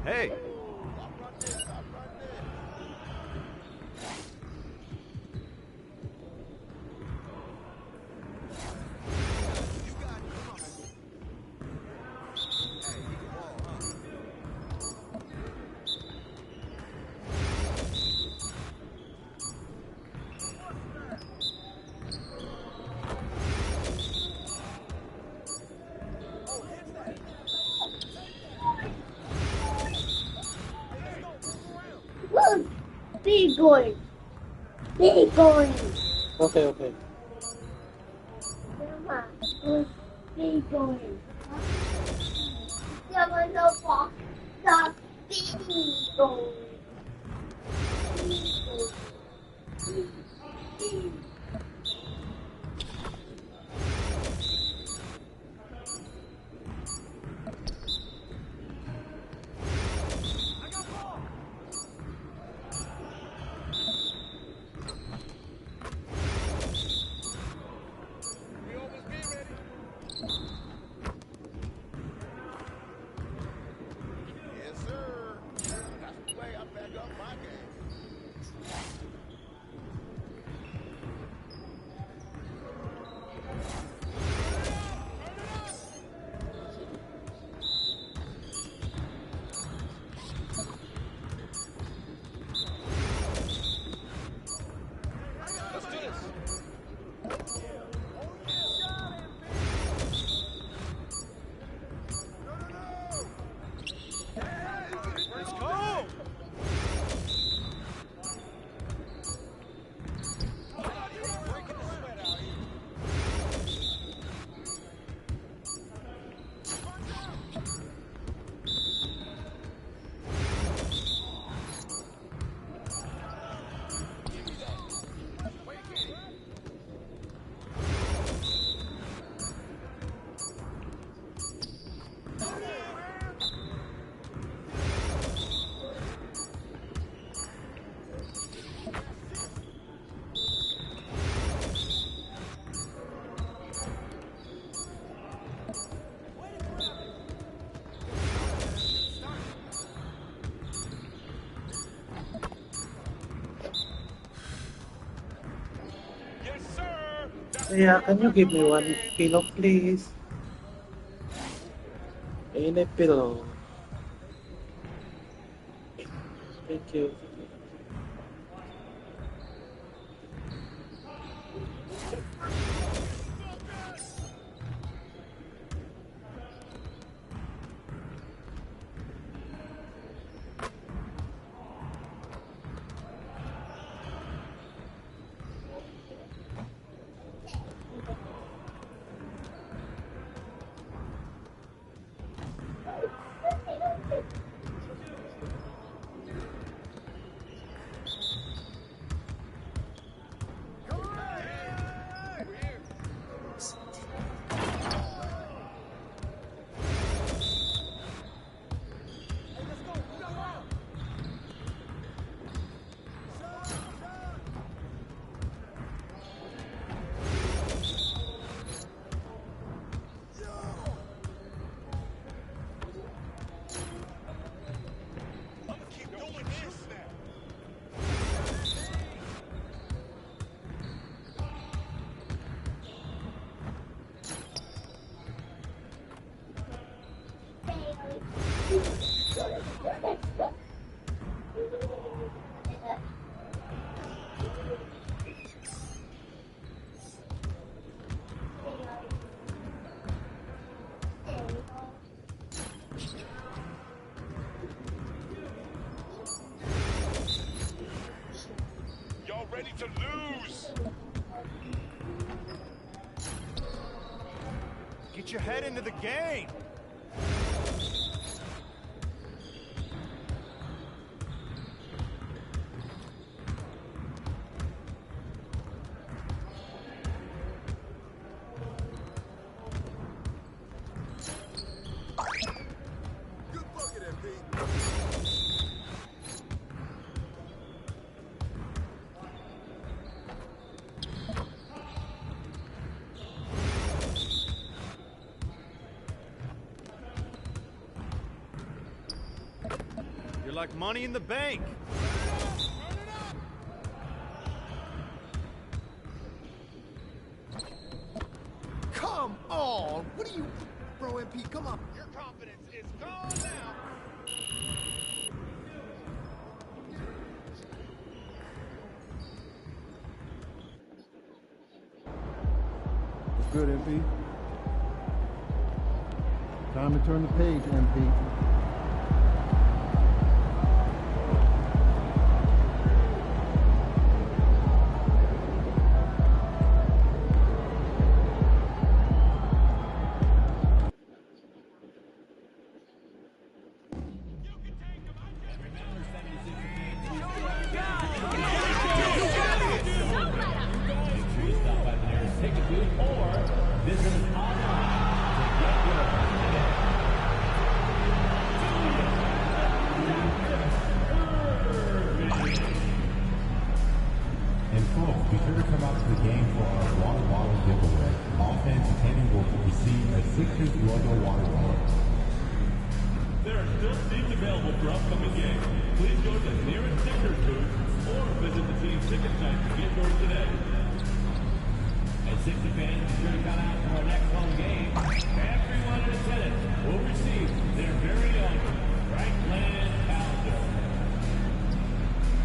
Hey. Look, big going. Big going. Okay, okay. Mama, look, big going. Someone no box. The big going. Yeah, can you give me one pillow, please? In a pillow. Thank you. Y'all ready to lose? Get your head into the game. like Money in the Bank. Come on! What are you... Bro, MP, come on. Your confidence is gone now. It's good, MP. Time to turn the page, MP.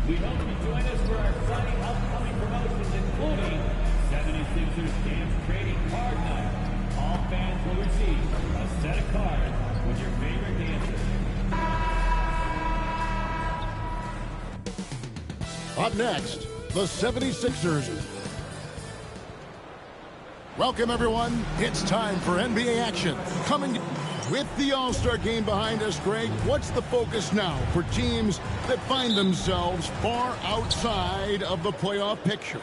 We hope you join us for our exciting upcoming promotions, including 76ers Dance Trading Card Night. All fans will receive a set of cards with your favorite dancers. Up next, the 76ers. Welcome, everyone. It's time for NBA action. Coming with the All-Star game behind us, Greg, what's the focus now for teams that find themselves far outside of the playoff picture?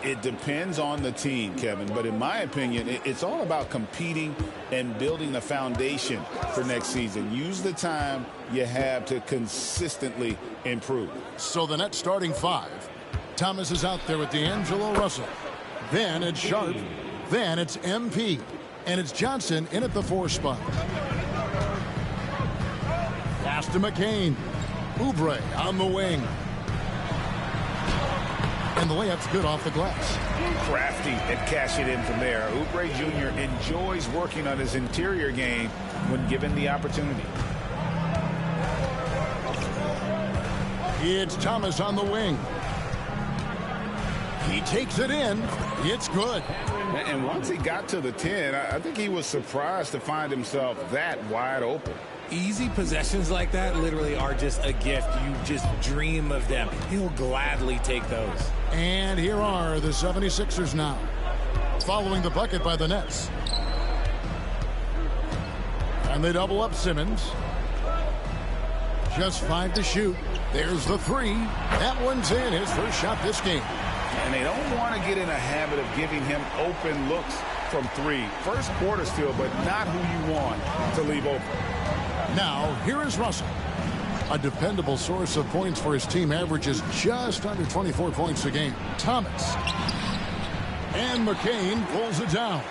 It depends on the team, Kevin, but in my opinion, it's all about competing and building a foundation for next season. Use the time you have to consistently improve. So the net starting five. Thomas is out there with D'Angelo Russell. Then it's Sharp. Then it's MP. And it's Johnson in at the 4 spot. Pass to McCain. Oubre on the wing. And the layup's good off the glass. Crafty at cashing in from there. Oubre Jr. enjoys working on his interior game when given the opportunity. It's Thomas on the wing. He takes it in. It's good. And once he got to the 10, I think he was surprised to find himself that wide open. Easy possessions like that literally are just a gift. You just dream of them. He'll gladly take those. And here are the 76ers now, following the bucket by the Nets. And they double up Simmons. Just 5 to shoot. There's the 3. That one's in. His first shot this game. And they don't want to get in a habit of giving him open looks from 3. First quarter still, but not who you want to leave open. Now, here is Russell. A dependable source of points for his team, averages just under 24 points a game. Thomas. And McCain pulls it down.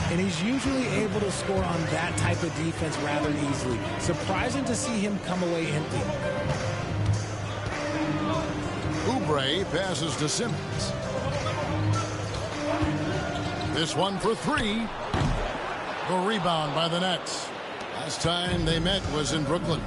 And he's usually able to score on that type of defense rather easily. Surprising to see him come away empty. Oubre passes to Simmons. This one for 3. The rebound by the Nets. Last time they met was in Brooklyn.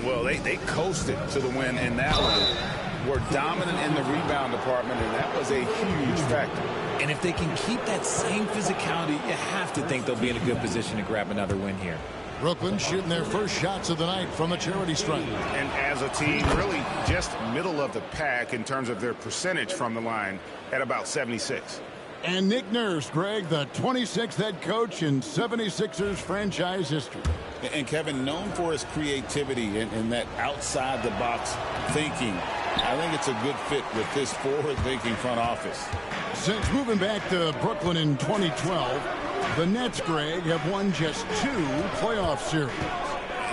Well, they coasted to the win in that one. Were dominant in the rebound department, and that was a huge factor. And if they can keep that same physicality, you have to think they'll be in a good position to grab another win here. Brooklyn shooting their first shots of the night from the charity stripe. And as a team, really just middle of the pack in terms of their percentage from the line at about 76. And Nick Nurse, Greg, the 26th head coach in 76ers franchise history. And Kevin, known for his creativity and that outside-the-box thinking, I think it's a good fit with this forward-thinking front office. Since moving back to Brooklyn in 2012, the Nets, Greg, have won just 2 playoff series.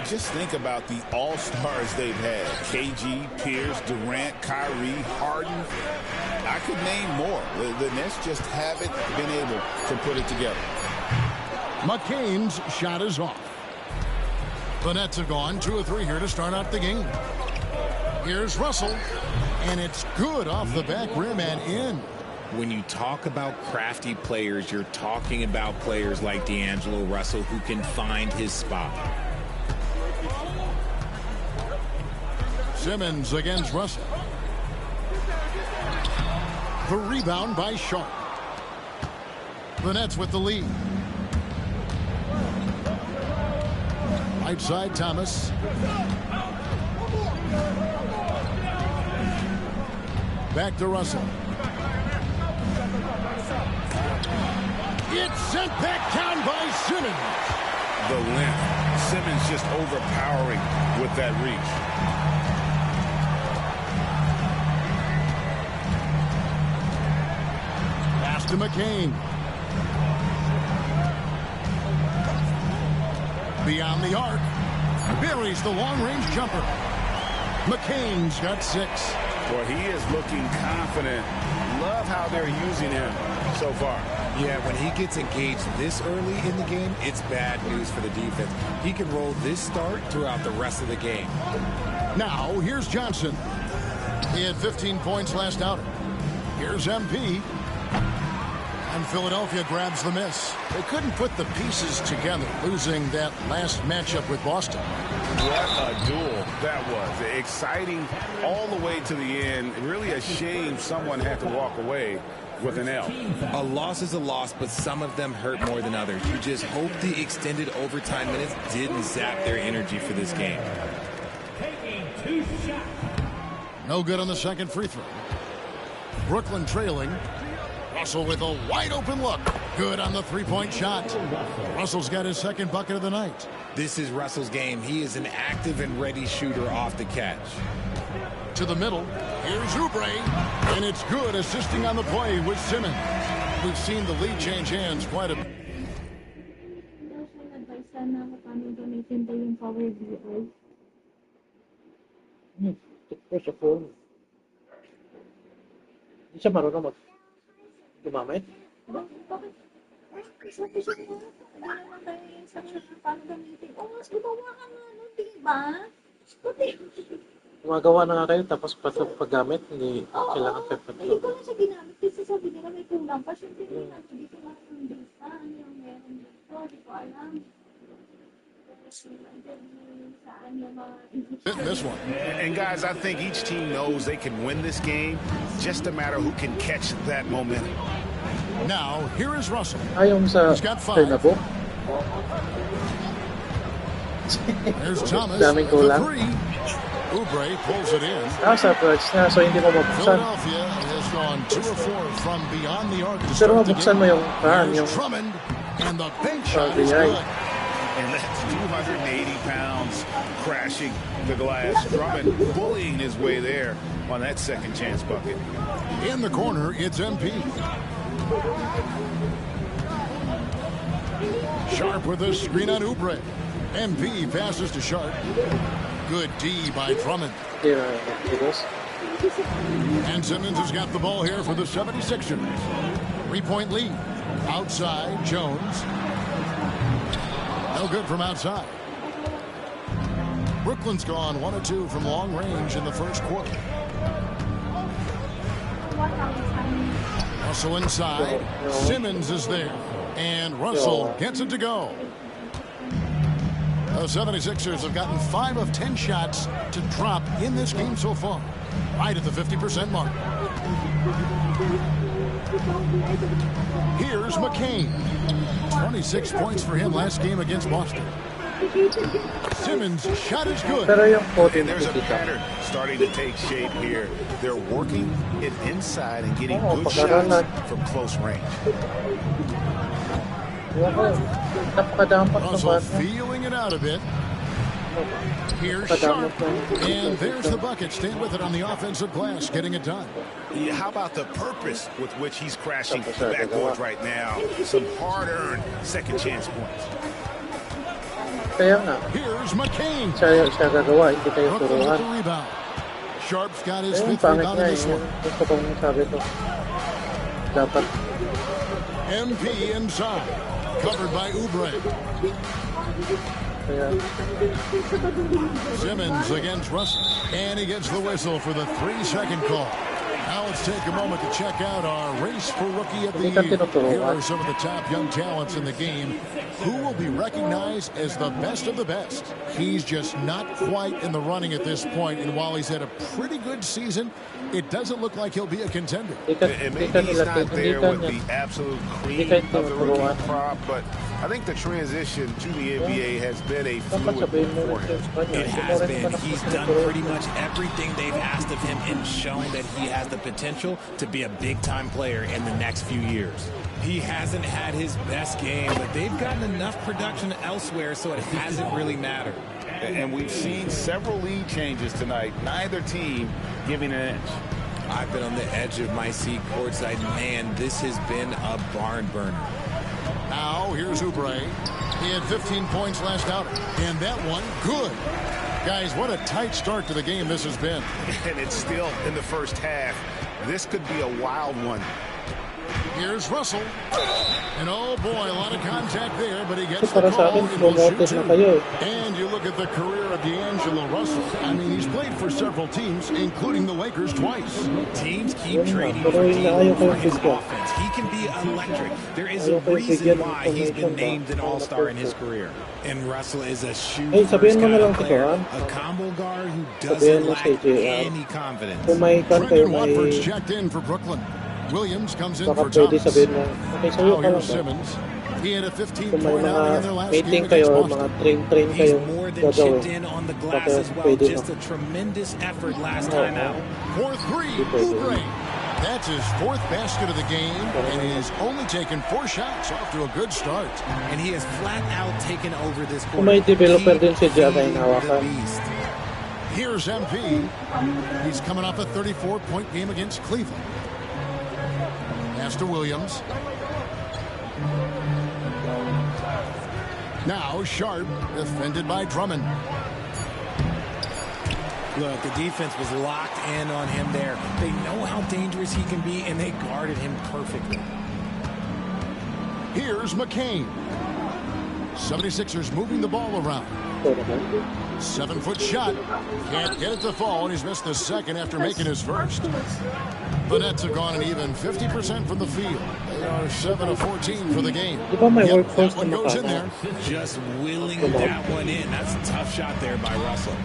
Just think about the all-stars they've had. KG, Pierce, Durant, Kyrie, Harden. I could name more. The Nets just haven't been able to put it together. McCain's shot is off. The Nets have gone 2 of 3 here to start out the game. Here's Russell, and it's good off the back rim and in. When you talk about crafty players, you're talking about players like D'Angelo Russell who can find his spot. Simmons against Russell. The rebound by Sharp. The Nets with the lead. Right side, Thomas. Back to Russell. It's sent back down by Simmons. The length. Simmons just overpowering with that reach. Pass to McCain. Beyond the arc. Buries the long-range jumper. McCain's got 6. Well, he is looking confident. Love how they're using him so far. Yeah, when he gets engaged this early in the game, it's bad news for the defense. He can roll this start throughout the rest of the game. Now, here's Johnson. He had 15 points last outing. Here's MP. And Philadelphia grabs the miss. They couldn't put the pieces together, losing that last matchup with Boston. What a duel that was. Exciting all the way to the end. Really a shame someone had to walk away with an L. A loss is a loss, but some of them hurt more than others. You just hope the extended overtime minutes didn't zap their energy for this game. Taking 2 shots. No good on the second free throw. Brooklyn trailing. Russell with a wide open look. Good on the three-point shot. Russell's got his second bucket of the night. This is Russell's game. He is an active and ready shooter off the catch. To the middle. Here's Oubre. And it's good, assisting on the play with Simmons. We've seen the lead change hands quite a bit. First of all, hindi siya marunong gumamit. Gumagawa na nga kayo tapos paggamit hindi kailangan kayo Hindi ko lang siya ginamit kasi sabi nila may kulang pa. Siyempre hindi ko lang yung data. Ano yung meron dito? Hindi ko alam. This one. And guys, I think each team knows they can win this game. Just a matter who can catch that momentum. Now, here is Russell. Ayong sa He's got 5. Ternabo. There's Thomas. Daming The kulang. 3. Oubre pulls it in. Sa Perch na, so hindi mo mabuksan. Philadelphia has gone 2 of 4 from beyond the arc to Pero start the mabuksan mo game. yung fan, yung Here's Drummond, and the bank shot is RBI. good. And that's 280 pounds crashing the glass. Drummond bullying his way there on that second chance bucket. In the corner, it's MP. Sharp with a screen on Oubre. MP passes to Sharp. Good D by Drummond. And Simmons has got the ball here for the 76ers. 3-point lead. Outside, Jones. No good from outside. Brooklyn's gone 1 of 2 from long range in the first quarter. Russell inside. Simmons is there. And Russell gets it to go. The 76ers have gotten 5 of 10 shots to drop in this game so far. Right at the 50% mark. Here's McCain. 26 points for him last game against Boston. Simmons' shot is good. And there's a pattern starting to take shape here. They're working it inside and getting good shots from close range. Russell feeling it out a bit. Here's Sharp. And there's the bucket. Staying with it on the offensive glass, getting it done. Yeah, how about the purpose with which he's crashing backboards right now? Some hard-earned second chance points. Here's McCain. Siya gagawa, hindi kayo Brooklyn with turuan. the rebound. Sharp's got his Yung 5th pangit rebound na in this one. Gusto kong sabi ko. Dapat. MP inside. Covered by Oubre. Kaya, Simmons against Russell. And he gets the whistle for the 3-second call. Now let's take a moment to check out our race for Rookie of the Year. Here are some of the top young talents in the game who will be recognized as the best of the best. He's just not quite in the running at this point, and while he's had a pretty good season, it doesn't look like he'll be a contender. And maybe he's not there with the absolute cream of the rookie crop, but I think the transition to the NBA has been a fluid one for him. It has been. He's done pretty much everything they've asked of him and shown that he has the potential to be a big-time player in the next few years. He hasn't had his best game, but they've gotten enough production elsewhere, so it hasn't really mattered. And we've seen several lead changes tonight, neither team giving an edge. I've been on the edge of my seat courtside. Man, this has been a barn burner. Now, here's Oubre. He had 15 points last outing, and that one, good. Guys, what a tight start to the game this has been. And it's still in the first half. This could be a wild one. Here's Russell. And oh boy, a lot of contact there, but he gets the call and will shoot two. And you look at the career of D'Angelo Russell. I mean, he's played for several teams, including the Lakers twice. Teams keep trading for D'Lo for his offense. He can be electric. There is a reason why he's been named an all-star in his career. And Russell is a shoot-first kind of player, a combo guard who doesn't lack any confidence. Brendan Watford's checked in for Brooklyn. Williams comes in for Thomas. Now here's Simmons. He had a 15-point outing in their last game against Boston. He's more than chipped in on the glass as well. Just a tremendous effort last time out. For three, Oubre. That's his 4th basket of the game, and he's only taken 4 shots, off to a good start. And he has flat out taken over this court. may developer din si Jada yung hawakan. Here's MP. He's coming off a 34-point game against Cleveland. Pass to Williams. Now Sharp, defended by Drummond. Look, the defense was locked in on him there. They know how dangerous he can be, and they guarded him perfectly. Here's McCain. 76ers moving the ball around. 7-foot shot. Can't get it to fall, and he's missed the second after making his first. The Nets have gone an even 50% from the field. They are 7 of 14 for the game. Yep, that one goes in there. Just willing that one in. That's a tough shot there by Russell.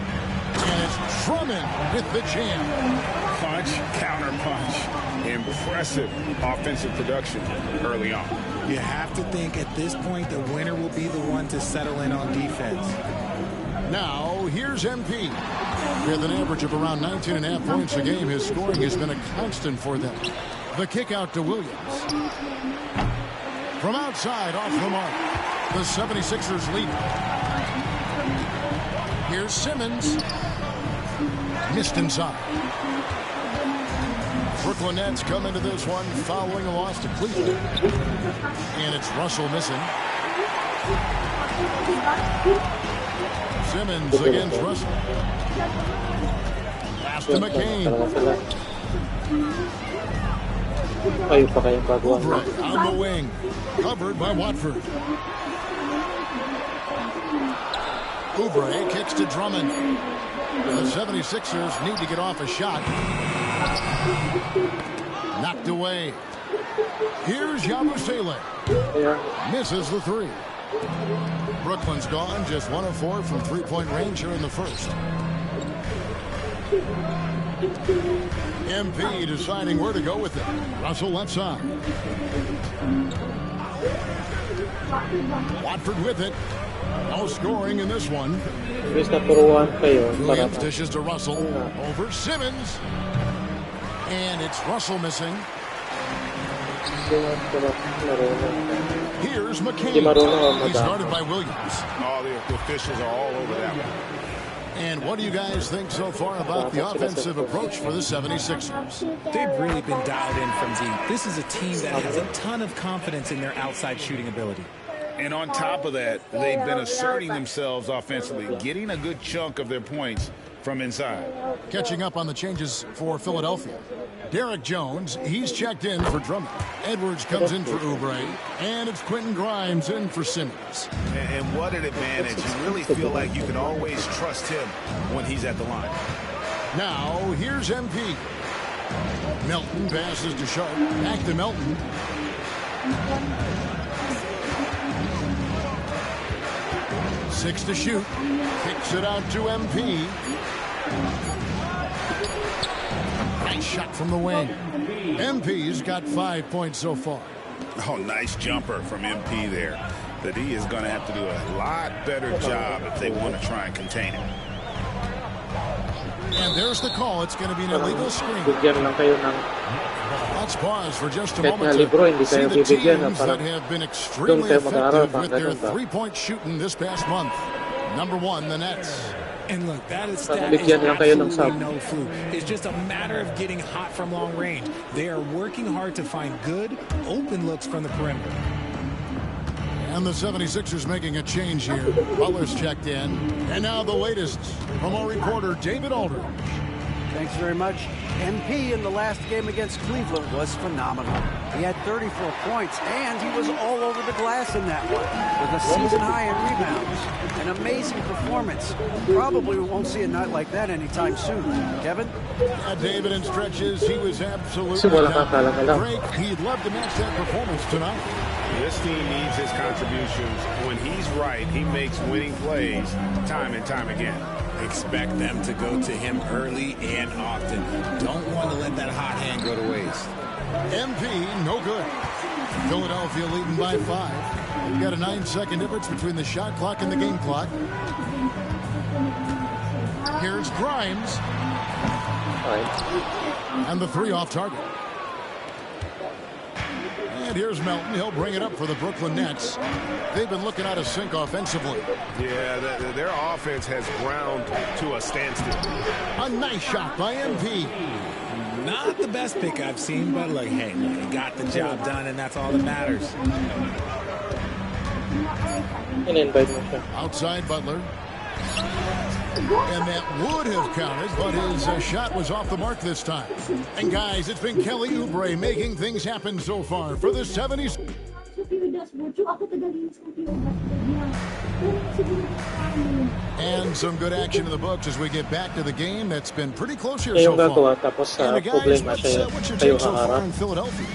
And it's Drummond with the jam. Punch, counter punch. Impressive offensive production early on. You have to think at this point the winner will be the one to settle in on defense. Now, here's MP. With an average of around 19.5 points a game, his scoring has been a constant for them. The kick out to Williams. From outside, off the mark. The 76ers lead. Here's Simmons. Missed inside. Brooklyn Nets come into this one following a loss to Cleveland. And it's Russell missing. Simmons against Russell. Pass to McCain. Oubre on the wing. Covered by Watford. Oubre kicks to Drummond. The 76ers need to get off a shot. Knocked away. Here's Yabusele. Misses the three. Brooklyn's gone just 1 of 4 from three-point range here in the first. MP deciding where to go with it. Russell left side. Watford with it. No scoring in this one. Williams dishes to Russell. Over Simmons. And it's Russell missing. Here's McCain. He's guarded by Williams. Oh, the officials are all over that one. And what do you guys think so far about the offensive approach for the 76ers? They've really been dialed in from deep. This is a team that has a ton of confidence in their outside shooting ability. And on top of that, they've been asserting themselves offensively, getting a good chunk of their points from inside. Catching up on the changes for Philadelphia. Derek Jones, he's checked in for Drummond. Edwards comes in for Oubre. And it's Quentin Grimes in for Simmons. And what an advantage. You really feel like you can always trust him when he's at the line. Now, here's MP. Melton passes to Sharp. Back to Melton. Six to shoot. Kicks it out to MP. Nice shot from the wing. MP's got 5 points so far. Oh, nice jumper from MP there. The D is going to have to do a lot better job if they want to try and contain him. And there's the call. It's going to be an illegal screen. Bigyan lang kayo ng Let's pause for just a kahit moment nga libro, to hindi see kayo the bibigyan na teams that parang have been doon extremely kayo mag-aaral effective pang with their ganun ba? three-point shooting this past month. Number one, the Nets. And look, that is stat is Bigyan lang kayo ng absolutely sub. no fluke. It's just a matter of getting hot from long range. They are working hard to find good, open looks from the perimeter. And the 76ers making a change here. Butler's checked in. And now the latest from our reporter, David Aldridge. Thanks very much. MP in the last game against Cleveland was phenomenal. He had 34 points, and he was all over the glass in that one, with a season high in rebounds. An amazing performance. Probably won't see a night like that anytime soon. Kevin? David in stretches, he was absolutely great. He'd love to match that performance tonight. This team needs his contributions. When he's right, he makes winning plays time and time again. Expect them to go to him early and often. Don't want to let that hot hand go to waste. MP, no good. Philadelphia leading by 5. You've got a 9-second difference between the shot clock and the game clock. Here's Grimes. And the three off target. And here's Melton. He'll bring it up for the Brooklyn Nets. They've been looking out of sync offensively. Yeah, their offense has ground to a standstill. A nice shot by MP. Not the best pick I've seen, but look, hey, he got the job done, and that's all that matters. Outside Butler. And that would have counted, but his shot was off the mark this time. And guys, it's been Kelly Oubre making things happen so far for the 70s. And some good action in the books as we get back to the game that's been pretty close here so far. And guys, what's your take so far in Philadelphia?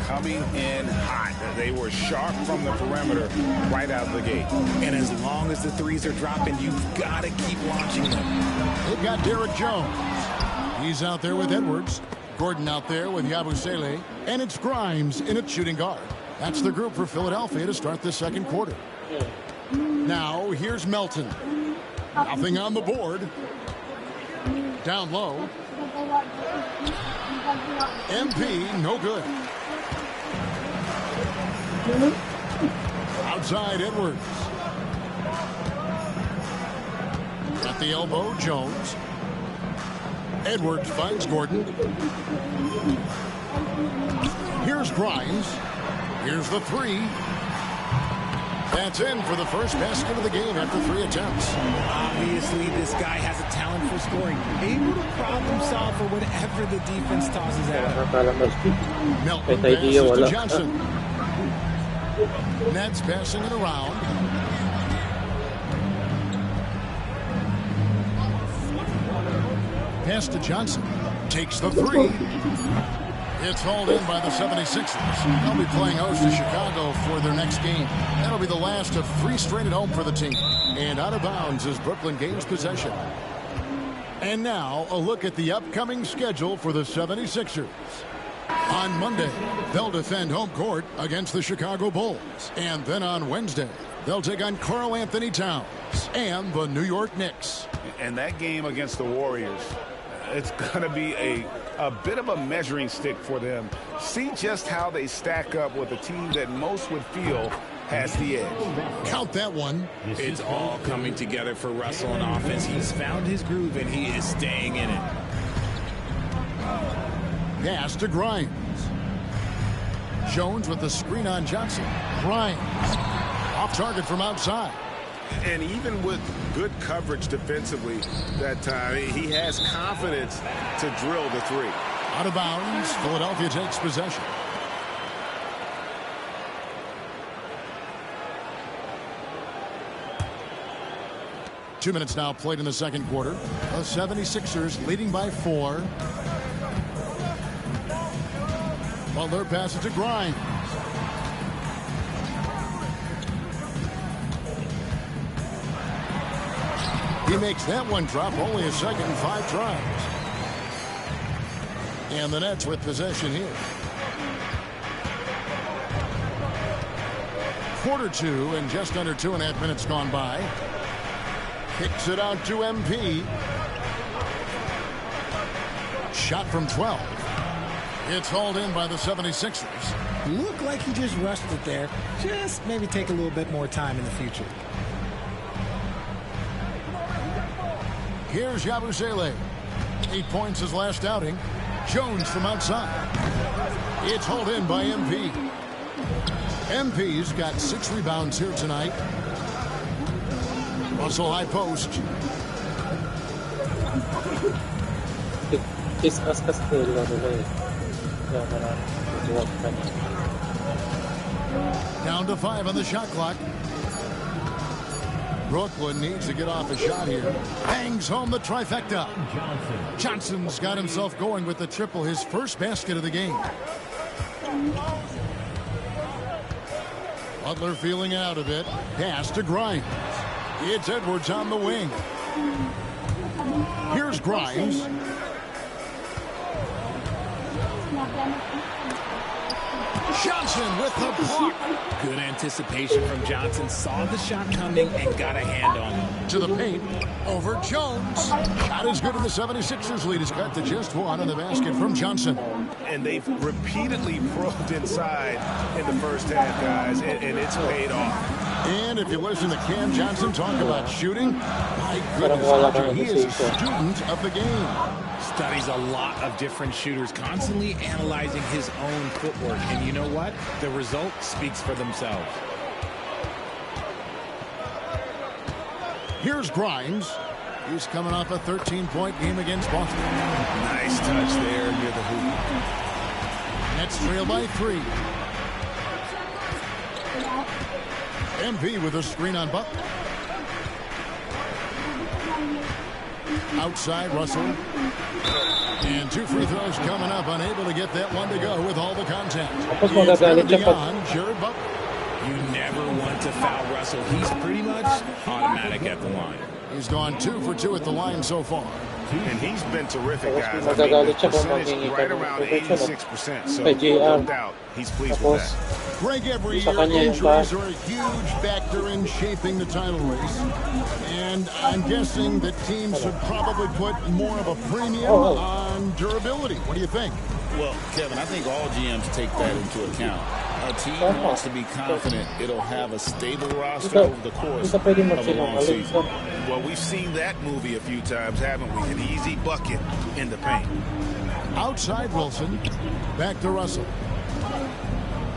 Coming in hot. They were sharp from the perimeter right out of the gate. And as long as the threes are dropping, you've got to keep launching them. They've got Derek Jones. He's out there with Edwards. Gordon out there with Yabusele. And it's Grimes in at shooting guard. That's the group for Philadelphia to start the second quarter. Now, here's Melton. Nothing on the board. Down low. MP, no good. Outside Edwards. At the elbow, Jones. Edwards finds Gordon. Here's Grimes. Here's the three. That's in for the first basket of the game after 3 attempts. Obviously, this guy has a talent for scoring. Able to problem solve for whatever the defense tosses at him. Melton passes to Johnson. Nets passing it around. Pass to Johnson. Takes the three. It's hauled in by the 76ers. They'll be playing host to Chicago for their next game. That'll be the last of 3 straight at home for the team. And out of bounds as Brooklyn gains possession. And now a look at the upcoming schedule for the 76ers. On Monday, they'll defend home court against the Chicago Bulls. And then on Wednesday, they'll take on Karl Anthony Towns and the New York Knicks. And that game against the Warriors, it's going to be a bit of a measuring stick for them. See just how they stack up with a team that most would feel has the edge. Count that one. It's all coming together for Russell on offense. He's found his groove, and he is staying in it. Pass to Grimes. Jones with the screen on Johnson. Grimes off target from outside. And even with good coverage defensively that time, he has confidence to drill the three. Out of bounds, Philadelphia takes possession. Two minutes now played in the second quarter. The 76ers leading by 4. Butler passes to Grimes. He makes that one drop, only a second and 5 tries. And the Nets with possession here. Quarter 2 and just under 2.5 minutes gone by. Kicks it out to MP. Shot from 12. It's hauled in by the 76ers. Looked like he just rushed it there. Just maybe take a little bit more time in the future. Here's Yabusele. 8 points his last outing. Jones from outside. It's hauled in by MP. MP's got 6 rebounds here tonight. Russell high post. Down to 5 on the shot clock. Brooklyn needs to get off a shot here. Bangs home the trifecta. Johnson's got himself going with the triple, his first basket of the game. Butler feeling out of it. Pass to Grimes. It's Edwards on the wing. Here's Grimes. Johnson with the block. Good anticipation from Johnson. Saw the shot coming and got a hand on him. To the paint. Over Jones. Shot is good, and the 76ers lead is cut to just 1 on the basket from Johnson. And they've repeatedly probed inside in the first half, guys, and it's paid off. And if you listen to Cam Johnson talk about shooting, my goodness, Roger, he is a student of the game. Studies a lot of different shooters, constantly analyzing his own footwork. And you know what? The result speaks for themselves. Here's Grimes. He's coming off a 13-point game against Boston. Nice touch there near the hoop. Nets trail by 3. MP with a screen on Butler. Outside Russell. And 2 free throws coming up. Unable to get that one to go with all the contact. It's going to be on Jared Butler. You never want to foul Russell. He's pretty much automatic at the line. He's gone 2 for 2 at the line so far. And he's been terrific, guys. I mean, the percentage right around 86%. So no doubt he's pleased with that. Greg, every year injuries are a huge factor in shaping the title race. And I'm guessing that teams should probably put more of a premium on durability. What do you think? Well, Kevin, I think all GMs take that into account. A team wants to be confident it'll have a stable roster over the course of a long season. Well, we've seen that movie a few times, haven't we? An easy bucket in the paint. Outside Wilson. Back to Russell.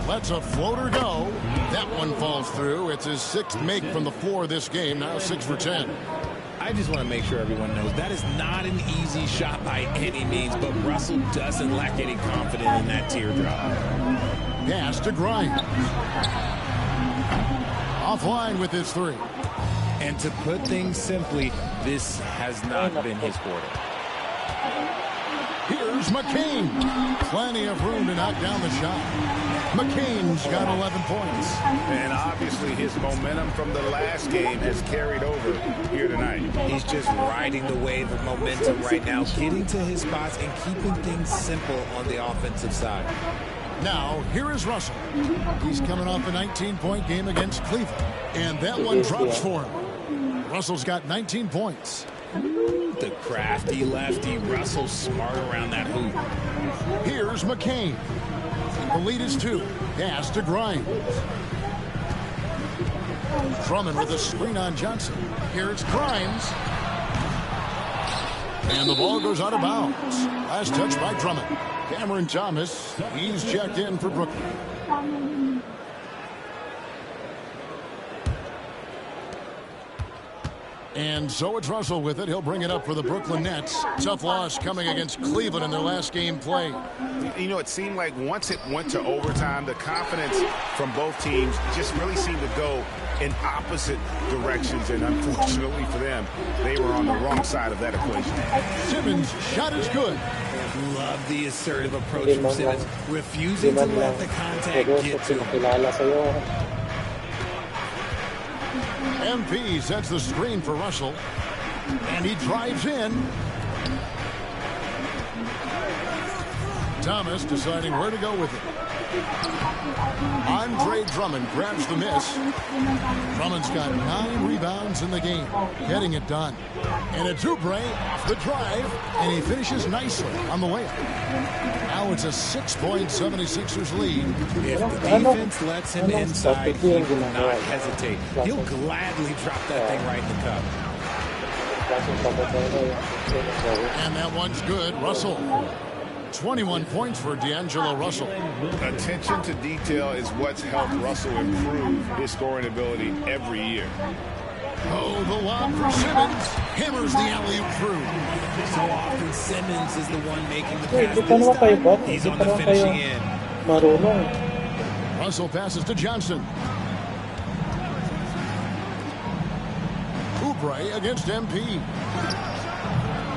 Lets a floater go. That one falls through. It's his 6th make from the floor this game. Now 6 for 10. I just want to make sure everyone knows that is not an easy shot by any means, but Russell doesn't lack any confidence in that teardrop. Pass to Grimes. Offline with his 3. And to put things simply, this has not been his quarter. Here's McCain. Plenty of room to knock down the shot. McCain's got 11 points. And obviously his momentum from the last game has carried over here tonight. He's just riding the wave of momentum right now, getting to his spots and keeping things simple on the offensive side. Now, here is Russell. He's coming off a 19-point game against Cleveland. And that one drops for him. Russell's got 19 points. The crafty lefty. Russell smart around that hoop. Here's McCain. The lead is 2. Pass to Grimes. Drummond with a screen on Johnson. Here it's Grimes. And the ball goes out of bounds. Last touch by Drummond. Cameron Thomas, he's checked in for Brooklyn. And so it's Russell with it. He'll bring it up for the Brooklyn Nets. Tough loss coming against Cleveland in their last game play. You know, it seemed like once it went to overtime, the confidence from both teams just really seemed to go in opposite directions. And unfortunately for them, they were on the wrong side of that equation. Simmons' shot is good. Love the assertive approach from Simmons, refusing to let the contact get to him. MP sets the screen for Russell, and he drives in. Thomas deciding where to go with it. Andre Drummond grabs the miss. Drummond's got 9 rebounds in the game, getting it done. And it's Oubre off the drive, and he finishes nicely on the layup. Now it's a 6-point 76ers lead. If the defense lets him inside, he will not hesitate. He'll gladly drop that thing right in the cup. And that one's good. Russell. 21 points for D'Angelo Russell. Attention to detail is what's helped Russell improve his scoring ability every year. Oh, the lob for Simmons. Hammers the alley-oop through. So often Simmons is the one making the pass. This time, he's on the finishing end. Russell passes to Johnson. Oubre against MP.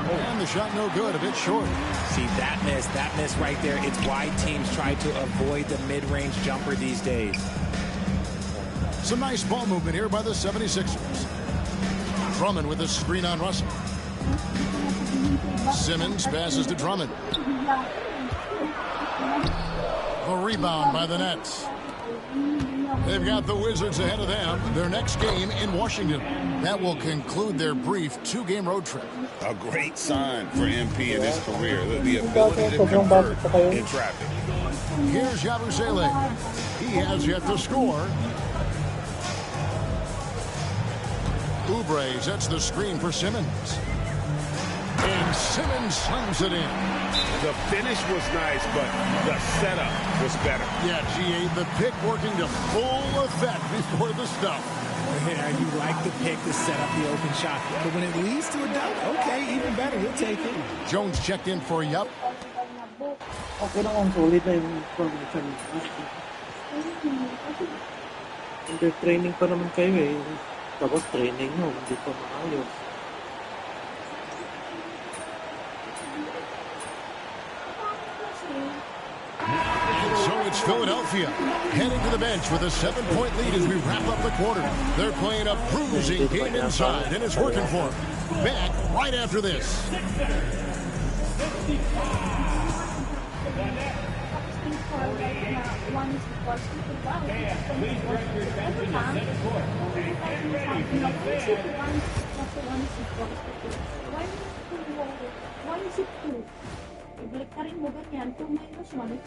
And the shot no good, a bit short. See, that miss right there, it's why teams try to avoid the mid-range jumper these days. Some nice ball movement here by the 76ers. Drummond with a screen on Russell. Simmons passes to Drummond. The rebound by the Nets. They've got the Wizards ahead of them. Their next game in Washington. That will conclude their brief 2-game road trip. A great sign for MP in his career, the ability to convert in traffic. Here's Yabusele. He has yet to score. Oubre sets the screen for Simmons. And Simmons slams it in. The finish was nice, but the setup was better. Yeah, GA, the pick working to full effect before the stuff. Yeah, you like the pick to set up the open shot. But when it leads to a dunk, okay, even better, he'll take it. Jones checked in for Yup. Okay na kung solid na yung formation. Under training pa naman kayo eh. Tapos training mo, hindi pa maayos. So it's Philadelphia heading to the bench with a 7-point lead as we wrap up the quarter. They're playing a bruising game inside, and it's working for them. Back right after this.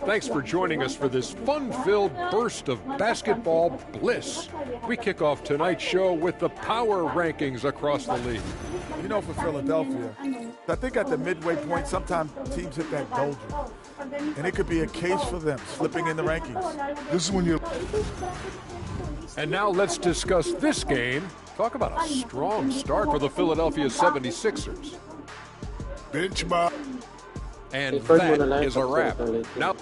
Thanks for joining us for this fun-filled burst of basketball bliss. We kick off tonight's show with the power rankings across the league. You know, for Philadelphia, I think at the midway point, sometimes teams hit that doldrum. And it could be a case for them slipping in the rankings. This is when you're... And now let's discuss this game. Talk about a strong start for the Philadelphia 76ers. Bench ball. And that is a wrap. Now...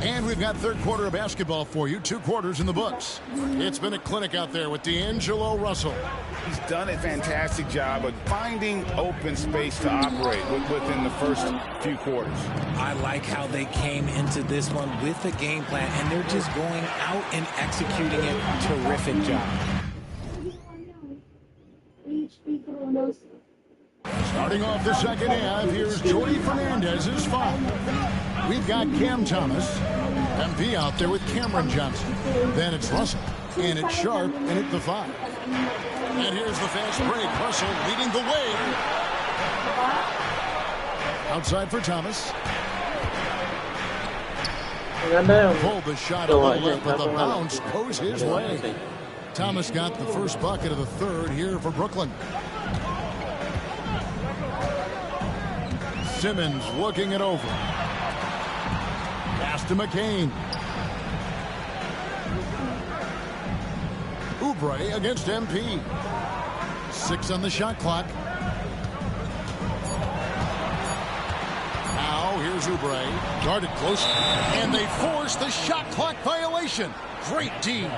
And we've got third quarter of basketball for you. 2 quarters in the books. It's been a clinic out there with D'Angelo Russell. He's done a fantastic job of finding open space to operate within the first few quarters. I like how they came into this one with a game plan, and they're just going out and executing it. Terrific job. Starting off the second half, here's Jordy Fernandez's foul. We've got Cam Thomas, MP out there with Cameron Johnson. Then it's Russell, and it's Sharp, and it's the 5. And here's the fast break. Russell leading the way. Outside for Thomas. Pulled the shot a little left, but the bounce goes his way. Thomas got the first bucket of the third here for Brooklyn. Simmons looking it over. to McCain. Oubre against MP. 6 on the shot clock. Now here's Oubre. Guarded close. And they force the shot clock violation. Great D.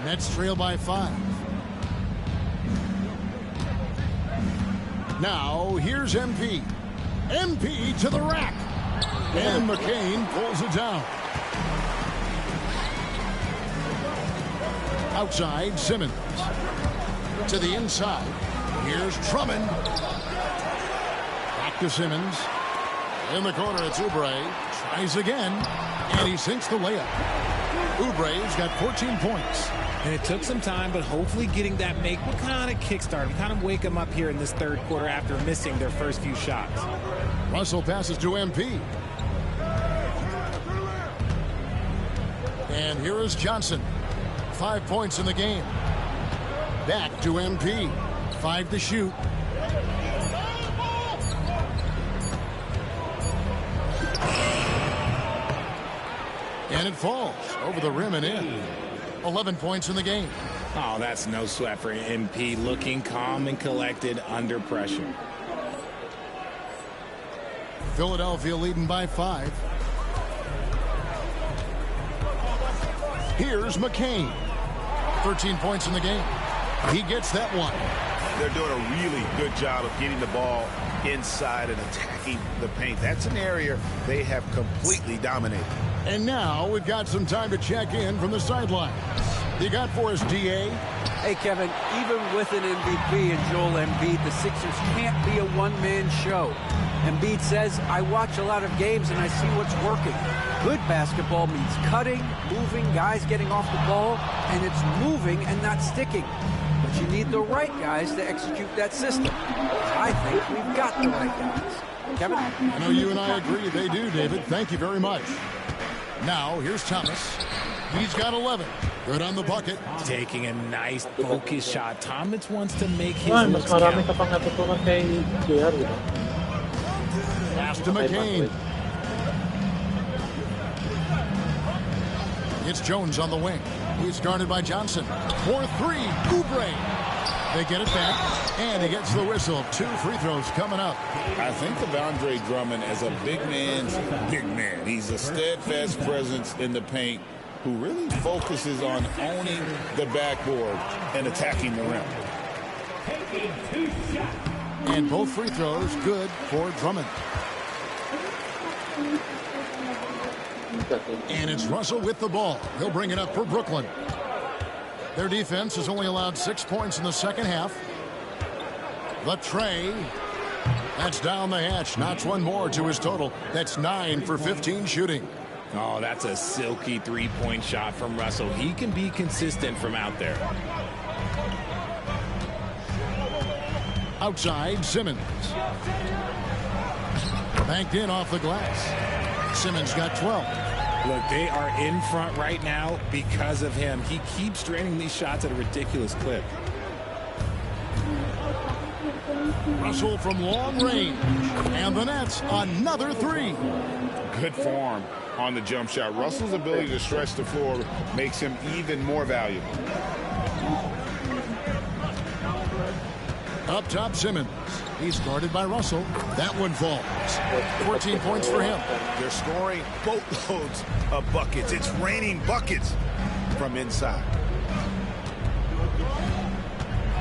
Nets trail by 5. Now here's MP. MP to the rack. And McCain pulls it down. Outside, Simmons. To the inside. Here's Drummond. Back to Simmons. In the corner, it's Oubre. Tries again. And he sinks the layup. Oubre's got 14 points. And it took some time, but hopefully getting that make will kind of kickstart him, kind of wake him up here in this third quarter after missing their first few shots. Russell passes to MP. And here is Johnson. 5 points in the game. Back to MP. 5 to shoot. And it falls over the rim and in. 11 points in the game. Oh, that's no sweat for MP, looking calm and collected under pressure. Philadelphia leading by 5. Here's McCain. 13 points in the game. He gets that one. They're doing a really good job of getting the ball inside and attacking the paint. That's an area they have completely dominated. And now we've got some time to check in from the sidelines. You got for us, DA? Hey, Kevin, even with an MVP and Joel Embiid, the Sixers can't be a one-man show. Embiid says, I watch a lot of games and I see what's working. Good basketball means cutting, moving, guys getting off the ball, and it's moving and not sticking. But you need the right guys to execute that system. I think we've got the right guys. Kevin? I know you and I agree they do, David. Thank you very much. Now, here's Thomas. He's got 11. Good on the bucket. Taking a nice focus shot. Thomas wants to make his Mas looks marami count. ka pang natutunan kay JR, di ba? Pass to McCain. It's Jones on the wing. He's guarded by Johnson. 4-3. Oubre. They get it back, and he gets the whistle. 2 free throws coming up. I think of Andre Drummond as a big man's big man. He's a steadfast presence in the paint who really focuses on owning the backboard and attacking the rim. And both free throws good for Drummond. And it's Russell with the ball. He'll bring it up for Brooklyn. Their defense has only allowed 6 points in the second half. The tray. That's down the hatch. Notch one more to his total. That's 9 for 15 shooting. Oh, that's a silky three-point shot from Russell. He can be consistent from out there. Outside, Simmons. Banked in off the glass. Simmons got 12. Look, they are in front right now because of him. He keeps draining these shots at a ridiculous clip. Russell from long range. And the Nets, another 3. Good form on the jump shot. Russell's ability to stretch the floor makes him even more valuable. Up top, Simmons. He's guarded by Russell. That one falls. 14 points for him. They're scoring boatloads of buckets. It's raining buckets from inside.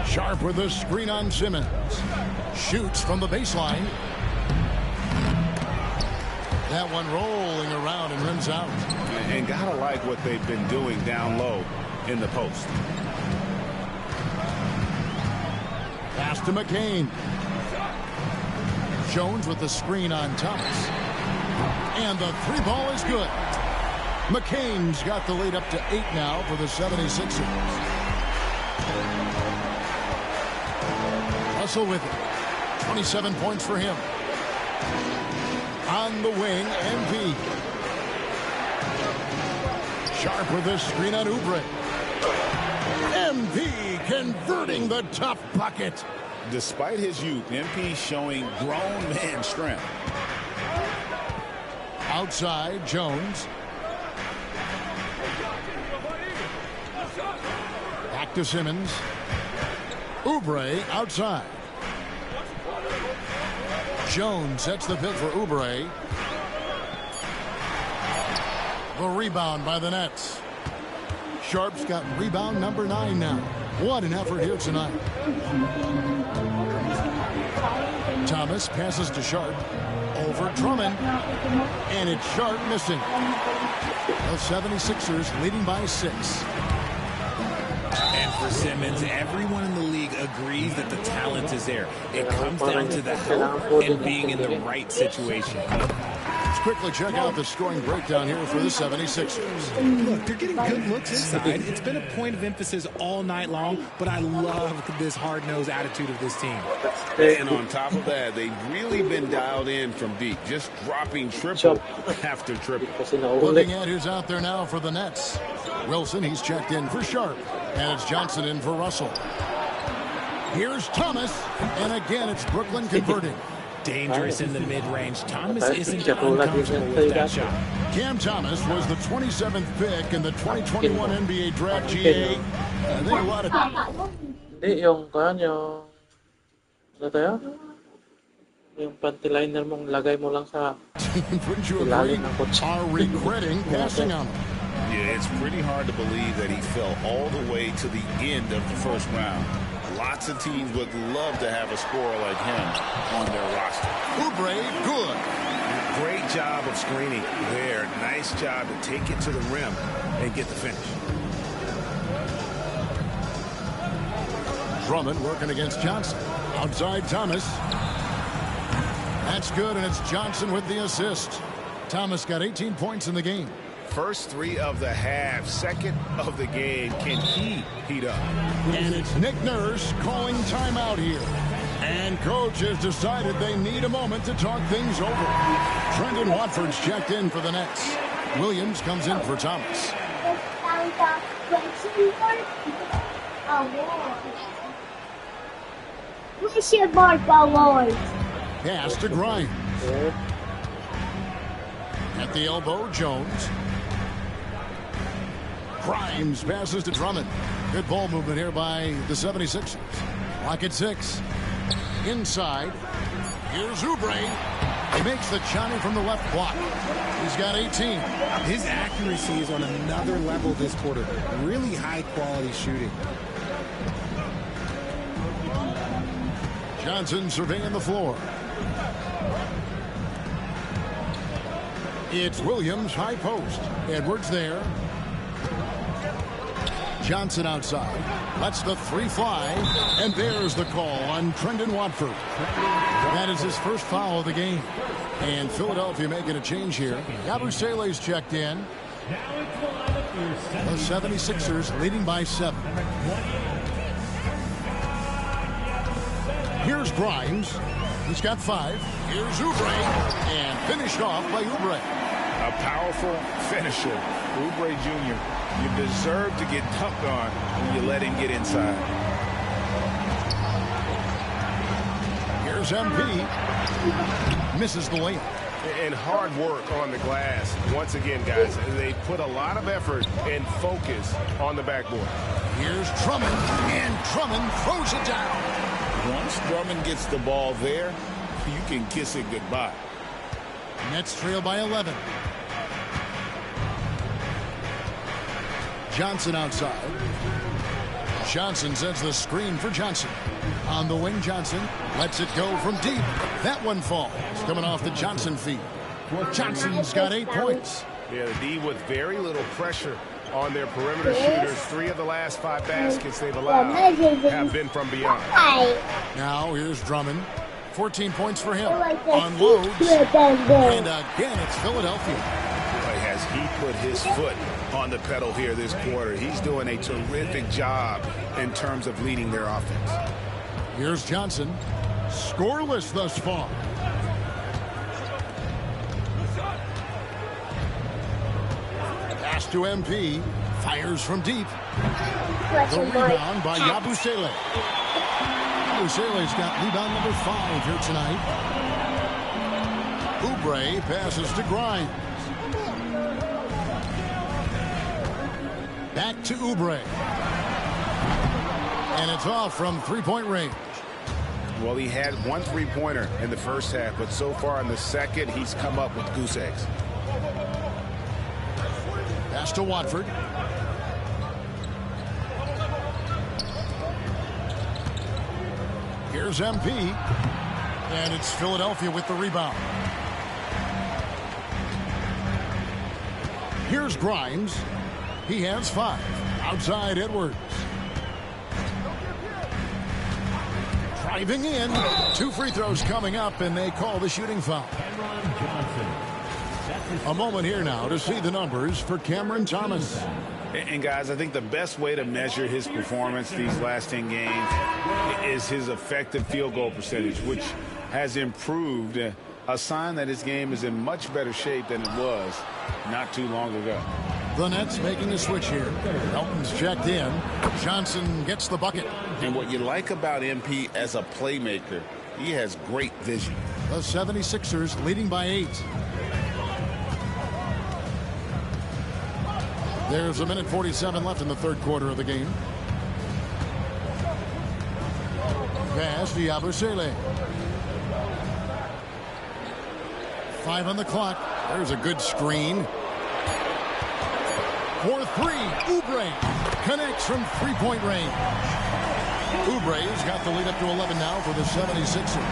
Sharp with a screen on Simmons. Shoots from the baseline. That one rolling around and rims out. And gotta like what they've been doing down low in the post. Pass to McCain. Jones with the screen on Thomas. And the 3 ball is good. McCain's got the lead up to 8 now for the 76ers. Russell with it. 27 points for him. On the wing, MP. Sharp with the screen on Oubre. MP converting the tough bucket. Despite his youth, MP showing grown man strength. Outside, Jones. Back to Simmons. Oubre outside. Jones sets the pick for Oubre. The rebound by the Nets. Sharp's got rebound number 9 now. What an effort here tonight. Thomas passes to Sharp. Over Drummond. And it's Sharp missing. The 76ers leading by 6. And for Simmons, everyone in the league agrees that the talent is there. It comes down to the help and being in the right situation. Let's quickly check out the scoring breakdown here for the 76ers. Look, they're getting good looks inside. It's been a point of emphasis all night long, but I love this hard-nosed attitude of this team. And on top of that, they've really been dialed in from deep, just dropping triple after triple. Looking at who's out there now for the Nets. Wilson, he's checked in for Sharp. And it's Johnson in for Russell. Here's Thomas. And again, it's Brooklyn converting. Dangerous in the mid-range. Thomas isn't uncomfortable with that shot. Cam Thomas was the 27th pick in the 2021 NBA Draft GA. I think a lot of... Hindi, yung kanyo... Ano tayo? Yung panty liner mong lagay mo lang sa... Wouldn't you agree? Are regretting passing on him. Yeah, it's pretty hard to believe that he fell all the way to the end of the first round. Lots of teams would love to have a scorer like him on their roster. Oubre, good. Great job of screening there. Nice job to take it to the rim and get the finish. Drummond working against Johnson. Outside Thomas. That's good, and it's Johnson with the assist. Thomas got 18 points in the game. First 3 of the half, second of the game. Can he heat up? And it's Nick Nurse calling timeout here. And coach has decided they need a moment to talk things over. Trendon Watford's checked in for the Nets. Williams comes in for Thomas. Pass to Grimes. At the elbow, Jones. Grimes passes to Drummond. Good ball movement here by the 76ers. Lock at 6. Inside. Here's Oubre. He makes the Johnny from the left block. He's got 18. His accuracy is on another level this quarter. Really high quality shooting. Johnson surveying the floor. It's Williams, high post. Edwards there. Johnson outside. Lets the 3 fly. And there's the call on Trendon Watford. That is his first foul of the game. And Philadelphia making a change here. Yabusele's checked in. The 76ers leading by 7. Here's Grimes. He's got 5. Here's Oubre. And finished off by Oubre. A powerful finisher. Oubre Jr. You deserve to get dunked on when you let him get inside. Here's MP. Misses the layup. And hard work on the glass. Once again, guys, they put a lot of effort and focus on the backboard. Here's Drummond. And Drummond throws it down. Once Drummond gets the ball there, you can kiss it goodbye. Nets trail by 11. Johnson outside. Johnson sets the screen for Johnson. On the wing, Johnson lets it go from deep. That one falls. Coming off the Johnson feed. Johnson's got 8 points. Yeah, the D with very little pressure on their perimeter shooters. 3 of the last 5 baskets they've allowed have been from beyond. Now here's Drummond. 14 points for him. Unloads. And again, it's Philadelphia. Boy, has he put his foot on the pedal here this quarter. He's doing a terrific job in terms of leading their offense. Here's Johnson. Scoreless thus far. Pass to MP. Fires from deep. The rebound by Yabusele. Yabusele's got rebound number 5 here tonight. Oubre passes to Grimes. Back to Oubre. And it's off from three-point range. Well, he had one three-pointer in the first half, but so far in the second, he's come up with goose eggs. Pass to Watford. Here's MP. And it's Philadelphia with the rebound. Here's Grimes. He has 5. Outside Edwards. Driving in. 2 free throws coming up, and they call the shooting foul. A moment here now to see the numbers for Cameron Thomas. And guys, I think the best way to measure his performance these last 10 games is his effective field goal percentage, which has improved, a sign that his game is in much better shape than it was not too long ago. The Nets making a switch here. Elton's checked in. Johnson gets the bucket. And what you like about MP as a playmaker, he has great vision. The 76ers leading by 8. There's 1:47 left in the third quarter of the game. Pass to Yabusele. 5 on the clock. There's a good screen. For 3, Oubre connects from three-point range. Oubre's got the lead up to 11 now for the 76ers.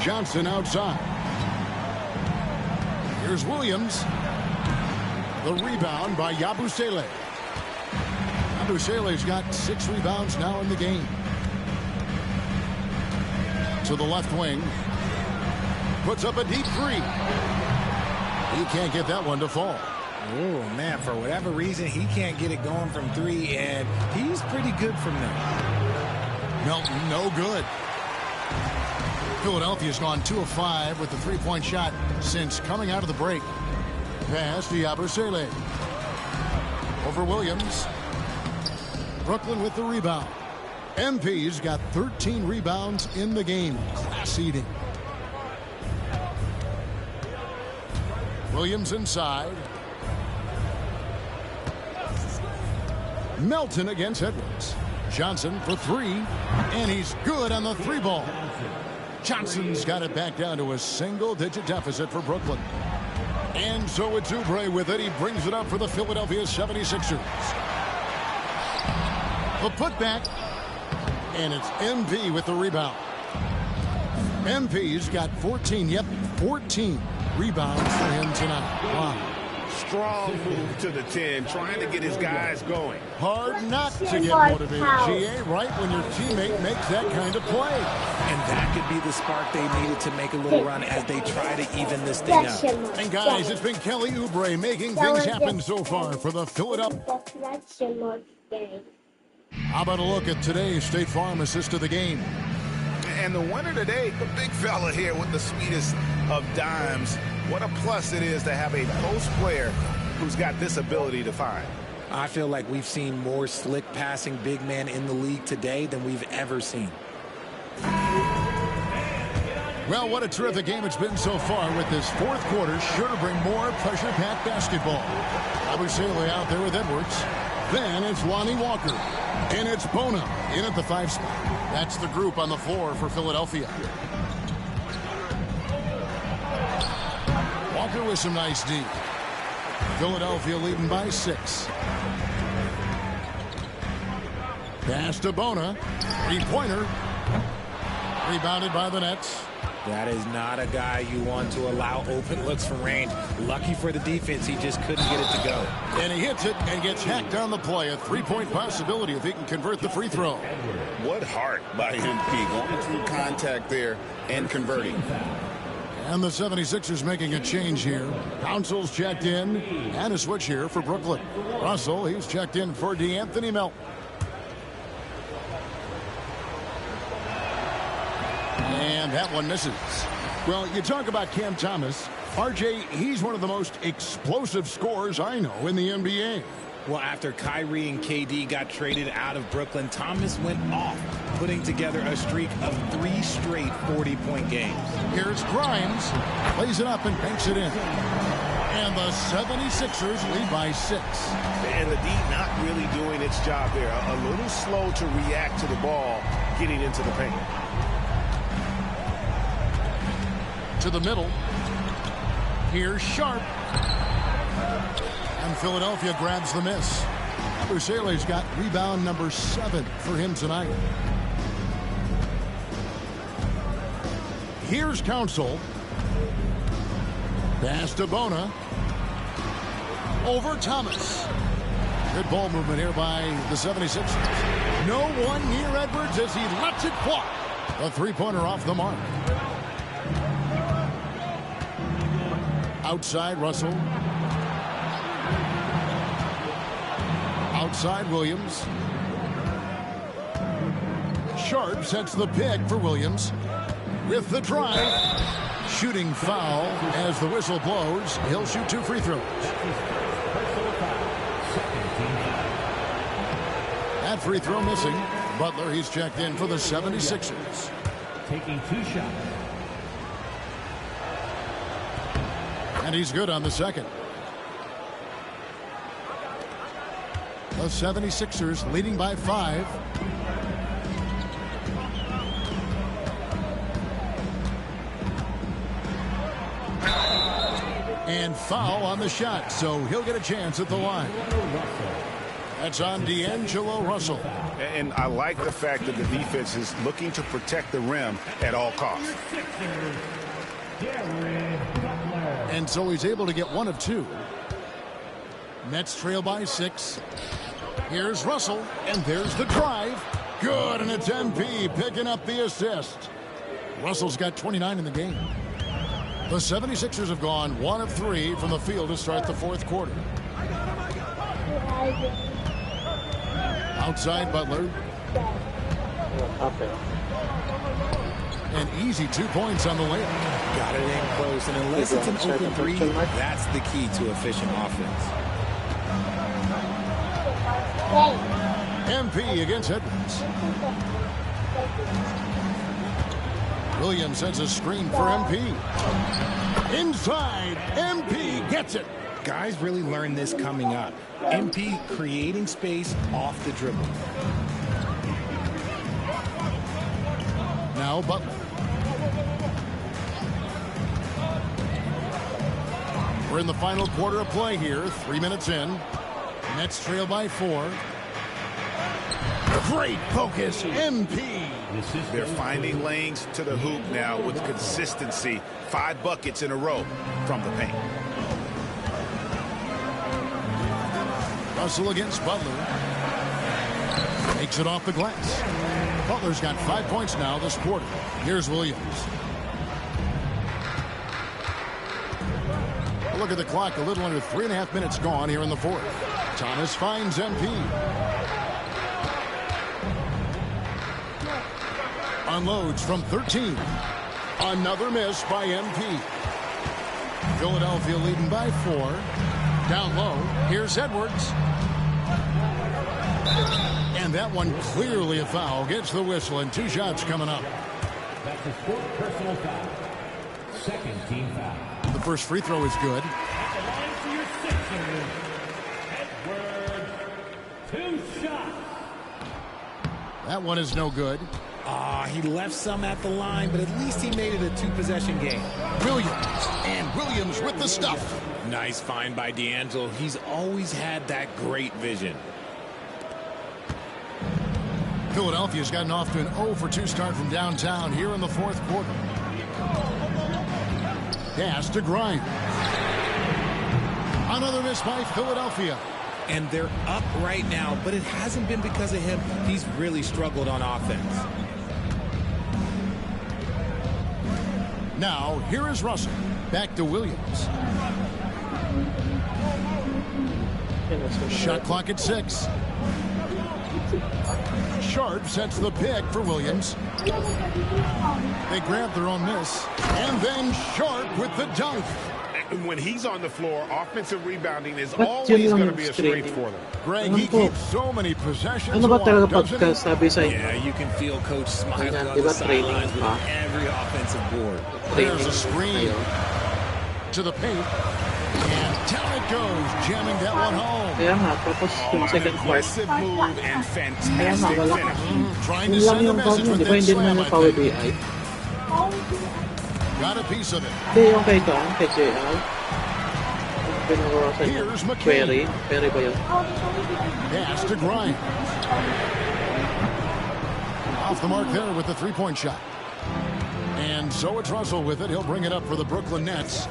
Johnson outside. Here's Williams. The rebound by Yabusele. Yabusele's got 6 rebounds now in the game. To the left wing. Puts up a deep 3. He can't get that one to fall. Oh, man, for whatever reason, he can't get it going from 3, and he's pretty good from there. Melton, no good. Philadelphia's gone 2 of 5 with the three-point shot since coming out of the break. Pass to Yabusele. Over Williams. Brooklyn with the rebound. MP's got 13 rebounds in the game. Class eating. Williams inside. Melton against Edwards. Johnson for 3. And he's good on the 3 ball. Johnson's got it back down to a single-digit deficit for Brooklyn. And so it's Oubre with it. He brings it up for the Philadelphia 76ers. The putback. And it's MP with the rebound. MP's got 14. Yep, 14 rebounds for him tonight. Wow. Strong move to the 10, trying to get his guys going. Hard not to get motivated, GA, right when your teammate makes that kind of play. And that could be the spark they needed to make a little run as they try to even this thing up. And guys, it's been Kelly Oubre making things happen so far for the Philadelphia. How about a look at today's State Farm assist of the game? And the winner today, the big fella here with the sweetest of dimes. What a plus it is to have a post player who's got this ability to find. I feel like we've seen more slick passing big men in the league today than we've ever seen. Well, what a terrific game it's been so far with this fourth quarter. Sure to bring more pressure-packed basketball. Yabusele out there with Edwards. Then it's Lonnie Walker. And it's Bona in at the 5 spot. That's the group on the floor for Philadelphia. Walker with some nice D. Philadelphia leading by 6. Pass to Bona. 3-pointer. Rebounded by the Nets. That is not a guy you want to allow open looks from range. Lucky for the defense, he just couldn't get it to go. And he hits it and gets hacked on the play. A 3-point possibility if he can convert the free throw. What heart by MP, going through contact there and converting. And the 76ers making a change here. Council's checked in, and a switch here for Brooklyn. Russell, he's checked in for DeAnthony Melton. And that one misses. Well, you talk about Cam Thomas. RJ, he's one of the most explosive scorers I know in the NBA. Well, after Kyrie and KD got traded out of Brooklyn, Thomas went off, putting together a streak of 3 straight 40-point games. Here's Grimes. Plays it up and banks it in. And the 76ers lead by 6. And the D not really doing its job there. A little slow to react to the ball getting into the paint. To the middle. Here's Sharp. And Philadelphia grabs the miss. Bushale's got rebound number 7 for him tonight. Here's Council. Pass to Bona. Over Thomas. Good ball movement here by the 76ers. No one near Edwards as he lets it fly. A three-pointer off the mark. Outside Russell. Outside Williams. Sharp sets the pick for Williams. With the drive. Shooting foul as the whistle blows. He'll shoot 2 free throws. That free throw missing. Butler, he's checked in for the 76ers. Taking 2 shots. And he's good on the second. The 76ers leading by 5. And foul on the shot, so he'll get a chance at the line. That's on D'Angelo Russell. And I like the fact that the defense is looking to protect the rim at all costs. And so he's able to get 1 of 2. Nets trail by 6. Here's Russell, and there's the drive. Good, and it's MP picking up the assist. Russell's got 29 in the game. The 76ers have gone 1 of 3 from the field to start the 4th quarter. Outside Butler. An easy 2 points on the layup. Got it in close, and unless it's an open 3, that's the key to efficient offense. MP against Edwards. Williams sends a screen for MP. Inside, MP gets it. Guys really learned this coming up. MP creating space off the dribble. Now Butler. We're in the final quarter of play here. 3 minutes in. Nets trail by 4. Great focus, MP. They're finding lanes to the hoop now with consistency. 5 buckets in a row from the paint. Russell against Butler. Makes it off the glass. Butler's got 5 points now this quarter. Here's Williams. Look at the clock. A little under 3.5 minutes gone here in the 4th. Thomas finds MP. Unloads from 13. Another miss by MP. Philadelphia leading by 4. Down low. Here's Edwards. And that one clearly a foul. Gets the whistle, and 2 shots coming up. That's a 4th personal foul. 2nd team foul. The first free throw is good. At the line for your Sixers, Edwards, 2 shots. That one is no good. He left some at the line, but at least he made it a 2-possession game. Williams, and Williams with the stuff. Nice find by D'Angelo. He's always had that great vision. Philadelphia's gotten off to an 0 for 2 start from downtown here in the 4th quarter. Pass to Grimes. Another miss by Philadelphia. And they're up right now, but it hasn't been because of him. He's really struggled on offense. Now, here is Russell. Back to Williams. Shot clock at 6. Sharp sets the pick for Williams. They grab their own miss. And then Sharp with the dunk. When he's on the floor, offensive rebounding is always going to be a strength for them. Greg, he keeps so many possessions. Ano ba talaga alive, doesn't he? pagka sabi sa inyo? Yeah, you can feel Coach smiling Ayan, on diba the training sidelines with pa? every offensive board. There's a screen Ayun. to the paint. And down it goes, jamming that one home. Kaya nga, tapos yung second part. Aggressive move and Kaya nga, fantastic wala. finish. Trying Yun to lang send a yung message problem. with Di ba that hindi naman slam, yung I Power think. BI? Got a piece of it. Hindi yung kay Kaan, kay JL. Yung pinagawa sa inyo. Here's McKay. Query. Query ba yun? Pass to Grimes. Off the mark there with the three-point shot. And so it's Russell with it. He'll bring it up for the Brooklyn Nets.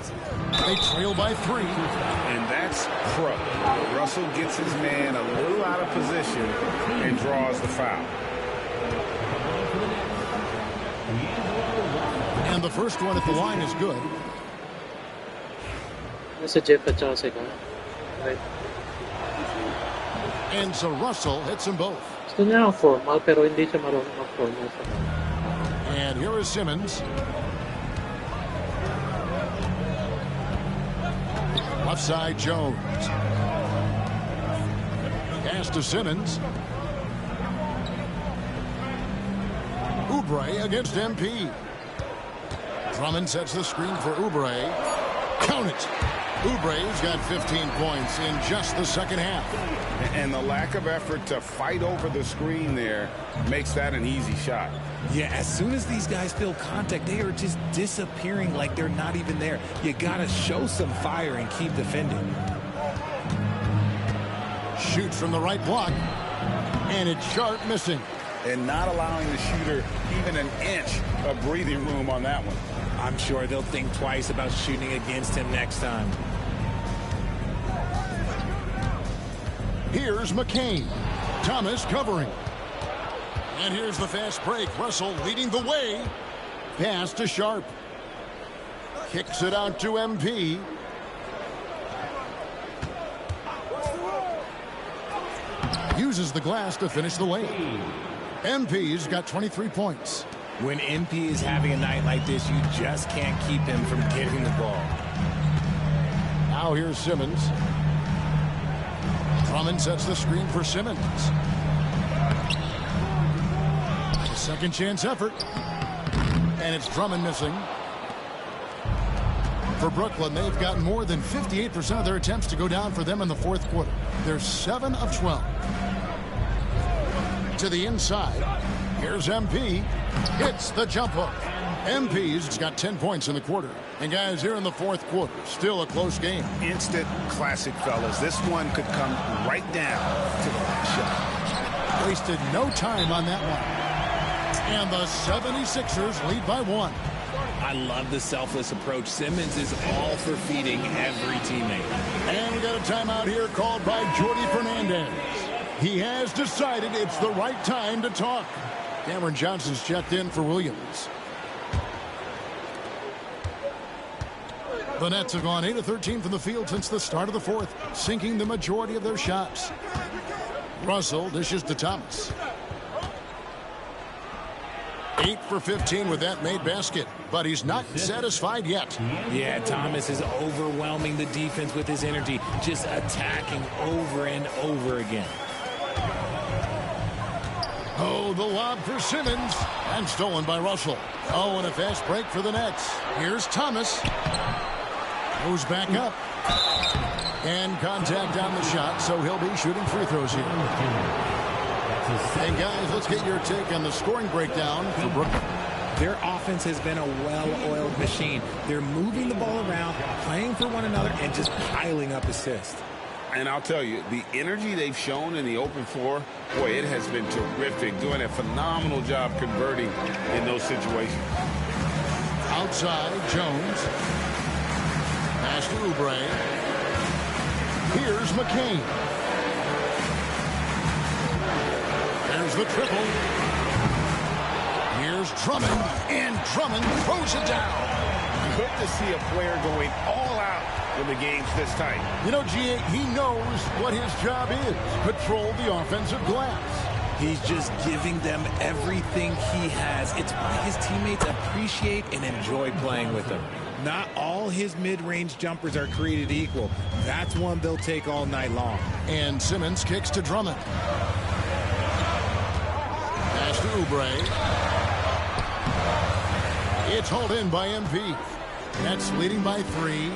They trail by 3. And that's pro. Russell gets his man a little out of position and draws the foul. And the first one at the line is good. Nasa Jeff at saka si Kaan. Right. And so Russell hits them both. Gusto niya ang formal pero hindi siya marunong mag-formal sa Kaan. And here is Simmons. Left side, Jones. Pass to Simmons. Oubre against MP. Drummond sets the screen for Oubre. Count it. Oubre's got 15 points in just the second half. And the lack of effort to fight over the screen there makes that an easy shot. Yeah, as soon as these guys feel contact, they are just disappearing like they're not even there. You got to show some fire and keep defending. Shoots from the right block. And it's Sharp missing. And not allowing the shooter even an inch of breathing room on that one. I'm sure they'll think twice about shooting against him next time. Here's McCain. Thomas covering. And here's the fast break. Russell leading the way. Pass to Sharp. Kicks it out to MP. Uses the glass to finish the lane. MP's got 23 points. When MP is having a night like this, you just can't keep him from getting the ball. Now here's Simmons. Drummond sets the screen for Simmons. A second chance effort. And it's Drummond missing. For Brooklyn, they've got more than 58% of their attempts to go down for them in the fourth quarter. They're 7 of 12. To the inside. Here's MP. Hits the jump hook. MP's got 10 points in the quarter. And guys, here in the fourth quarter, still a close game. Instant classic, fellas. This one could come right down to the last shot. Wasted no time on that one. And the 76ers lead by 1. I love the selfless approach. Simmons is all for feeding every teammate. And we got a timeout here called by Jordi Fernandez. He has decided it's the right time to talk. Cameron Johnson's checked in for Williams. The Nets have gone 8 of 13 from the field since the start of the fourth, sinking the majority of their shots. Russell dishes to Thomas. 8 for 15 with that made basket, but he's not satisfied yet. Yeah, Thomas is overwhelming the defense with his energy, just attacking over and over again. Oh, the lob for Simmons, and stolen by Russell. Oh, and a fast break for the Nets. Here's Thomas. Goes back up. And contact on the shot, so he'll be shooting free throws here. And guys, let's get your take on the scoring breakdown for Brooklyn. Their offense has been a well-oiled machine. They're moving the ball around, playing for one another, and just piling up assists. And I'll tell you, the energy they've shown in the open floor, boy, it has been terrific. Doing a phenomenal job converting in those situations. Outside, Jones. Pass to Oubre. Here's McCain. There's the triple. Here's Drummond, and Drummond throws it down. Good to see a player going all out when the game's this tight. You know, G.A., he knows what his job is. Control the offensive glass. He's just giving them everything he has. It's why his teammates appreciate and enjoy playing with him. Not all his mid-range jumpers are created equal. That's one they'll take all night long. And Simmons kicks to Drummond. Pass to Oubre. It's hauled in by MP. Nets leading by 3.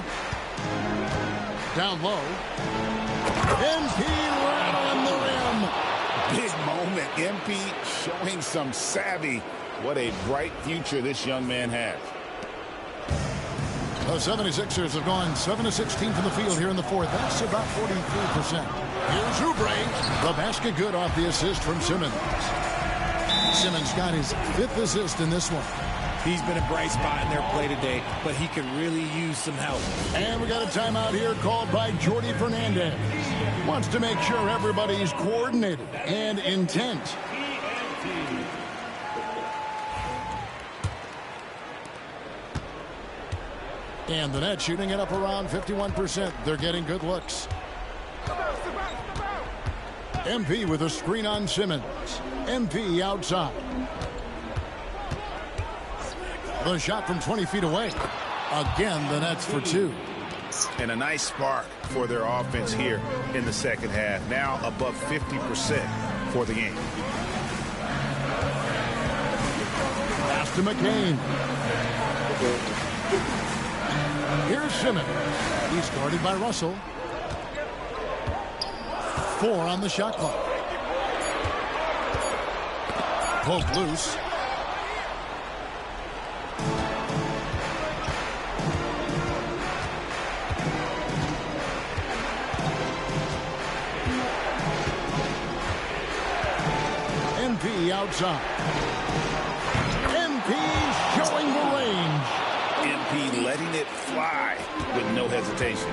Down low. MP rattling the rim. Big moment. MP showing some savvy. What a bright future this young man has. The 76ers have gone 7-16 from the field here in the fourth. That's about 43%. Here's Oubre. The basket good off the assist from Simmons. Simmons got his 5th assist in this one. He's been a bright spot in their play today, but he could really use some help. And we got a timeout here called by Jordi Fernandez. Wants to make sure everybody's coordinated and intent. And the Nets shooting it up around 51%. They're getting good looks. MP with a screen on Simmons. MP outside. The shot from 20 feet away. Again, the Nets for 2. And a nice spark for their offense here in the second half. Now above 50% for the game. Pass to McCain. Here's Simmons. He's guarded by Russell. 4 on the shot clock. Poke loose. MP outside. MP showing the range. MP letting it fly with no hesitation.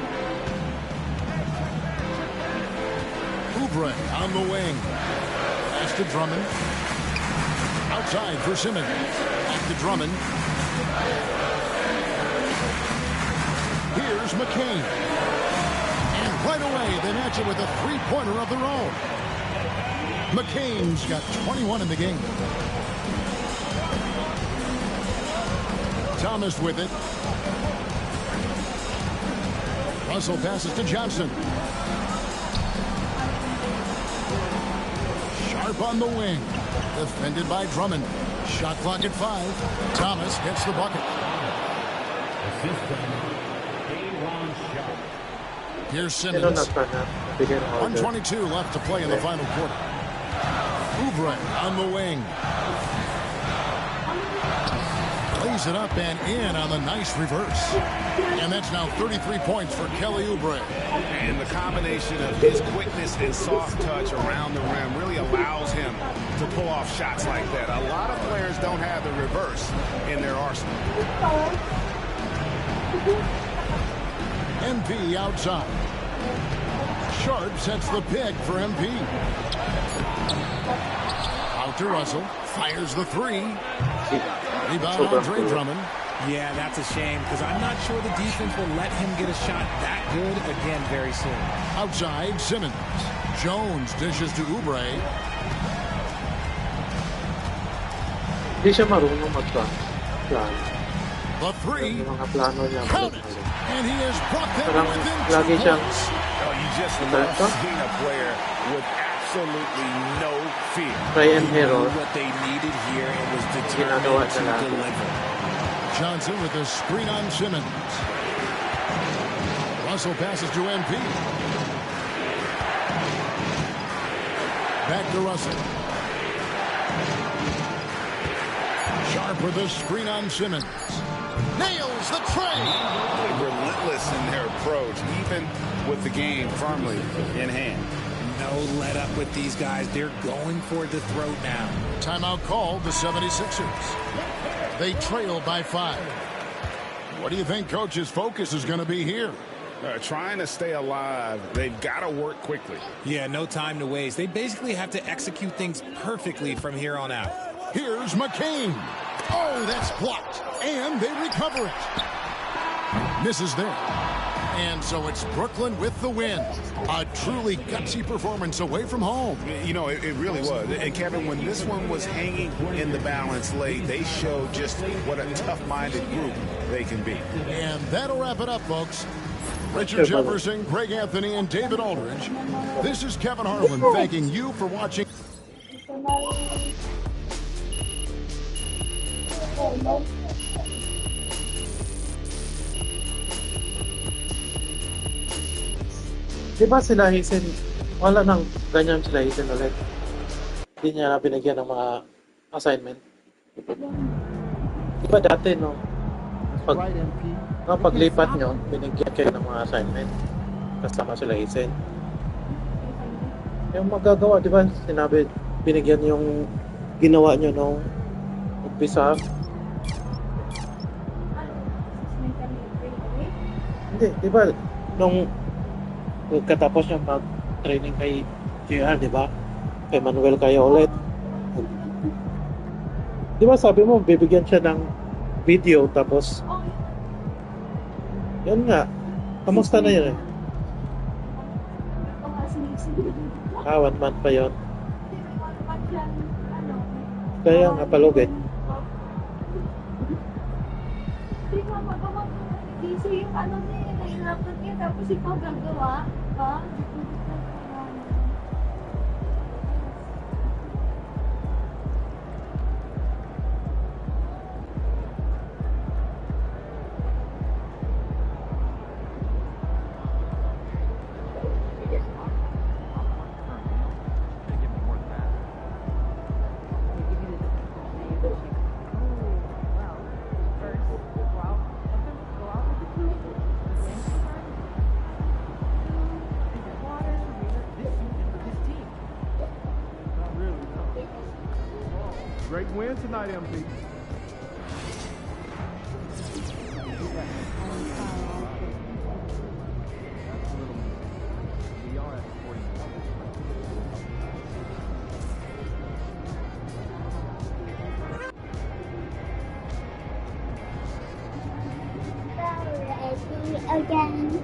Oubre on the wing. Pass to Drummond. Outside for Simmons. Back to Drummond. Here's McCain. And right away they match it with a three-pointer of their own. McCain's got 21 in the game. Thomas with it. Russell passes to Johnson. Sharp on the wing. Defended by Drummond. Shot clock at 5. Thomas hits the bucket. Here's Simmons. 122 left to play in the final quarter. Oubre on the wing. Lays it up and in on the nice reverse. And that's now 33 points for Kelly Oubre. And the combination of his quickness and soft touch around the rim really allows him to pull off shots like that. A lot of players don't have the reverse in their arsenal. MP outside. Sharp sets the pick for MP. Out to Russell. Fires the 3. Rebound Andre Drummond. Yeah, that's a shame because I'm not sure the defense will let him get a shot that good again very soon. Outside, Simmons. Jones dishes to Oubre. Hindi siya marunong mag-plano. The 3. Mga plano niya. Count it. And he has brought them Parang within 2 lagi siyang points. Oh, you just love seeing a player with absolutely no fear. try and hero. What they needed here and was Ginagawa determined to nila. deliver. Johnson with a screen on Simmons. Russell passes to MP. Back to Russell. Sharp with a screen on Simmons. Nails the tray. Relentless in their approach, even with the game firmly in hand. No let up with these guys. They're going for the throat now. Timeout called the 76ers. They trail by 5. What do you think coach's focus is going to be here? Trying to stay alive. They've got to work quickly. Yeah, no time to waste. They basically have to execute things perfectly from here on out. Here's McCain. Oh, that's blocked. And they recover it. Misses there. And so it's Brooklyn with the win. A truly gutsy performance away from home. You know, it really was. And Kevin, when this one was hanging in the balance late, they showed just what a tough-minded group they can be. And that'll wrap it up, folks. Richard Jefferson, Greg Anthony, and David Aldridge. This is Kevin Harlan thanking you for watching. Di ba sila Hazen, wala nang ganyan sila Hazen ulit? Hindi niya na binigyan ng mga assignment. Di ba dati, no? Paglipat nyo, binigyan kayo ng mga assignment. Kasama sila Hazen. Yung magagawa, di ba? Sinabi, binigyan yung ginawa nyo nung umpisa. Hindi, di ba? Nung katapos niya mag-training kay JR, di ba? Kay Manuel kayo ulit. Di ba sabi mo, bibigyan siya ng video, tapos yan nga. Kamusta na yun eh? 1 month pa yun. Kaya nga palugit. Hindi mo magawa mo. So yung ano niya, nahirapan niya, tapos ikaw gagawa. Ha? Great win tonight, MP. Again.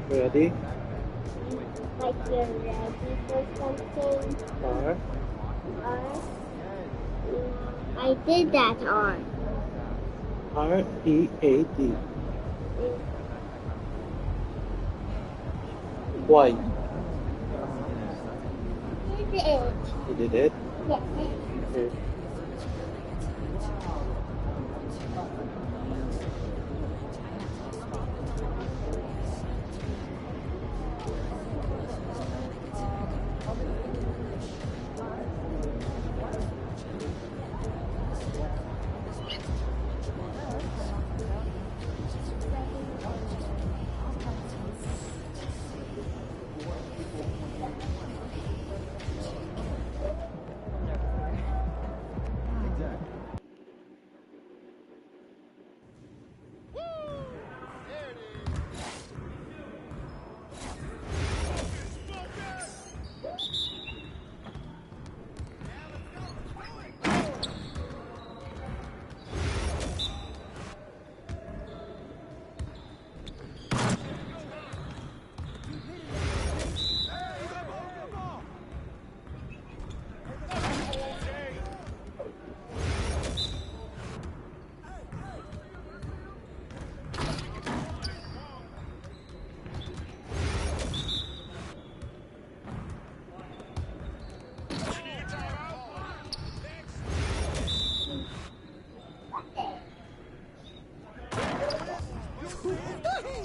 Ready? Like you're ready for something. R. I did that R. R-E-A-D. Y. You did it. You did it? Yes. Okay.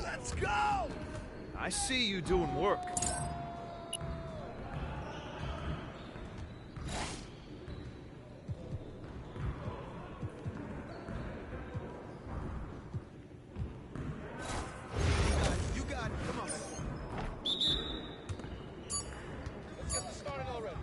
Let's go! I see you doing work. You got it. Come on. Let's get this started already.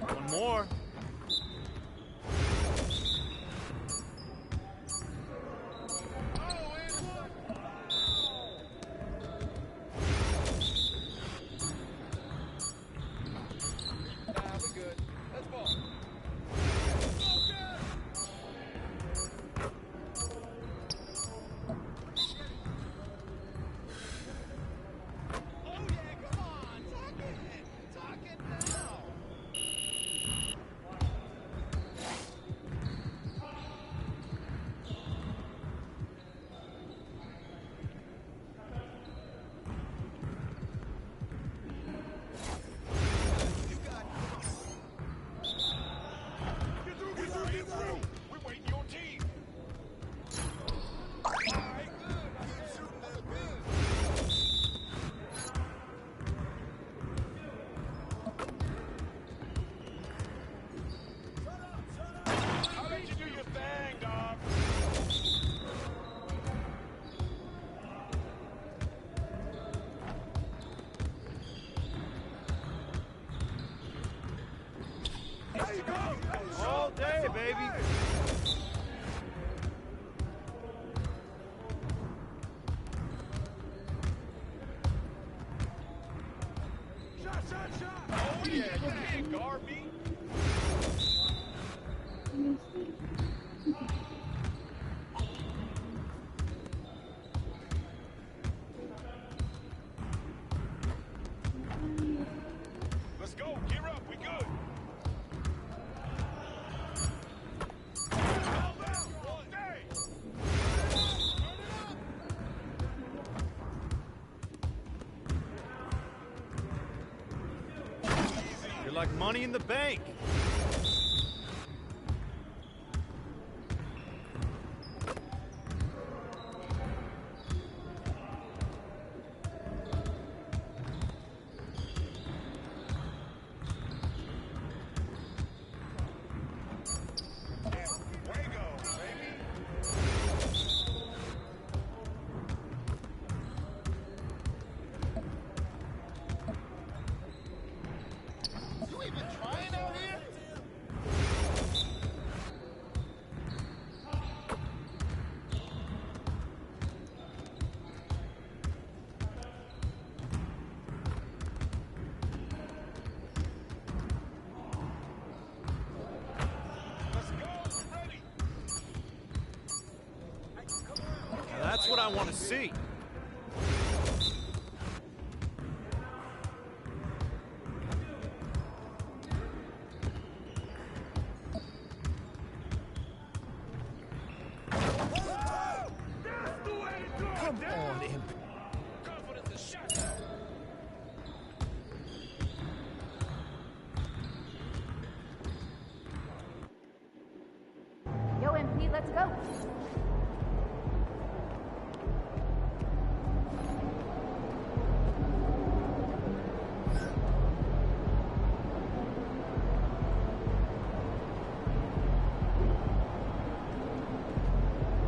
One more. All day, baby. Shot, shot, shot. Oh, yeah, you can't guard me. Let's go. Gear up. We good. You're like money in the bank. That's what I want to see. Come on, Imp. Yo, MP, let's go.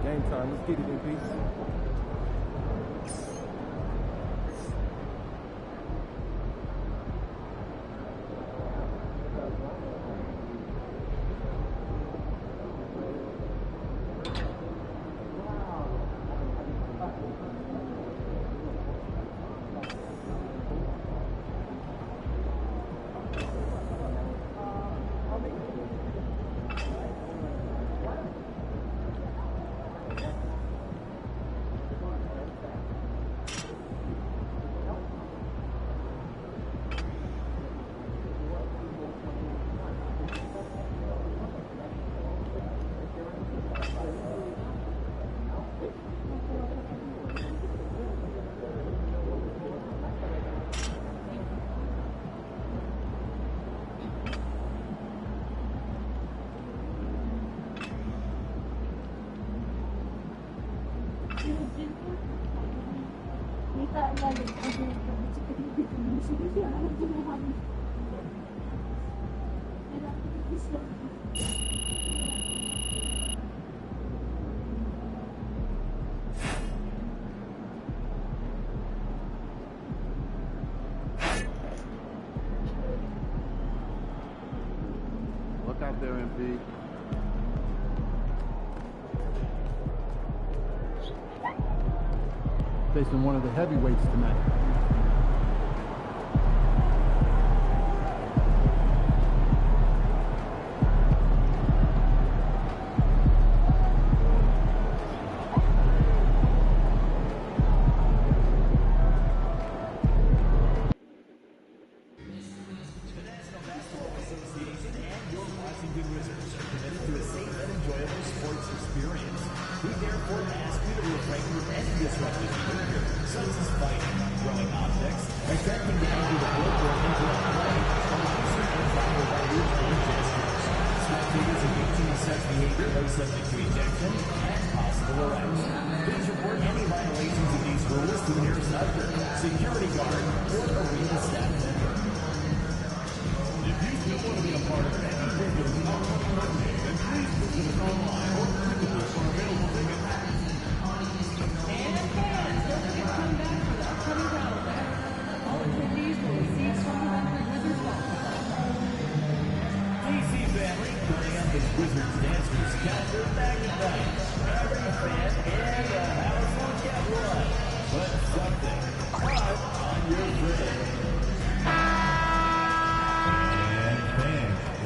Game time. Let's get it, MP. Look out there, MP. Facing one of the heavyweights tonight.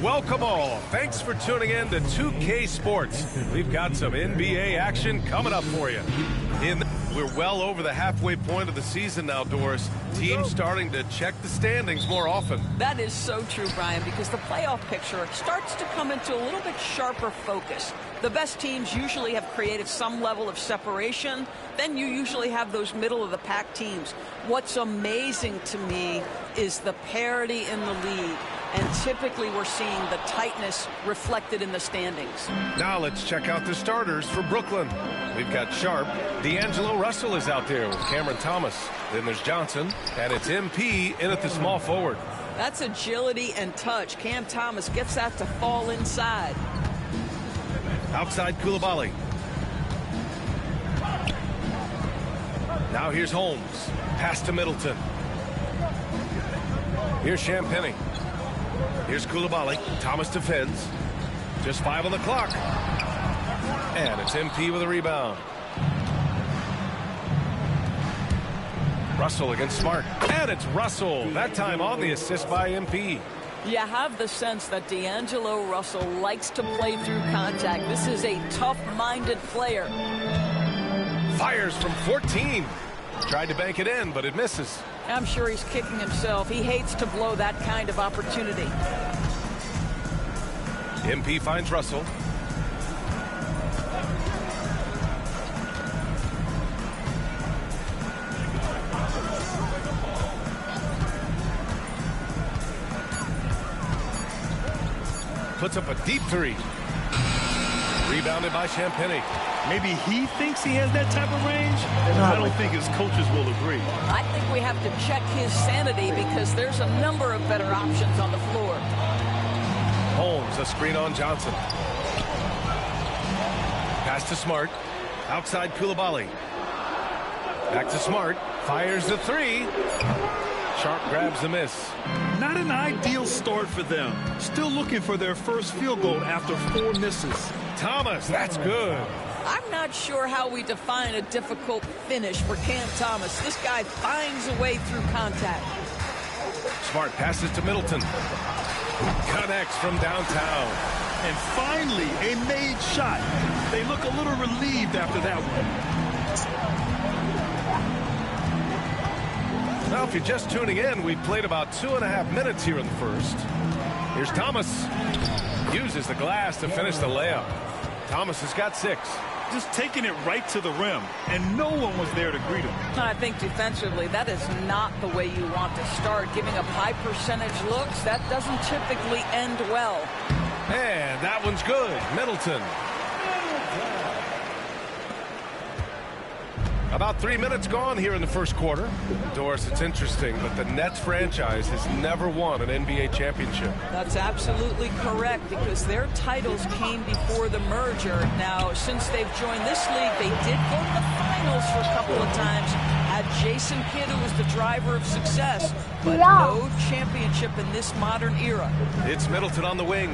Welcome all. Thanks for tuning in to 2K Sports. We've got some NBA action coming up for you. We're well over the halfway point of the season now, Doris. Teams starting to check the standings more often. That is so true, Brian, because the playoff picture starts to come into a little bit sharper focus. The best teams usually have created some level of separation. Then you usually have those middle-of-the-pack teams. What's amazing to me is the parity in the league. And typically we're seeing the tightness reflected in the standings. Now let's check out the starters for Brooklyn. We've got Sharp. D'Angelo Russell is out there with Cameron Thomas. Then there's Johnson. And it's MP in at the small forward. That's agility and touch. Cam Thomas gets that to fall inside. Outside Koulibaly. Now here's Holmes. Pass to Middleton. Here's Champagny. Here's Koulibaly. Thomas defends. Just 5 on the clock. And it's MP with a rebound. Russell against Smart. And it's Russell. That time on the assist by MP. You have the sense that D'Angelo Russell likes to play through contact. This is a tough-minded player. Fires from 14. Tried to bank it in, but it misses. I'm sure he's kicking himself. He hates to blow that kind of opportunity. MP finds Russell. Puts up a deep three. Rebounded by Champagny. Maybe he thinks he has that type of range, but I don't think his coaches will agree. I think we have to check his sanity because there's a number of better options on the floor. Holmes, a screen on Johnson. Pass to Smart. Outside Koulibaly. Back to Smart. Fires the three. Sharp grabs the miss. Not an ideal start for them. Still looking for their first field goal after 4 misses. Thomas, that's good. I'm not sure how we define a difficult finish for Cam Thomas. This guy finds a way through contact. Smart passes to Middleton. Connects from downtown. And finally, a made shot. They look a little relieved after that one. Now, if you're just tuning in, we played about 2.5 minutes here in the first. Here's Thomas. Uses the glass to finish the layup. Thomas has got 6. Just taking it right to the rim, and no one was there to greet him. I think defensively, that is not the way you want to start. Giving up high percentage looks, that doesn't typically end well. And that one's good. Middleton. About 3 minutes gone here in the first quarter. Doris, it's interesting, but the Nets franchise has never won an NBA championship. That's absolutely correct, because their titles came before the merger. Now, since they've joined this league, they did go to the finals for a couple of times. Had Jason Kidd, who was the driver of success, but no championship in this modern era. It's Middleton on the wing.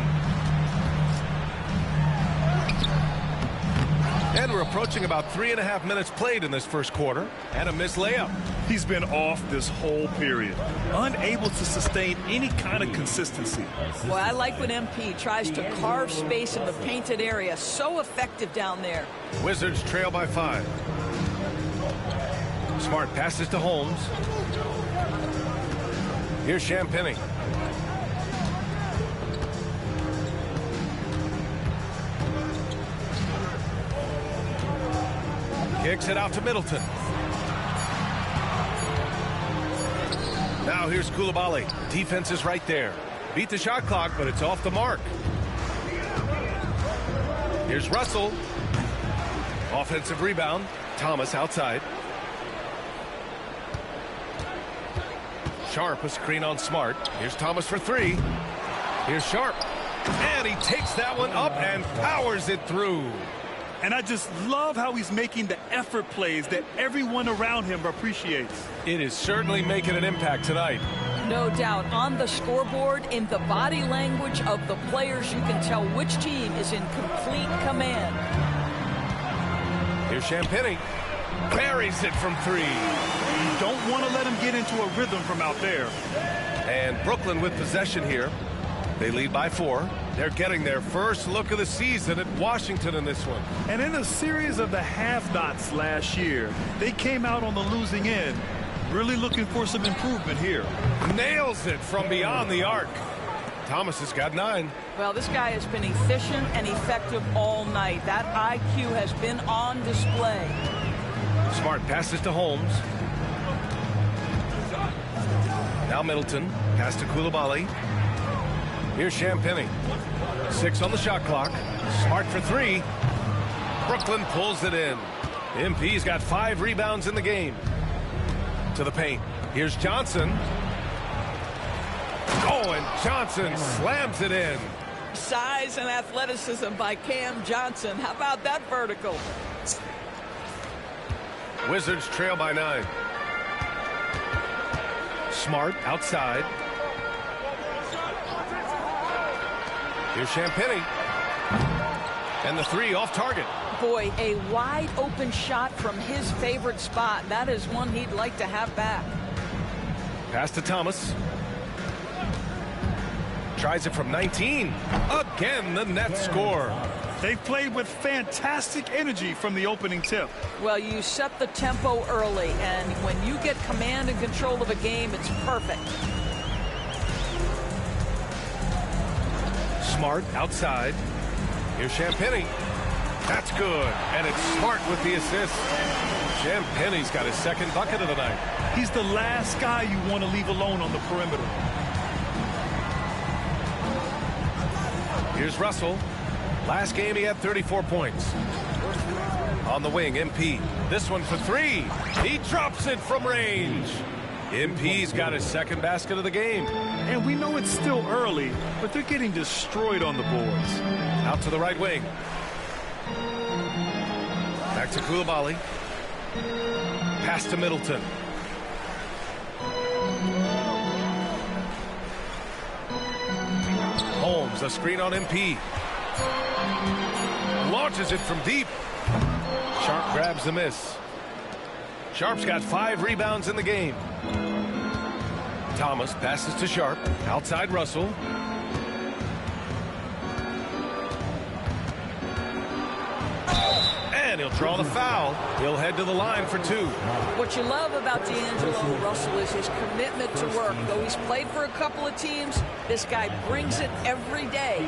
And we're approaching about 3.5 minutes played in this first quarter. And a missed layup. He's been off this whole period, unable to sustain any kind of consistency. Well, I like when MP tries to carve space in the painted area. So effective down there. Wizards trail by 5. Smart passes to Holmes. Here's Champagny. Kicks it out to Middleton. Now here's Koulibaly. Defense is right there. Beat the shot clock, but it's off the mark. Here's Russell. Offensive rebound. Thomas outside. Sharp, a screen on Smart. Here's Thomas for 3. Here's Sharp. And he takes that one up and powers it through. And I just love how he's making the effort plays that everyone around him appreciates. It is certainly making an impact tonight. No doubt. On the scoreboard, in the body language of the players, you can tell which team is in complete command. Here's Champagny. Buries it from 3. You don't want to let him get into a rhythm from out there. And Brooklyn with possession here. They lead by 4. They're getting their first look of the season at Washington in this one. And in a series of the have-nots last year, they came out on the losing end. Really looking for some improvement here. Nails it from beyond the arc. Thomas has got 9. Well, this guy has been efficient and effective all night. That IQ has been on display. Smart passes to Holmes. Now Middleton. Pass to Koulibaly. Here's Champagny. 6 on the shot clock. Smart for 3. Brooklyn pulls it in. MP's got 5 rebounds in the game. To the paint. Here's Johnson. Oh, and Johnson slams it in. Size and athleticism by Cam Johnson. How about that vertical? Wizards trail by 9. Smart outside. Here's Champagny. And the 3 off target. Boy, a wide open shot from his favorite spot. That is one he'd like to have back. Pass to Thomas. Tries it from 19. Again, the Nets score. They've played with fantastic energy from the opening tip. Well, you set the tempo early, and when you get command and control of a game, it's perfect. Smart outside. Here's Champagny. That's good. And it's Smart with the assist. Champagny's got his second bucket of the night. He's the last guy you want to leave alone on the perimeter. Here's Russell. Last game he had 34 points. On the wing, MP. This one for 3. He drops it from range. MP's got his second basket of the game. And we know it's still early, but they're getting destroyed on the boards. Out to the right wing. Back to Koulibaly. Pass to Middleton. Holmes, a screen on MP. Launches it from deep. Sharp grabs the miss. Sharp's got 5 rebounds in the game. Thomas passes to Sharp. Outside Russell. And he'll draw the foul. He'll head to the line for 2. What you love about D'Angelo Russell is his commitment to work. Though he's played for a couple of teams, this guy brings it every day.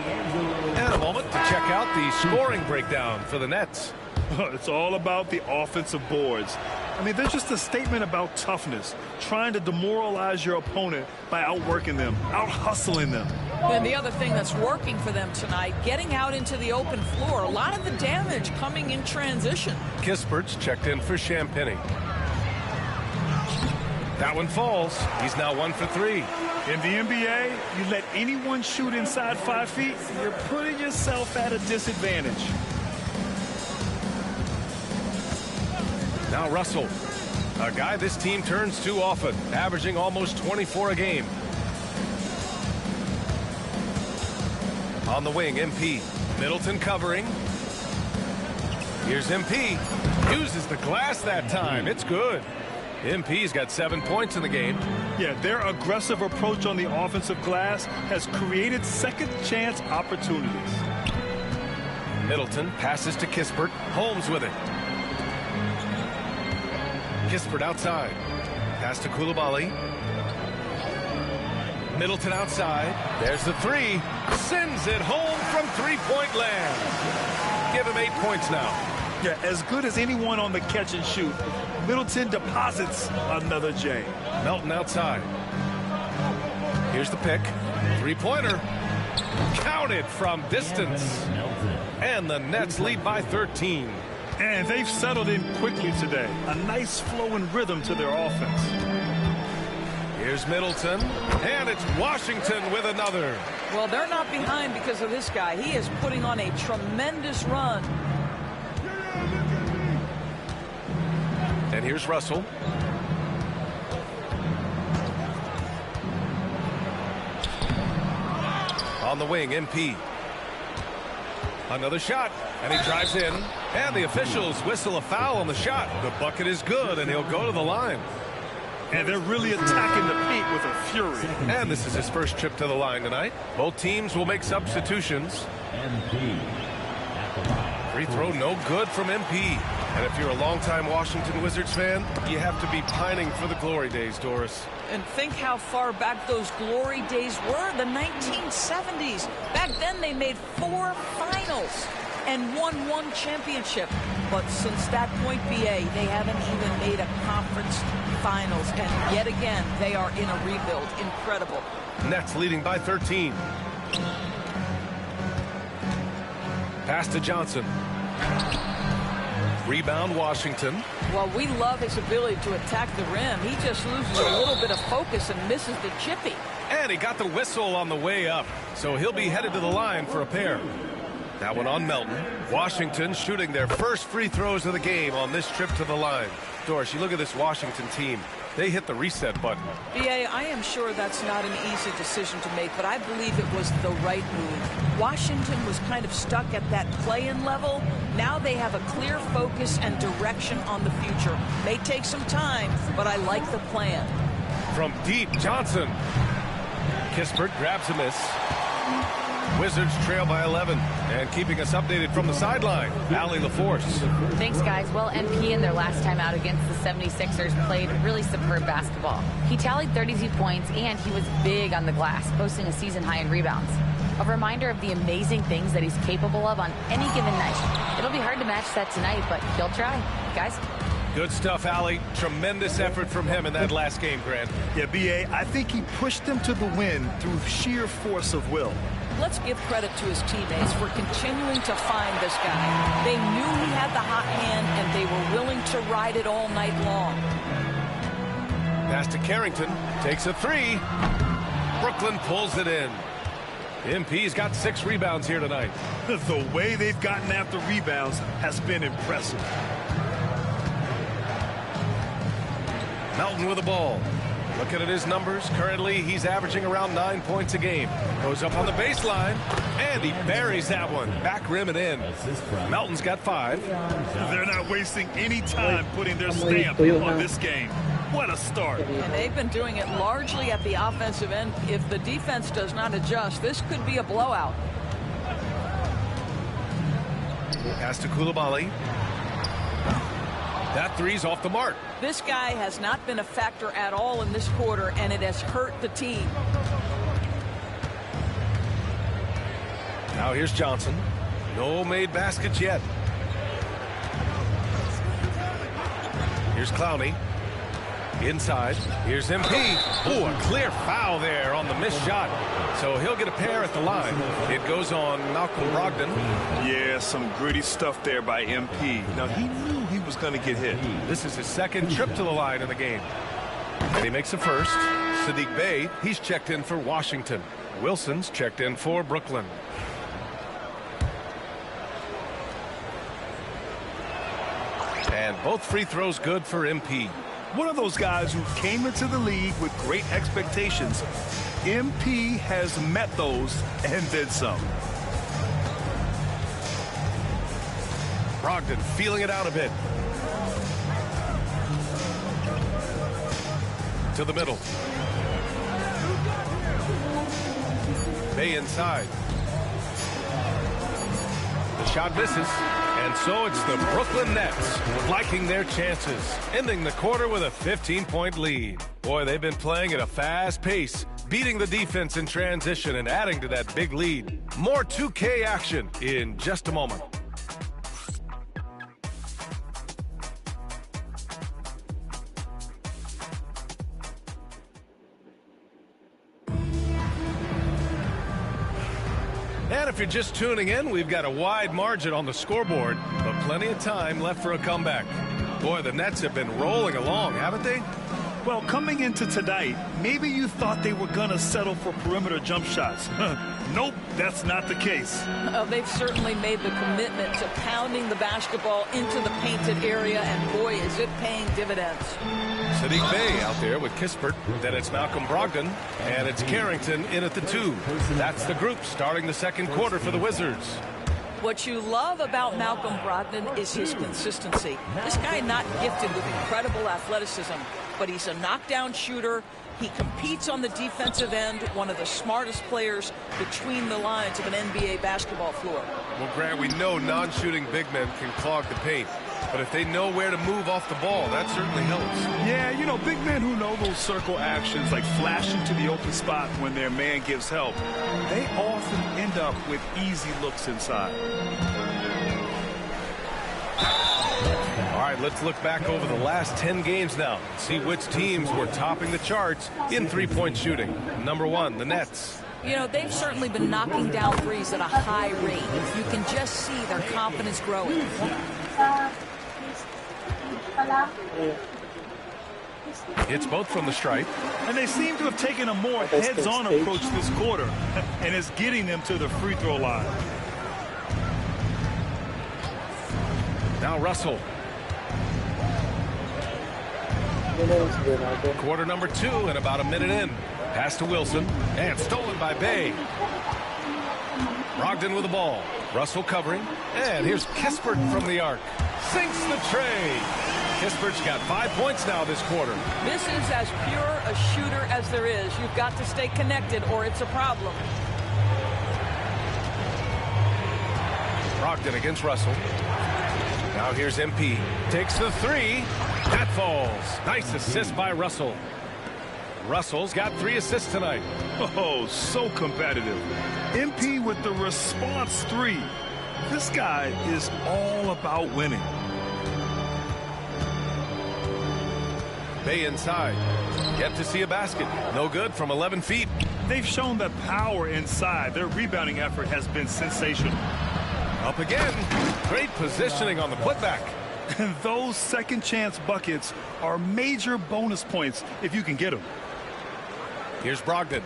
And a moment to check out the scoring breakdown for the Nets. It's all about the offensive boards. I mean, they're just a statement about toughness, trying to demoralize your opponent by outworking them, out-hustling them. And the other thing that's working for them tonight, getting out into the open floor. A lot of the damage coming in transition. Kispert's checked in for Champagny. That one falls. He's now 1 for 3. In the NBA, you let anyone shoot inside 5 feet, you're putting yourself at a disadvantage. Now Russell, a guy this team turns to often, averaging almost 24 a game. On the wing, MP. Middleton covering. Here's MP. Uses the glass that time. It's good. MP's got 7 points in the game. Yeah, their aggressive approach on the offensive glass has created second chance opportunities. Middleton passes to Kispert. Holmes with it. Kispert outside. Pass to Coulibaly. Middleton outside. There's the three. Sends it home from three-point land. Give him 8 points now. Yeah, as good as anyone on the catch and shoot. Middleton deposits another J. Melton outside. Here's the pick. Three-pointer. Counted from distance. And the Nets lead by 13. And they've settled in quickly today. A nice flow and rhythm to their offense. Here's Middleton. And it's Washington with another. Well, they're not behind because of this guy. He is putting on a tremendous run. And here's Russell. On the wing, MP. Another shot, and he drives in. And the officials whistle a foul on the shot. The bucket is good, and he'll go to the line. And they're really attacking the paint with a fury. And this is his first trip to the line tonight. Both teams will make substitutions. Free throw no good from MP. And if you're a longtime Washington Wizards fan, you have to be pining for the glory days, Doris. And think how far back those glory days were, the 1970s. Back then they made 4 finals and won 1 championship. But since that point, BA, they haven't even made a conference finals. And yet again, they are in a rebuild. Incredible. Nets leading by 13. Pass to Johnson. Rebound, Washington. Well, we love his ability to attack the rim. He just loses a little bit of focus and misses the chippy. And he got the whistle on the way up, so he'll be headed to the line for a pair. That one on Melton. Washington shooting their first free throws of the game on this trip to the line. Doris, you look at this Washington team. They hit the reset button. BA, I am sure that's not an easy decision to make, but I believe it was the right move. Washington was kind of stuck at that play-in level. Now they have a clear focus and direction on the future. May take some time, but I like the plan. From deep, Johnson. Kispert grabs a miss. Wizards trail by 11. And keeping us updated from the sideline, Allie LaForce. Thanks, guys. Well, MP in their last time out against the 76ers played really superb basketball. He tallied 32 points, and he was big on the glass, posting a season high in rebounds. A reminder of the amazing things that he's capable of on any given night. It'll be hard to match that tonight, but he'll try. Guys? Good stuff, Allie. Tremendous effort from him in that last game, Grant. Yeah, BA, I think he pushed them to the win through sheer force of will. Let's give credit to his teammates for continuing to find this guy. They knew he had the hot hand, and they were willing to ride it all night long. Pass to Carrington. Takes a three. Brooklyn pulls it in. MP's got 6 rebounds here tonight. The way they've gotten after rebounds has been impressive. Melton with the ball. Looking at his numbers, currently he's averaging around 9 points a game. Goes up on the baseline, and he buries that one. Back rim and in. Melton's got 5. They're not wasting any time putting their stamp on this game. What a start. And they've been doing it largely at the offensive end. If the defense does not adjust, this could be a blowout. Pass to Coulibaly. That three's off the mark. This guy has not been a factor at all in this quarter, and it has hurt the team. Now here's Johnson. No made baskets yet. Here's Clowney. Inside, here's MP. Ooh, a clear foul there on the missed shot. So he'll get a pair at the line. It goes on Malcolm Brogdon. Yeah, some gritty stuff there by MP. Now, he knew he was going to get hit. This is his second trip to the line in the game. And he makes the first. Sadiq Bey, he's checked in for Washington. Wilson's checked in for Brooklyn. And both free throws good for MP. One of those guys who came into the league with great expectations. MP has met those and then some. Brogdon feeling it out a bit. To the middle. Bey inside. The shot misses. And so it's the Brooklyn Nets liking their chances, ending the quarter with a 15-point lead. Boy, they've been playing at a fast pace, beating the defense in transition and adding to that big lead. More 2K action in just a moment. And if you're just tuning in, we've got a wide margin on the scoreboard, but plenty of time left for a comeback. Boy, the Nets have been rolling along, haven't they? Well, coming into tonight, maybe you thought they were going to settle for perimeter jump shots. Nope, that's not the case. They've certainly made the commitment to pounding the basketball into the painted area, and boy, is it paying dividends. Sadiq Bey out there with Kispert. Then it's Malcolm Brogdon, and it's Carrington in at the 2. That's the group starting the second quarter for the Wizards. What you love about Malcolm Brogdon is his consistency. This guy not gifted with incredible athleticism, but he's a knockdown shooter. He competes on the defensive end, one of the smartest players between the lines of an NBA basketball floor. Well, Grant, we know non-shooting big men can clog the paint, but if they know where to move off the ball, that certainly helps. Yeah, you know, big men who know those circle actions, like flashing to the open spot when their man gives help, they often end up with easy looks inside. All right, let's look back over the last 10 games now. See which teams were topping the charts in three-point shooting. Number 1, the Nets. You know, they've certainly been knocking down threes at a high rate. You can just see their confidence growing. It's both from the stripe. And they seem to have taken a more heads-on approach this quarter, and it's getting them to the free throw line. Now Russell. Quarter number 2 and about a minute in. Pass to Wilson and stolen by Bey. Brogdon with the ball. Russell covering. And here's Kispert from the arc. Sinks the tray. Kispert's got 5 points now this quarter. This is as pure a shooter as there is. You've got to stay connected or it's a problem. Brogdon against Russell. Now here's MP. Takes the 3. That falls. Nice assist by Russell. Russell's got 3 assists tonight. Oh, so competitive. MP with the response 3. This guy is all about winning. Bey inside. Yet to see a basket. No good from 11 feet. They've shown that power inside. Their rebounding effort has been sensational. Up again. Great positioning on the putback. And those second chance buckets are major bonus points if you can get them. Here's Brogdon.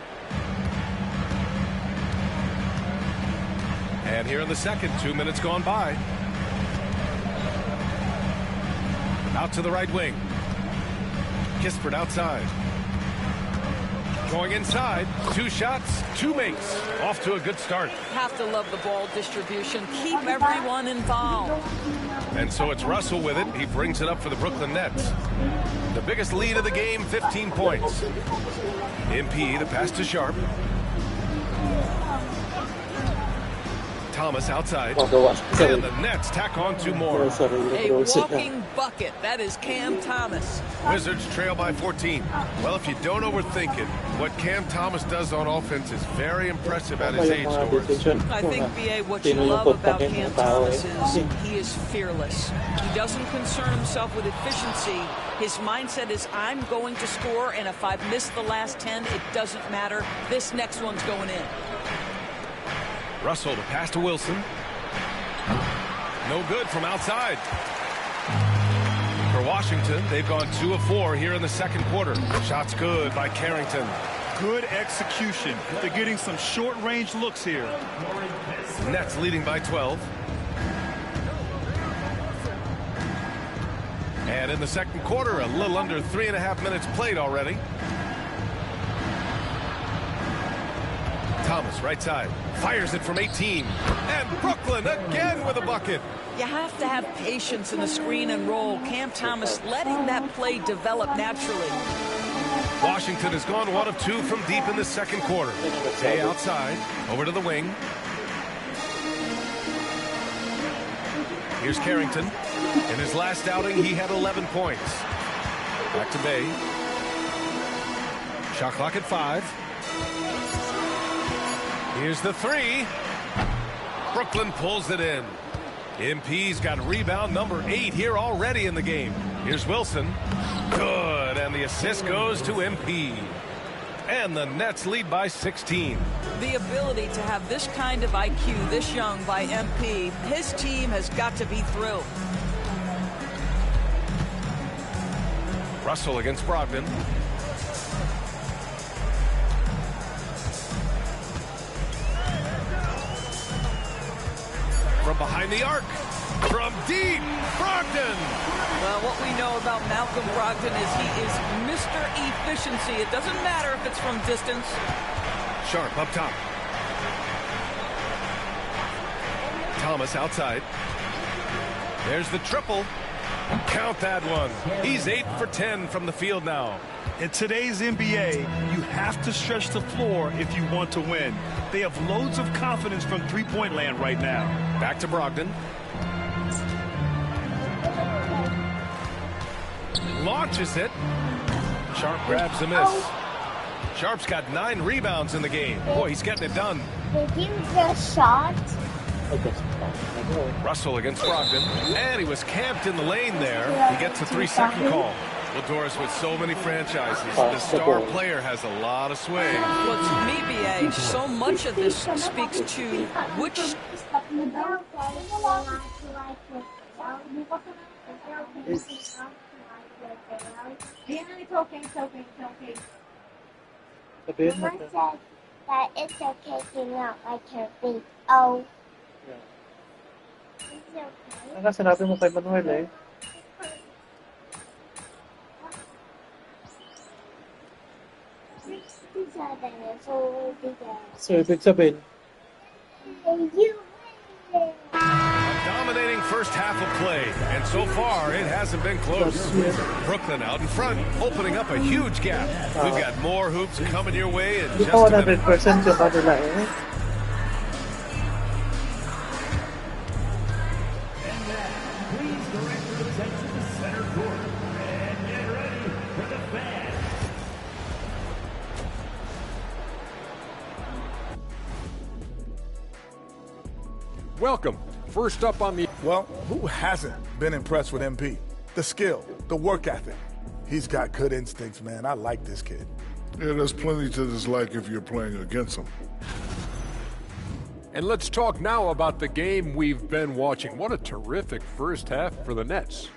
And here in the second, 2 minutes gone by. Out to the right wing. Kispert outside. Going inside. 2 shots, 2 makes. Off to a good start. Have to love the ball distribution. Keep everyone involved. And so it's Russell with it. He brings it up for the Brooklyn Nets. The biggest lead of the game, 15 points. MP, the pass to Sharp. Thomas outside. And the Nets tack on 2 more. A walking bucket. That is Cam Thomas. Wizards trail by 14. Well, if you don't overthink it, what Cam Thomas does on offense is very impressive at his age, Doris. I think, B.A., what you love about Cam Thomas is he is fearless. He doesn't concern himself with efficiency. His mindset is, I'm going to score, and if I've missed the last 10, it doesn't matter. This next one's going in. Russell to pass to Wilson. No good from outside. For Washington, they've gone 2 of 4 here in the second quarter. Shots good by Carrington. Good execution. They're getting some short-range looks here. Nets leading by 12. And in the second quarter, a little under 3.5 minutes played already. Thomas, right side, fires it from 18. And Brooklyn again with a bucket. You have to have patience in the screen and roll. Cam Thomas letting that play develop naturally. Washington has gone 1 of 2 from deep in the second quarter. Tay outside, over to the wing. Here's Carrington. In his last outing, he had 11 points. Back to Bay. Shot clock at 5. Here's the 3. Brooklyn pulls it in. MP's got rebound number 8 here already in the game. Here's Wilson. Good, and the assist goes to MP. And the Nets lead by 16. The ability to have this kind of IQ this young by MP, his team has got to be thrilled. Russell against Brogdon. From behind the arc. From deep. Brogdon. Well, what we know about Malcolm Brogdon is he is Mr. Efficiency. It doesn't matter if it's from distance. Sharp up top. Thomas outside. There's the triple. Count that one. He's 8 for 10 from the field now. In today's NBA, you have to stretch the floor if you want to win. They have loads of confidence from three-point land right now. Back to Brogdon. Launches it. Sharp grabs a miss. Sharp's got 9 rebounds in the game. Boy, he's getting it done. Did you just shot? Russell against Brogdon. And he was camped in the lane there. He gets a 3-second call. Well, Doris, with so many franchises, the star player has a lot of sway. Well, to me, B.A., so much of this speaks to which... It's okay. Sabihin mo Someone said that it's okay to not like her feet. Oh. It's okay. Ano sinabi mo kay Manuel eh? So, ibig sabihin, Dominating first half of play, and so far it hasn't been close. Brooklyn out in front, opening up a huge gap. We've got more hoops coming your way in hindi just pa a minute. 100% yung kanila eh. Please direct your attention to center court and get ready for the fans. Welcome. First up on the... Well, who hasn't been impressed with MP? The skill, the work ethic. He's got good instincts, man. I like this kid. Yeah, there's plenty to dislike if you're playing against him. And let's talk now about the game we've been watching. What a terrific first half for the Nets.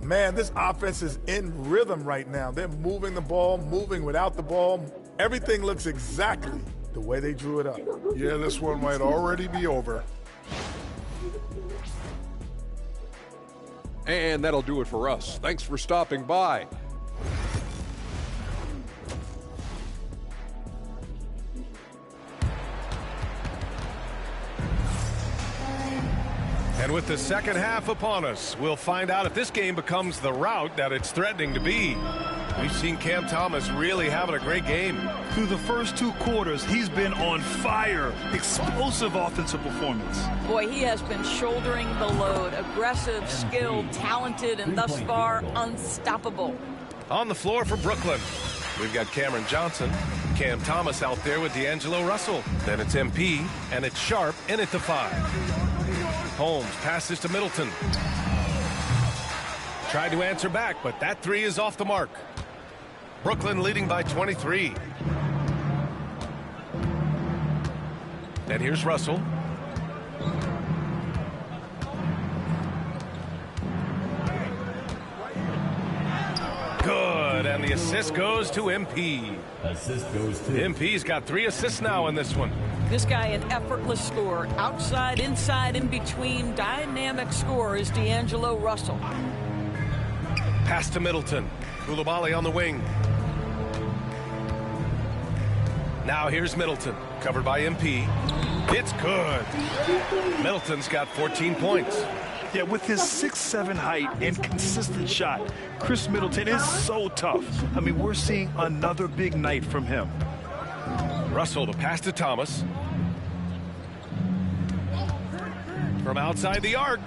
Man, this offense is in rhythm right now. They're moving the ball, moving without the ball. Everything looks exactly the way they drew it up. Yeah, this one might already be over. And that'll do it for us. Thanks for stopping by. And with the second half upon us, we'll find out if this game becomes the rout that it's threatening to be. We've seen Cam Thomas really having a great game. Through the first 2 quarters, he's been on fire. Explosive offensive performance. Boy, he has been shouldering the load. Aggressive, skilled, talented, and thus far unstoppable. On the floor for Brooklyn, we've got Cameron Johnson, Cam Thomas out there with D'Angelo Russell. Then it's MP, and it's Sharp in at the 5. Holmes passes to Middleton. Tried to answer back, but that 3 is off the mark. Brooklyn leading by 23. And here's Russell. Good, and the assist goes to MP. Assist goes to MP's got 3 assists now in this one. This guy an effortless scorer. Outside, inside, in between. Dynamic scorer is D'Angelo Russell. Pass to Middleton. Koulibaly on the wing. Now here's Middleton, covered by MP. It's good. Middleton's got 14 points. Yeah, with his 6'7" height and consistent shot, Chris Middleton is so tough. I mean, we're seeing another big night from him. Russell to pass to Thomas. From outside the arc.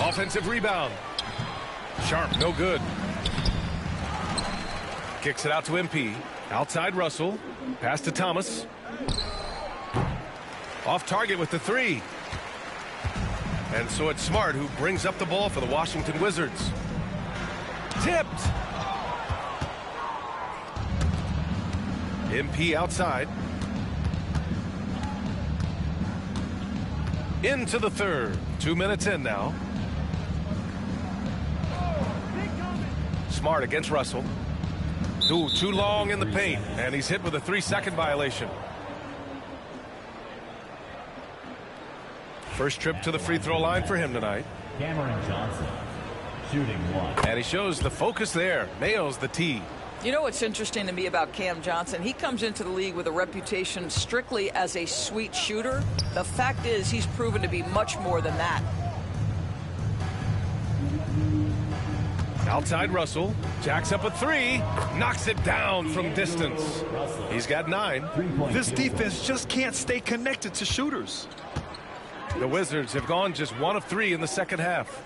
Offensive rebound. Sharp, no good. Kicks it out to MP. Outside Russell. Pass to Thomas. Off target with the 3. And so it's Smart who brings up the ball for the Washington Wizards. Tipped. MP outside. Into the 3rd. 2 minutes in now. Smart against Russell. Ooh, too long in the paint, and he's hit with a 3-second violation. First trip to the free throw line for him tonight. Cameron Johnson, shooting 1. And he shows the focus there. Nails the tee. You know what's interesting to me about Cam Johnson? He comes into the league with a reputation strictly as a sweet shooter. The fact is he's proven to be much more than that. Outside Russell. Jacks up a 3. Knocks it down from distance. He's got 9. This defense just can't stay connected to shooters. The Wizards have gone just 1 of 3 in the second half.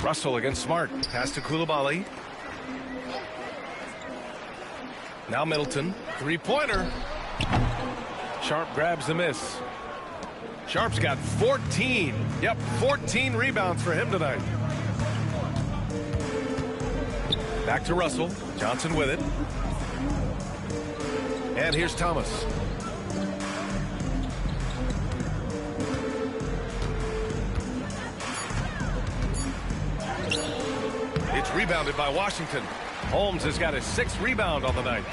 Russell against Smart. Pass to Koulibaly. Now Middleton. 3-pointer. Sharp grabs the miss. Sharp's got 14. Yep, 14 rebounds for him tonight. Back to Russell. Johnson with it. And here's Thomas. It's rebounded by Washington. Holmes has got his 6th rebound on the night.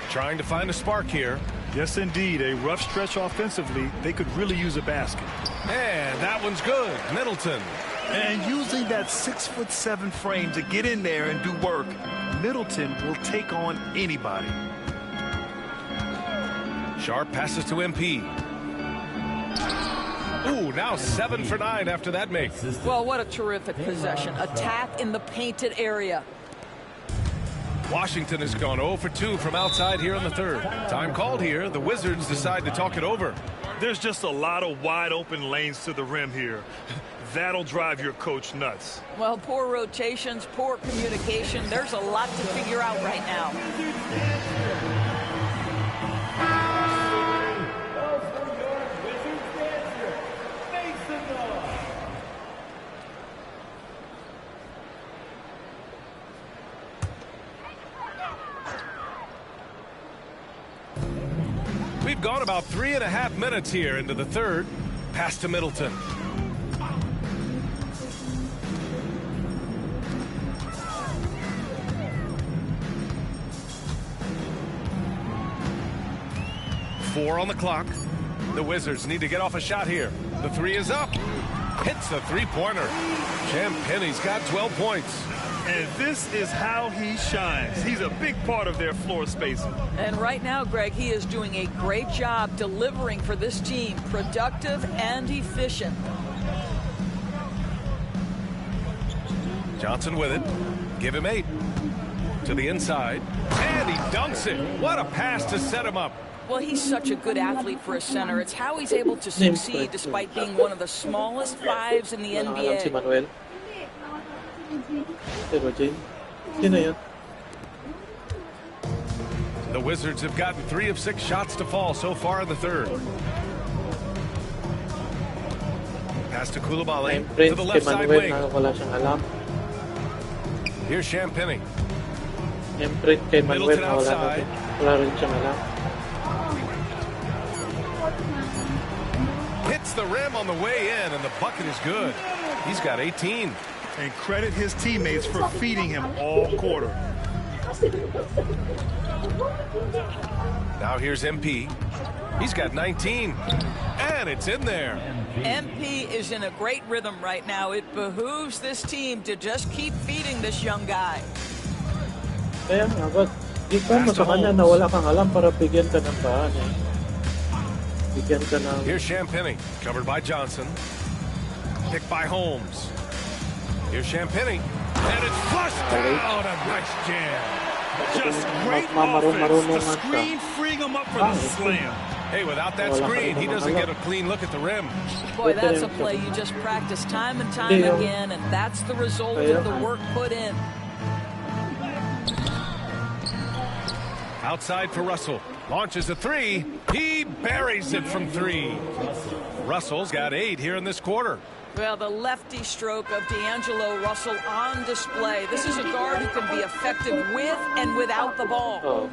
Trying to find a spark here. Yes, indeed. A rough stretch offensively. They could really use a basket. And that one's good. Middleton. And using that 6'7" frame to get in there and do work, Middleton will take on anybody. Sharp passes to MP. Ooh, now 7 for 9 after that make. Well, what a terrific possession. Attack in the painted area. Washington has gone 0 for 2 from outside here in the 3rd. Time called here. The Wizards decide to talk it over. There's just a lot of wide open lanes to the rim here. That'll drive your coach nuts. Well, poor rotations, poor communication. There's a lot to figure out right now. We've gone about 3.5 minutes here into the 3rd. Pass to Middleton. Four on the clock. The Wizards need to get off a shot here. The 3 is up. Hits the 3-pointer. Champagne's got 12 points. And this is how he shines. He's a big part of their floor spacing. And right now, Greg, he is doing a great job delivering for this team. Productive and efficient. Johnson with it. Give him 8. To the inside. And he dunks it. What a pass to set him up. Well, he's such a good athlete for a center. It's how he's able to succeed despite being one of the smallest 5s in the NBA. Manuel. Sino yun? The Wizards have gotten 3 of 6 shots to fall so far in the third. Pass to Coulibaly to the left side wing. Wala siyang alam. Here's Champagny. Imprint kay Manuel na wala rin siyang alam. Hits the rim on the way in, and the bucket is good. He's got 18. And credit his teammates for feeding him all quarter. Now here's MP. He's got 19. And it's in there. MP is in a great rhythm right now. It behooves this team to just keep feeding this young guy. Kaya nga, ba't di ka mo sa kanya na wala kang alam para bigyan ka ng baan eh. Bigyan ka ng... Here's Champagny, covered by Johnson. Picked by Holmes. Here's Champagny. And it's flushed down. A nice jam. Just great offense. The screen freeing him up for the slam. Hey, without that screen, he doesn't get a clean look at the rim. Boy, that's a play you just practice time and time again, and that's the result of the work put in. Outside for Russell. Launches a 3. He buries it from 3. Russell's got 8 here in this quarter. Well, the lefty stroke of D'Angelo Russell on display. This is a guard who can be effective with and without the ball.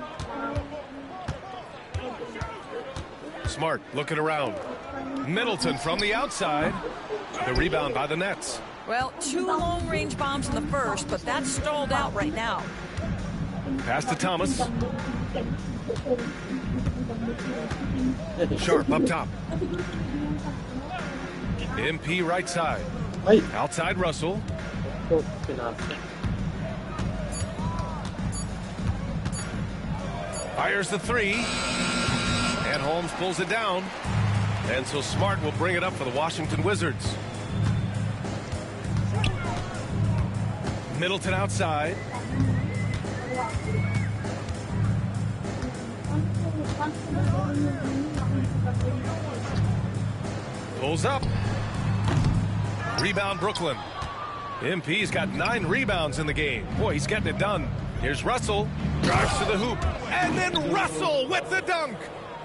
Smart looking around. Middleton from the outside. The rebound by the Nets. Well, 2 long-range bombs in the first, but that's stalled out right now. Pass to Thomas. Sharp up top. MP right side. Outside Russell. Fires the 3. And Holmes pulls it down. And so Smart will bring it up for the Washington Wizards. Middleton outside. Pulls up. Rebound Brooklyn. MP's got 9 rebounds in the game. Boy, he's getting it done. Here's Russell. Drives to the hoop. And then Russell with the dunk.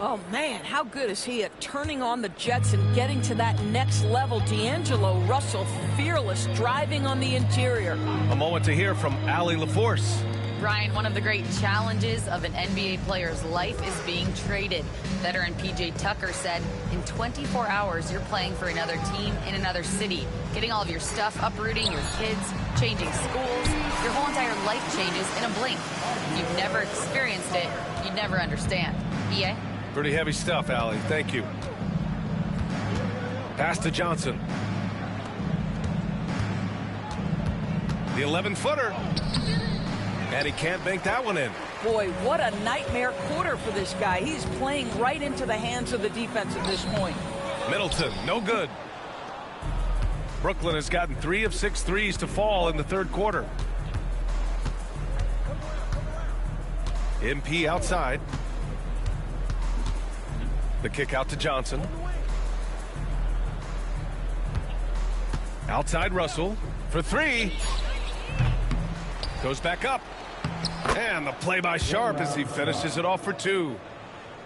Oh, man, how good is he at turning on the Jets and getting to that next level? D'Angelo Russell, fearless, driving on the interior. A moment to hear from Allie LaForce. Brian, one of the great challenges of an NBA player's life is being traded. Veteran P.J. Tucker said, in 24 hours, you're playing for another team in another city, getting all of your stuff, uprooting your kids, changing schools. Your whole entire life changes in a blink. If you've never experienced it, you'd never understand. EA? Pretty heavy stuff, Allie. Thank you. Pass to Johnson. The 11-footer. And he can't bank that one in. Boy, what a nightmare quarter for this guy. He's playing right into the hands of the defense at this point. Middleton, no good. Brooklyn has gotten 3 of 6 threes to fall in the third quarter. MP outside. The kick out to Johnson. Outside Russell for 3. Goes back up. And the play by Sharp as he finishes it off for 2.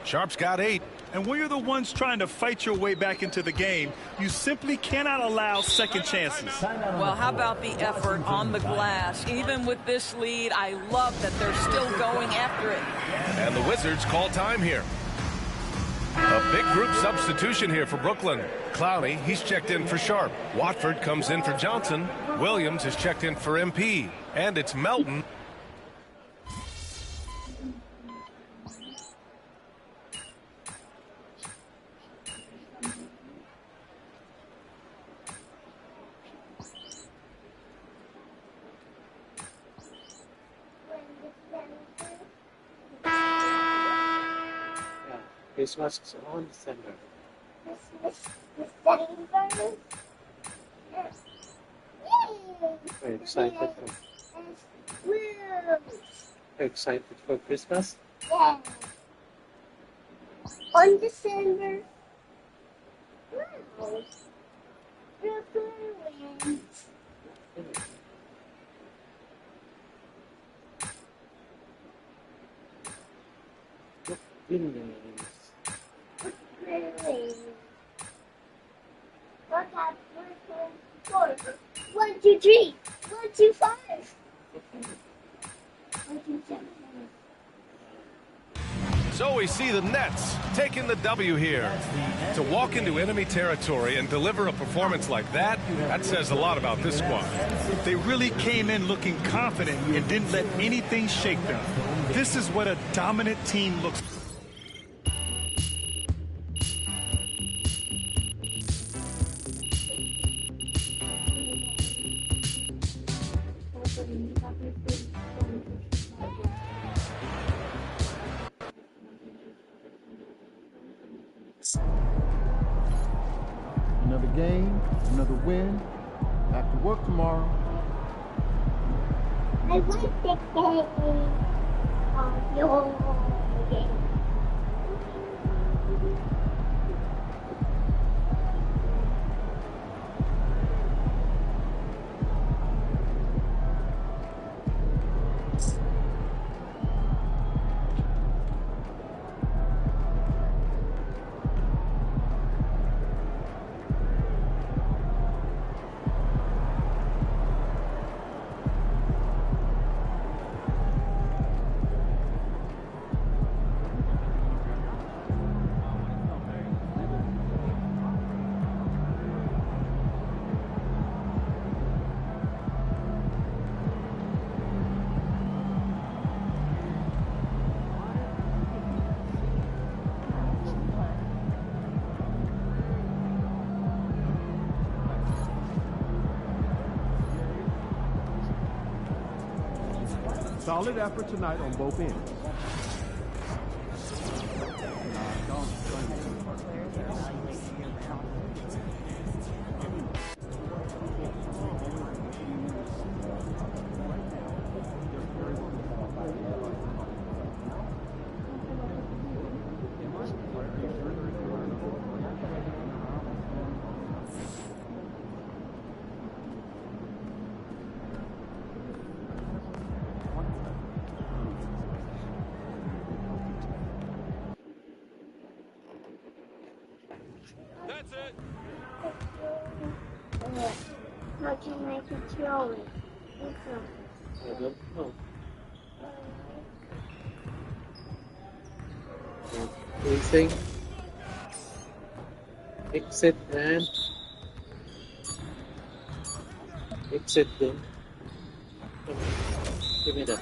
Sharp's got 8. And when you're the ones trying to fight your way back into the game, you simply cannot allow second chances. Well, how about the effort on the glass? Even with this lead, I love that they're still going after it. And the Wizards call time here. A big group substitution here for Brooklyn. Clowney, he's checked in for Sharp. Watford comes in for Johnson. Williams is checked in for MP. And it's Melton. Christmas is on December. Christmas, December. Yeah. Very excited. Excited for Christmas? Yeah. On December. Wow. What happened? 4, 1, 2, 3, 1, 2, 5. 1, 2, 7. So we see the Nets taking the W here. To walk into enemy territory and deliver a performance like that, that says a lot about this squad. They really came in looking confident and didn't let anything shake them. This is what a dominant team looks like. Another game, another win. Back to work tomorrow. I want the game of your game. Solid effort tonight on both ends. That's it. How can I control it? I don't know. Facing. Exit and exit them. Come on. Give me that.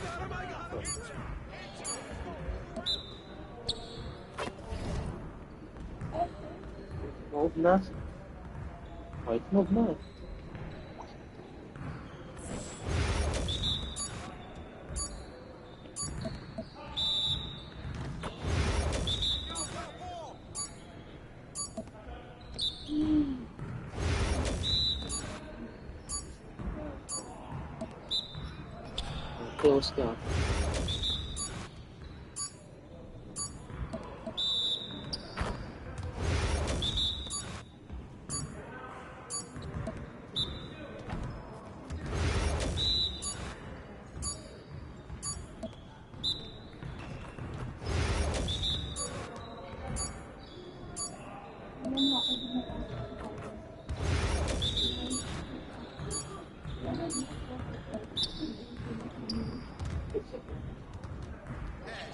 Move na. White move na. Close down.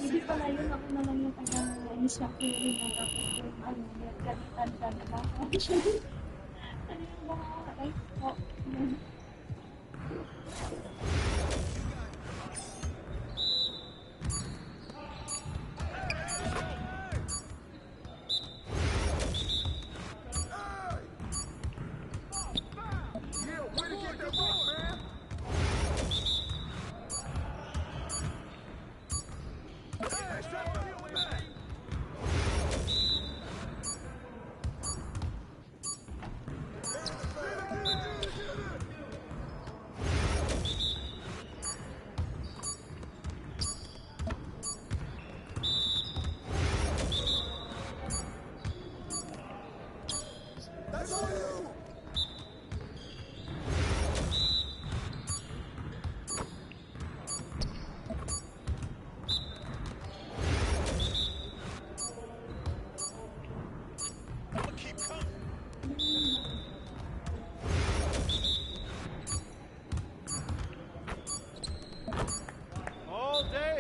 Hindi pala yun, ako na lang yung taga-instructor rin ng ano, galitan ka na ba? Ano yung mga right po?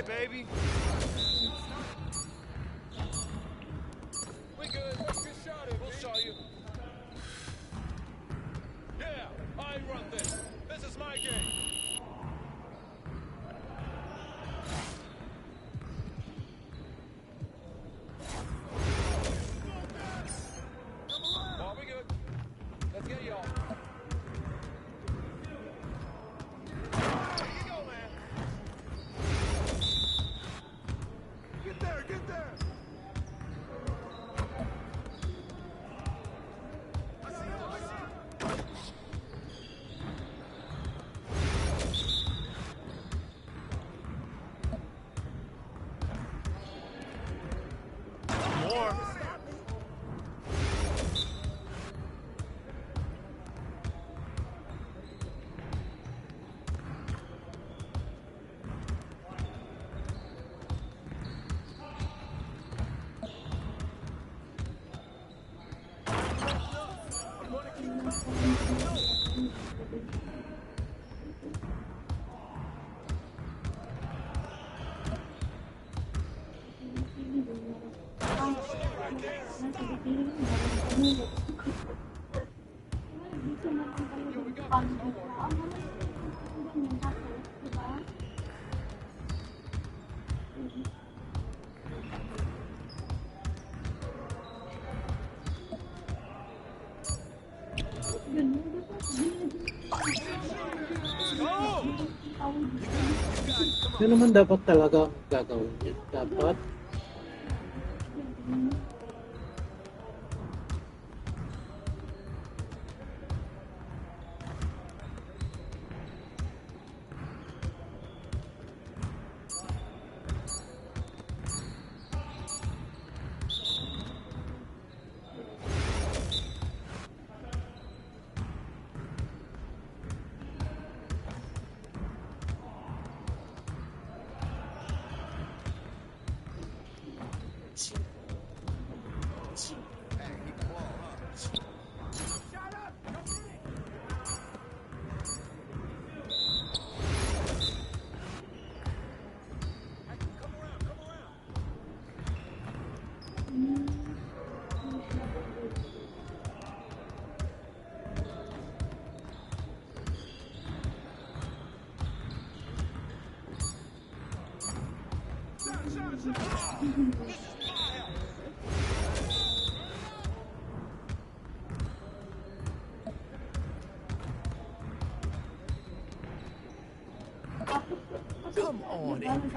it, baby. We good. Let's get started. We'll show you. Yeah, I run this. This is my game. Oh, we good. Let's get y'all. There you go, man. Get there, get there. More. Ano naman dapat talaga ang gagawin niya? Dapat Come on, MP.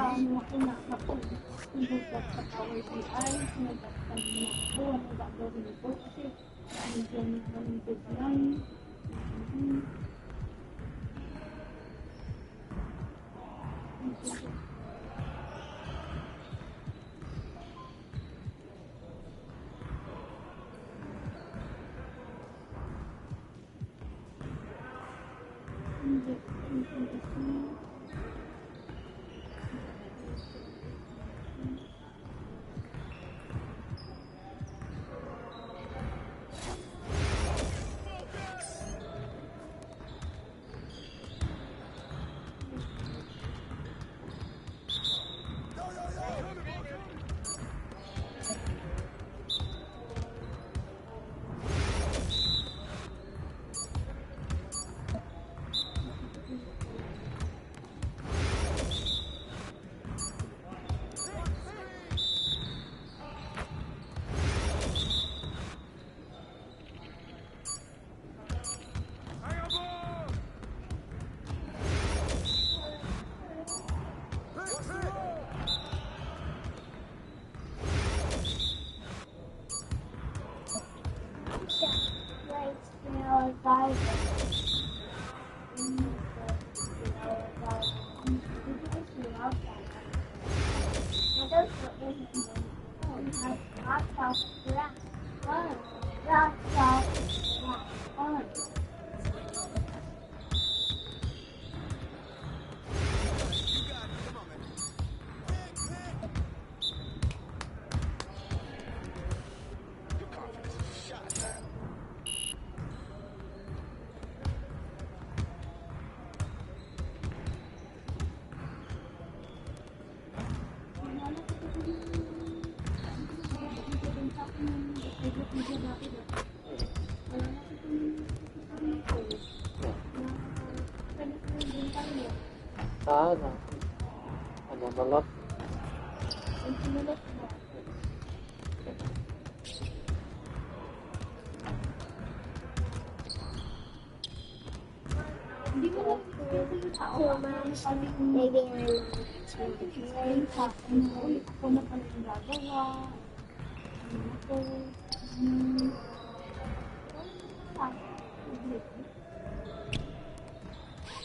Sana. Ano malap? Hindi mo lang yung tao. Maybe kung na pala yung gagawa.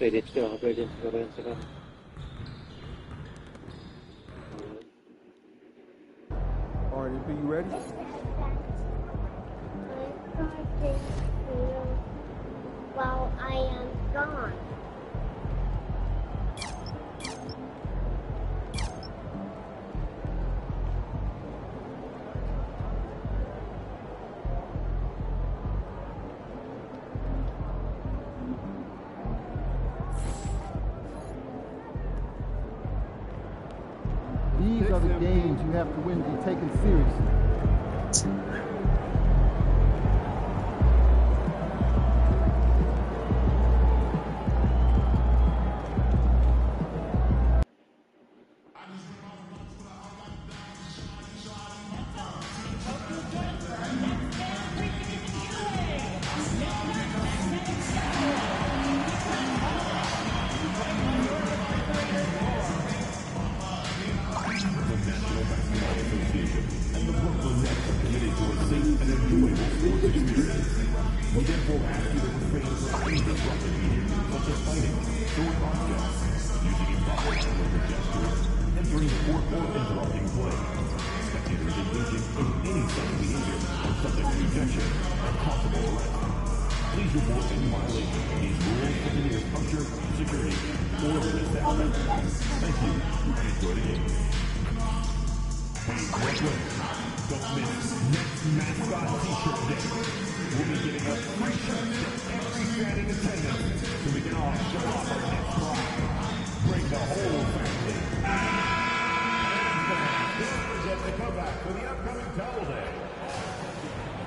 Pwede siguro yun sila. All right, MP, you ready? While I am gone. These are the games you have to win to be taken seriously.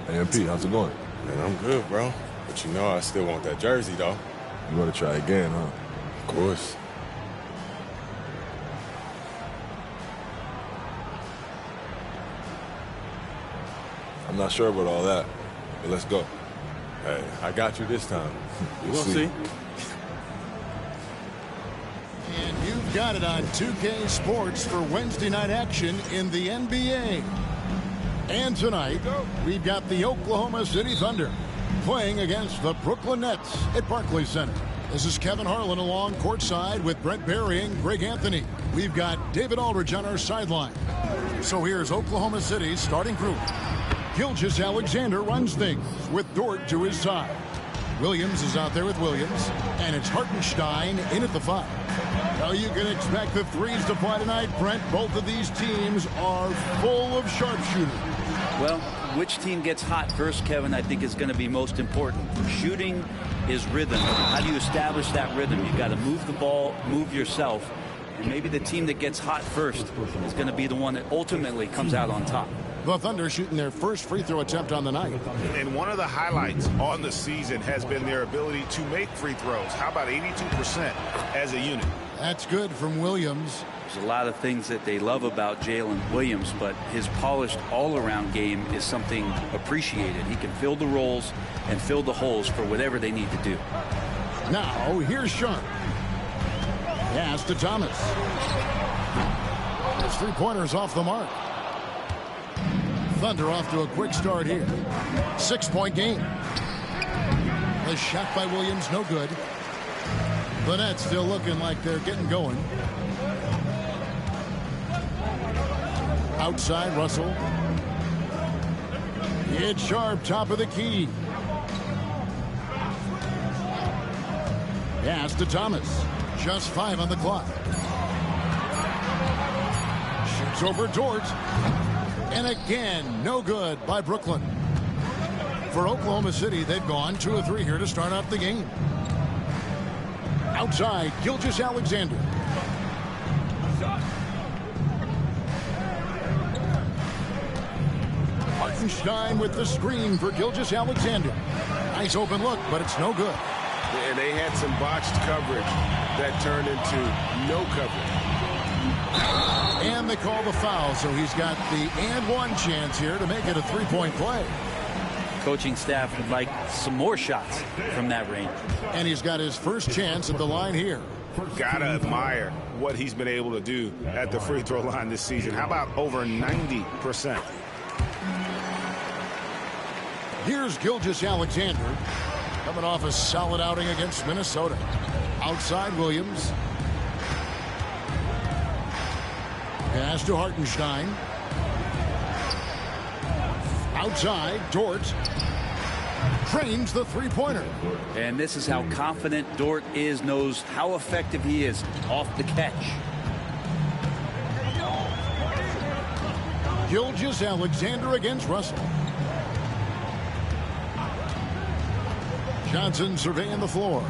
Hey, MP, how's it going? Man, I'm good, bro. But you know I still want that jersey, though. You want to try again, huh? Of course. I'm not sure about all that, but let's go. Hey, I got you this time. We'll see. And you've got it on 2K Sports for Wednesday night action in the NBA. And tonight, we've got the Oklahoma City Thunder playing against the Brooklyn Nets at Barclays Center. This is Kevin Harlan along courtside with Brent Barry and Greg Anthony. We've got David Aldridge on our sideline. So here's Oklahoma City's starting group. Gilgeous-Alexander runs things with Dort to his side. Williams is out there with Williams, and it's Hartenstein in at the 5. Now you can expect the threes to fly tonight, Brent. Both of these teams are full of sharpshooters. Well, which team gets hot first, Kevin, I think is going to be most important. Shooting is rhythm. How do you establish that rhythm? You've got to move the ball, move yourself, and maybe the team that gets hot first is going to be the one that ultimately comes out on top. The Thunder shooting their first free throw attempt on the night. And one of the highlights on the season has been their ability to make free throws. How about 82% as a unit? That's good from Williams. There's a lot of things that they love about Jalen Williams, but his polished all-around game is something appreciated. He can fill the roles and fill the holes for whatever they need to do. Now, here's Sharp. Pass to Thomas. His three-pointers off the mark. Thunder off to a quick start here. 6-point game. The shot by Williams, no good. The Nets still looking like they're getting going. Outside, Russell. It's Sharp, top of the key. Pass to Thomas. Just 5 on the clock. Shoots over Dort. And again, no good by Brooklyn. For Oklahoma City, they've gone 2 of 3 here to start out the game. Outside, Gilgeous-Alexander. Hartenstein with the screen for Gilgeous-Alexander. Nice open look, but it's no good. And they had some botched coverage that turned into no coverage. And they call the foul, so he's got the and one chance here to make it a three-point play. Coaching staff would like some more shots from that range. And he's got his first chance at the line here. Gotta admire what he's been able to do at the free throw line this season. How about over 90%? Here's Gilgeous-Alexander coming off a solid outing against Minnesota. Outside Williams. Pass to Hartenstein. Outside, Dort trains the three-pointer. And this is how confident Dort is, knows how effective he is off the catch. Gilgeous-Alexander against Russell. Johnson surveying the floor.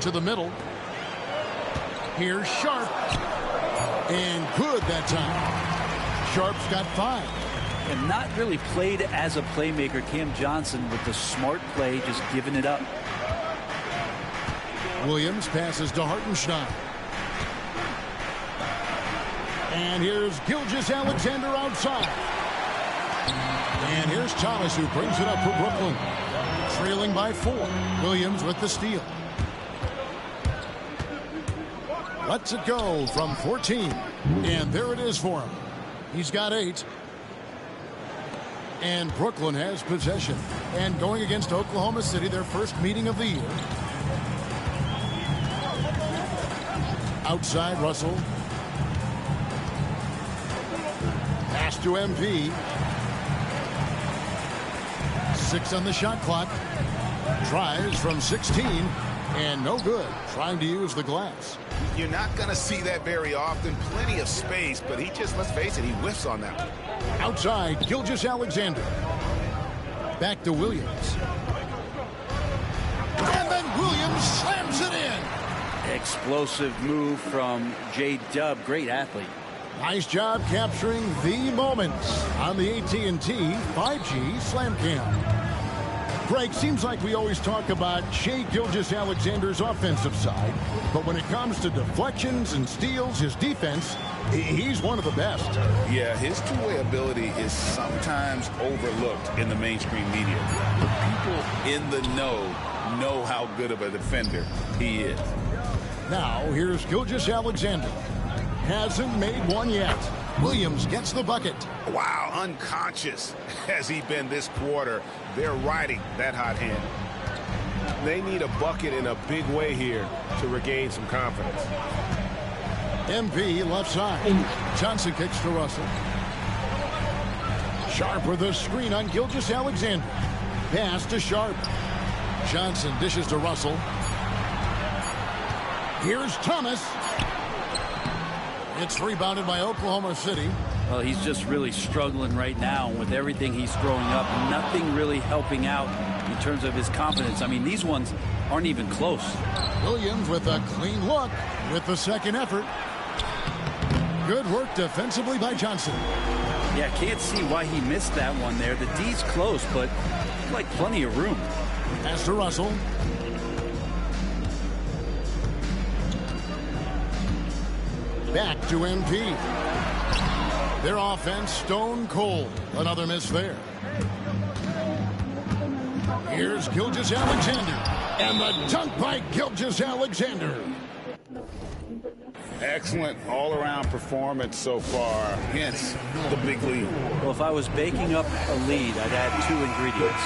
To the middle. Here's Sharp. And good that time. Sharp's got 5. And not really played as a playmaker. Cam Johnson with the smart play, just giving it up. Williams passes to Hartenstein. And here's Gilgeous-Alexander outside. And here's Thomas, who brings it up for Brooklyn. Trailing by 4. Williams with the steal. Lets it go from 14. And there it is for him. He's got 8. And Brooklyn has possession. And going against Oklahoma City, their first meeting of the year. Outside Russell. Pass to MP. 6 on the shot clock. Tries from 16. And no good. Trying to use the glass. You're not going to see that very often. Plenty of space, but he just, let's face it, he whiffs on that one. Outside, Gilgeous-Alexander. Back to Williams. And then Williams slams it in. Explosive move from J-Dub. Great athlete. Nice job capturing the moments on the AT&T 5G Slam Cam. Greg, seems like we always talk about Shai Gilgeous-Alexander's offensive side, but when it comes to deflections and steals, his defense, he's one of the best. Yeah, his two-way ability is sometimes overlooked in the mainstream media. But people in the know how good of a defender he is. Now, here's Gilgeous-Alexander. Hasn't made one yet. Williams gets the bucket. Wow, unconscious has he been this quarter. They're riding that hot hand. They need a bucket in a big way here to regain some confidence. MP left side. Johnson kicks to Russell. Sharp with a screen on Gilgeous-Alexander. Pass to Sharp. Johnson dishes to Russell. Here's Thomas. It's rebounded by Oklahoma City. Well, he's just really struggling right now with everything he's throwing up. Nothing really helping out in terms of his confidence. I mean, these ones aren't even close. Williams with a clean look with the second effort. Good work defensively by Johnson. Yeah, can't see why he missed that one there. The D's close, but like plenty of room. Pass to Russell. Back to MP. Their offense stone cold. Another miss there. Here's Gilgeous-Alexander. And the dunk by Gilgeous-Alexander. Excellent all-around performance so far, hence the big lead. Well, if I was baking up a lead, I'd add 2 ingredients.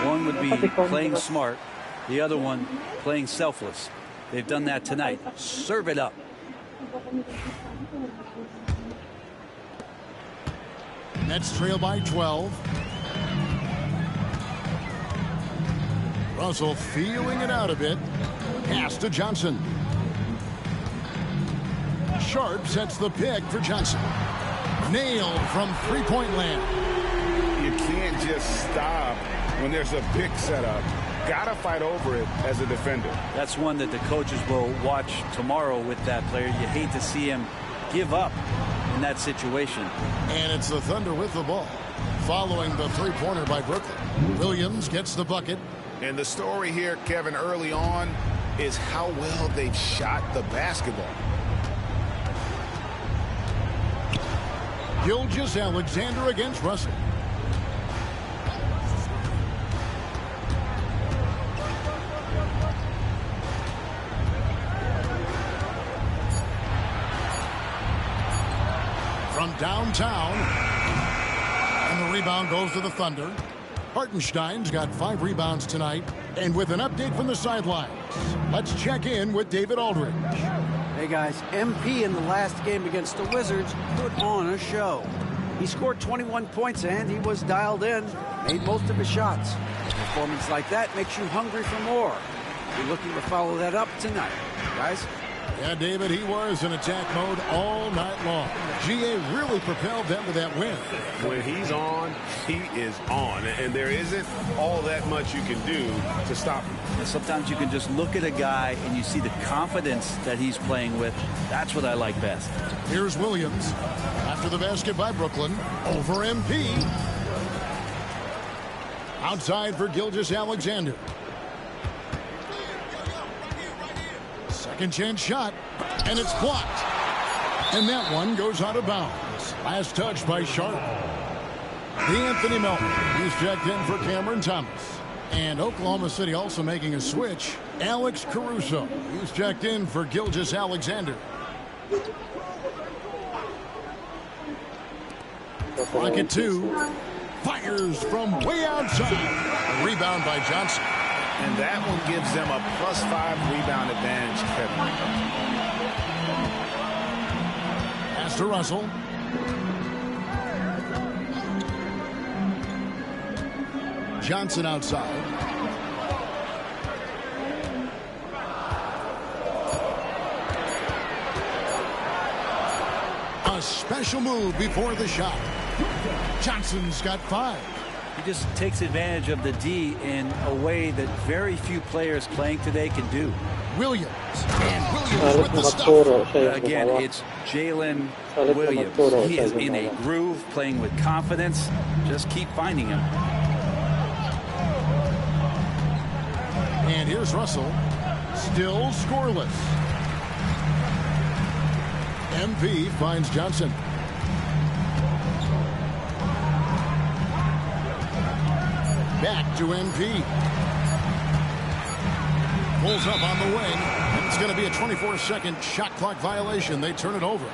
One would be playing smart. The other one, playing selfless. They've done that tonight. Serve it up. Nets trail by 12. Russell feeling it out a bit. Pass to Johnson. Sharp sets the pick for Johnson. Nailed from three-point land. You can't just stop when there's a pick set up. Gotta fight over it as a defender. That's one that the coaches will watch tomorrow with that player. You hate to see him give up in that situation. And it's the Thunder with the ball. following the three-pointer by Brooklyn. Williams gets the bucket. And the story here, Kevin, early on is how well they've shot the basketball. Gilgeous-Alexander against Russell. From downtown, and the rebound goes to the Thunder. Hartenstein's got 5 rebounds tonight. And with an update from the sidelines, let's check in with David Aldridge. Hey guys, MP in the last game against the Wizards put on a show. He scored 21 points and he was dialed in, made most of his shots. A performance like that makes you hungry for more. You're looking to follow that up tonight, guys. Yeah, David, he was in attack mode all night long. GA really propelled them to that win. When he's on, he is on. And there isn't all that much you can do to stop him. And sometimes you can just look at a guy and you see the confidence that he's playing with. That's what I like best. Here's Williams. After the basket by Brooklyn, over MP. Outside for Gilgeous-Alexander. Second chance shot, and it's blocked. And that one goes out of bounds. Last touch by Sharp. Anthony Melton, he's checked in for Cameron Thomas. And Oklahoma City also making a switch. Alex Caruso, he's checked in for Gilgeous-Alexander. Rocket 2 fires from way outside. A rebound by Johnson. And that one gives them a +5 rebound advantage, Kevin. Pass to Russell. Johnson outside. A special move before the shot. Johnson's got 5. He just takes advantage of the D in a way that very few players playing today can do. Williams. And Williams with the stuff. Again, it's Jalen Williams. He is in a groove, playing with confidence. Just keep finding him. And here's Russell. Still scoreless. MP finds Johnson. Back to MP. Pulls up on the wing. And it's going to be a 24-second shot clock violation. They turn it over.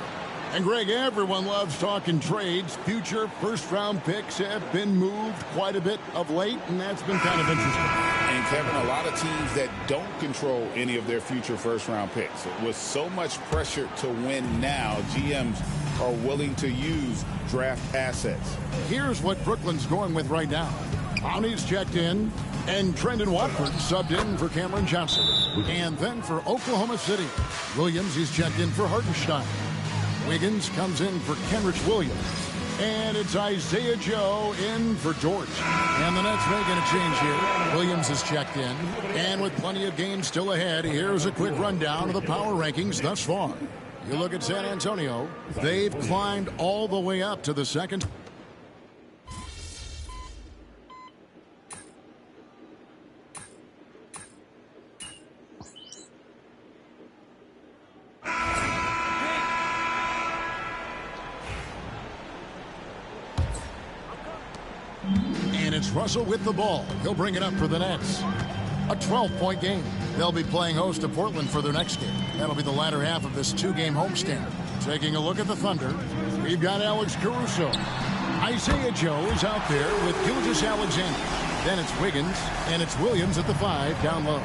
And Greg, everyone loves talking trades. Future first-round picks have been moved quite a bit of late, and that's been kind of interesting. And Kevin, a lot of teams that don't control any of their future first-round picks. With so much pressure to win now, GMs are willing to use draft assets. Here's what Brooklyn's going with right now. Brownie's checked in, and Trendon Watford subbed in for Cameron Johnson. And then for Oklahoma City, Williams is checked in for Hartenstein. Wiggins comes in for Kenrich Williams. And it's Isaiah Joe in for George. And the Nets making a change here. Williams is checked in. And with plenty of games still ahead, here's a quick rundown of the power rankings thus far. You look at San Antonio, they've climbed all the way up to the second. And it's Russell with the ball. He'll bring it up for the Nets. A 12-point game. They'll be playing host to Portland for their next game. That'll be the latter half of this 2-game homestand. Taking a look at the Thunder, we've got Alex Caruso. Isaiah Joe is out there with Gilgeous-Alexander. Then it's Wiggins, and it's Williams at the 5 down low.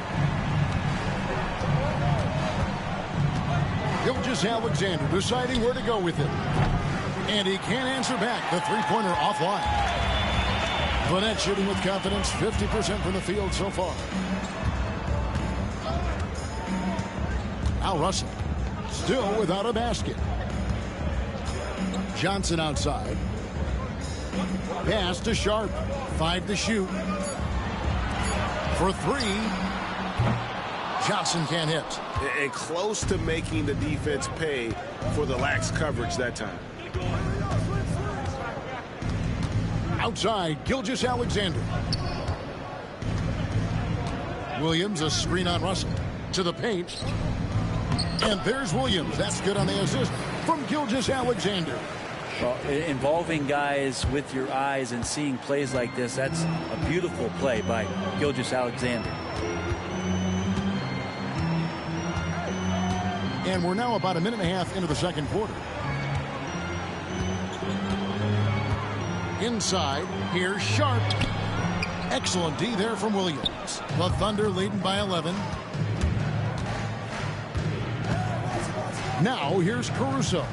Gilgeous-Alexander deciding where to go with it. And he can't answer back. The three-pointer offline. The Nets shooting with confidence, 50% from the field so far. Now Russell, still without a basket. Johnson outside. Pass to Sharp. 5 to shoot. For 3. Johnson can't hit. And close to making the defense pay for the lax coverage that time. Outside, Gilgeous-Alexander. Williams, a screen on Russell. To the paint. And there's Williams. That's good on the assist from Gilgeous-Alexander. Well, involving guys with your eyes and seeing plays like this, that's a beautiful play by Gilgeous-Alexander. And we're now about a minute and a half into the second quarter. Inside, here's Sharp. Excellent D there from Williams. The Thunder leading by 11. Now here's Caruso.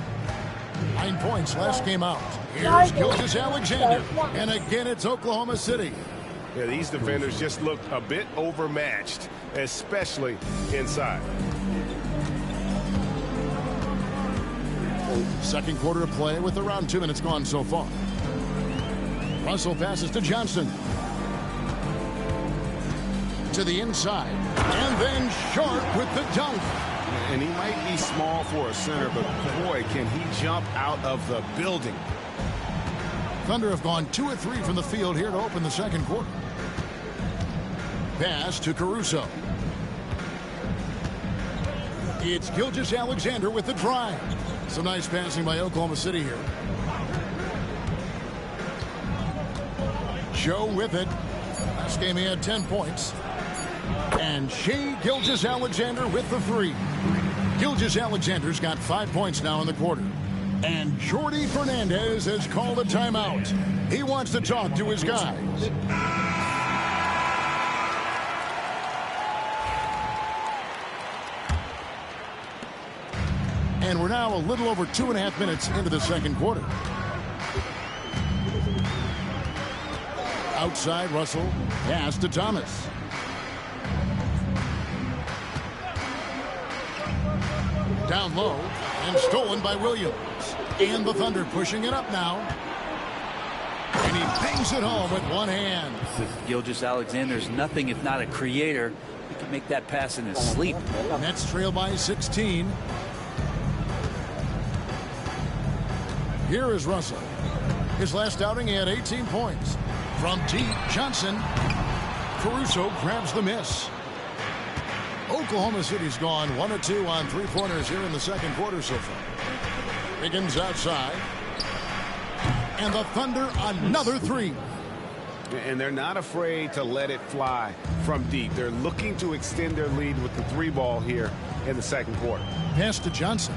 9 points last game out. Here's Gilgeous-Alexander. And again, it's Oklahoma City. Yeah, these defenders just look a bit overmatched, especially inside. Second quarter of play with around 2 minutes gone so far. Russell passes to Johnson. To the inside. And then Sharp with the dunk. And he might be small for a center, but boy, can he jump out of the building. Thunder have gone 2 of 3 from the field here to open the second quarter. Pass to Caruso. It's Gilgeous-Alexander with the drive. Some nice passing by Oklahoma City here. Joe with it. Last game he had 10 points. And Shai Gilgeous-Alexander with the three. Gilgeous-Alexander's got 5 points now in the quarter. And Jordi Fernandez has called a timeout. He wants to talk to his guys. And we're now a little over 2.5 minutes into the second quarter. Outside, Russell. Pass to Thomas. Down low. And stolen by Williams. And the Thunder pushing it up now. And he bangs it home with one hand. Gilgeous-Alexander's nothing if not a creator. He can make that pass in his sleep. Nets trail by 16. Here is Russell. His last outing, he had 18 points. From deep, Johnson. Caruso grabs the miss. Oklahoma City's gone 1 of 2 on three-pointers here in the second quarter so far. Higgins outside. And the Thunder another three. And they're not afraid to let it fly from deep. They're looking to extend their lead with the three ball here in the second quarter. Pass to Johnson.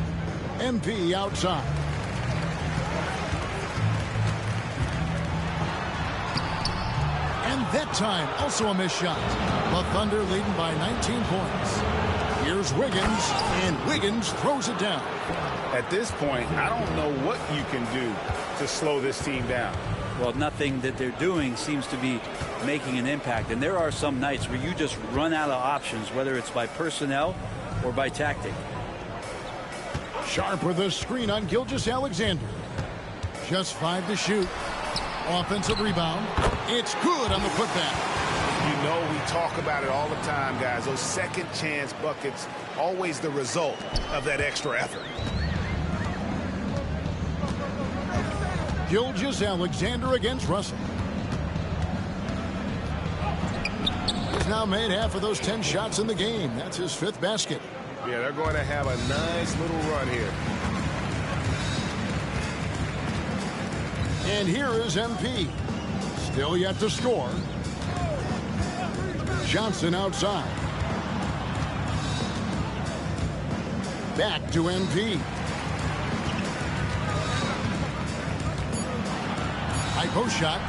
MP outside. And that time, also a missed shot. The Thunder leading by 19 points. Here's Wiggins, and Wiggins throws it down. At this point, I don't know what you can do to slow this team down. Well, nothing that they're doing seems to be making an impact. And there are some nights where you just run out of options, whether it's by personnel or by tactic. Sharp with a screen on Gilgeous-Alexander. Just 5 to shoot. Offensive rebound. It's good on the putback. You know, we talk about it all the time, guys. Those second chance buckets, always the result of that extra effort. Gilgeous-Alexander against Russell. He's now made half of those 10 shots in the game. That's his 5th basket. Yeah, they're going to have a nice little run here. And here is MP. Still yet to score. Johnson outside. Back to MP. High post shot.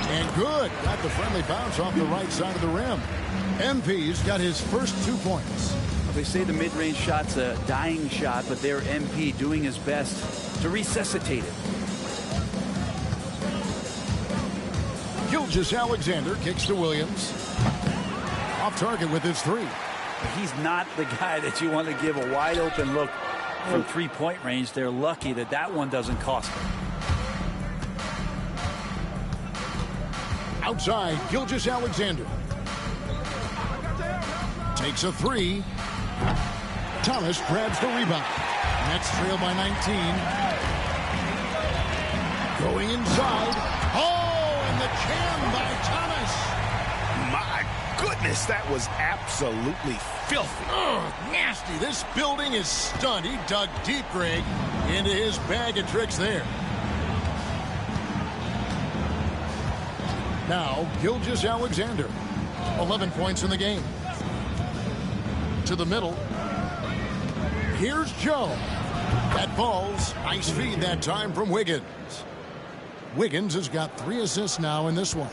And good. Got the friendly bounce off the right side of the rim. MP's got his first 2 points. They say the mid-range shot's a dying shot, but they're MP doing his best to resuscitate it. Gilgeous-Alexander kicks to Williams. Off target with his 3. He's not the guy that you want to give a wide open look from 3-point range. They're lucky that that one doesn't cost them. Outside, Gilgeous-Alexander. Takes a 3. Thomas grabs the rebound. Nets trail by 19. Going inside. Oh! jam by Thomas. My goodness, that was absolutely filthy. Oh, nasty. This building is stunned. He dug deep, Greg, into his bag of tricks there. Now, Gilgeous Alexander, 11 points in the game. To the middle. Here's Joe. That falls. Nice feed that time from Wiggins. Wiggins has got 3 assists now in this one.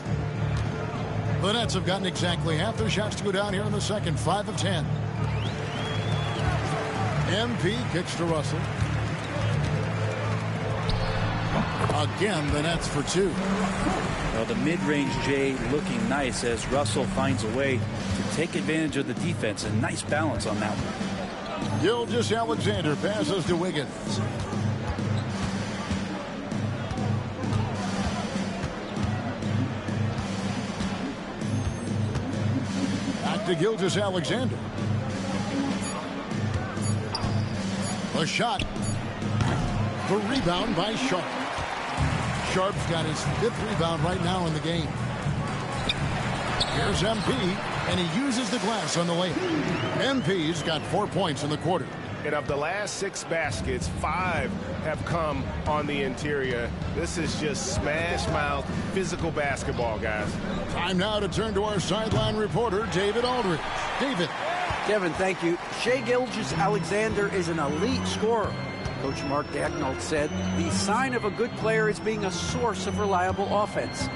The Nets have gotten exactly half their shots to go down here in the second. 5 of 10. MP kicks to Russell. Again, the Nets for 2. Well, the mid-range J looking nice as Russell finds a way to take advantage of the defense. A nice balance on that one. Gilgeous Alexander passes to Wiggins. Back to Gilgeous Alexander. A shot. The rebound by Sharp. Sharp's got his 5th rebound right now in the game. Here's MP, and he uses the glass on the layup. MP's got 4 points in the quarter. And of the last 6 baskets, 5 have come on the interior. This is just smash mouth physical basketball, guys. Time now to turn to our sideline reporter, David Aldridge. David. Kevin, thank you. Shai Gilgeous-Alexander is an elite scorer. Coach Mark Daigneault said the sign of a good player is being a source of reliable offense.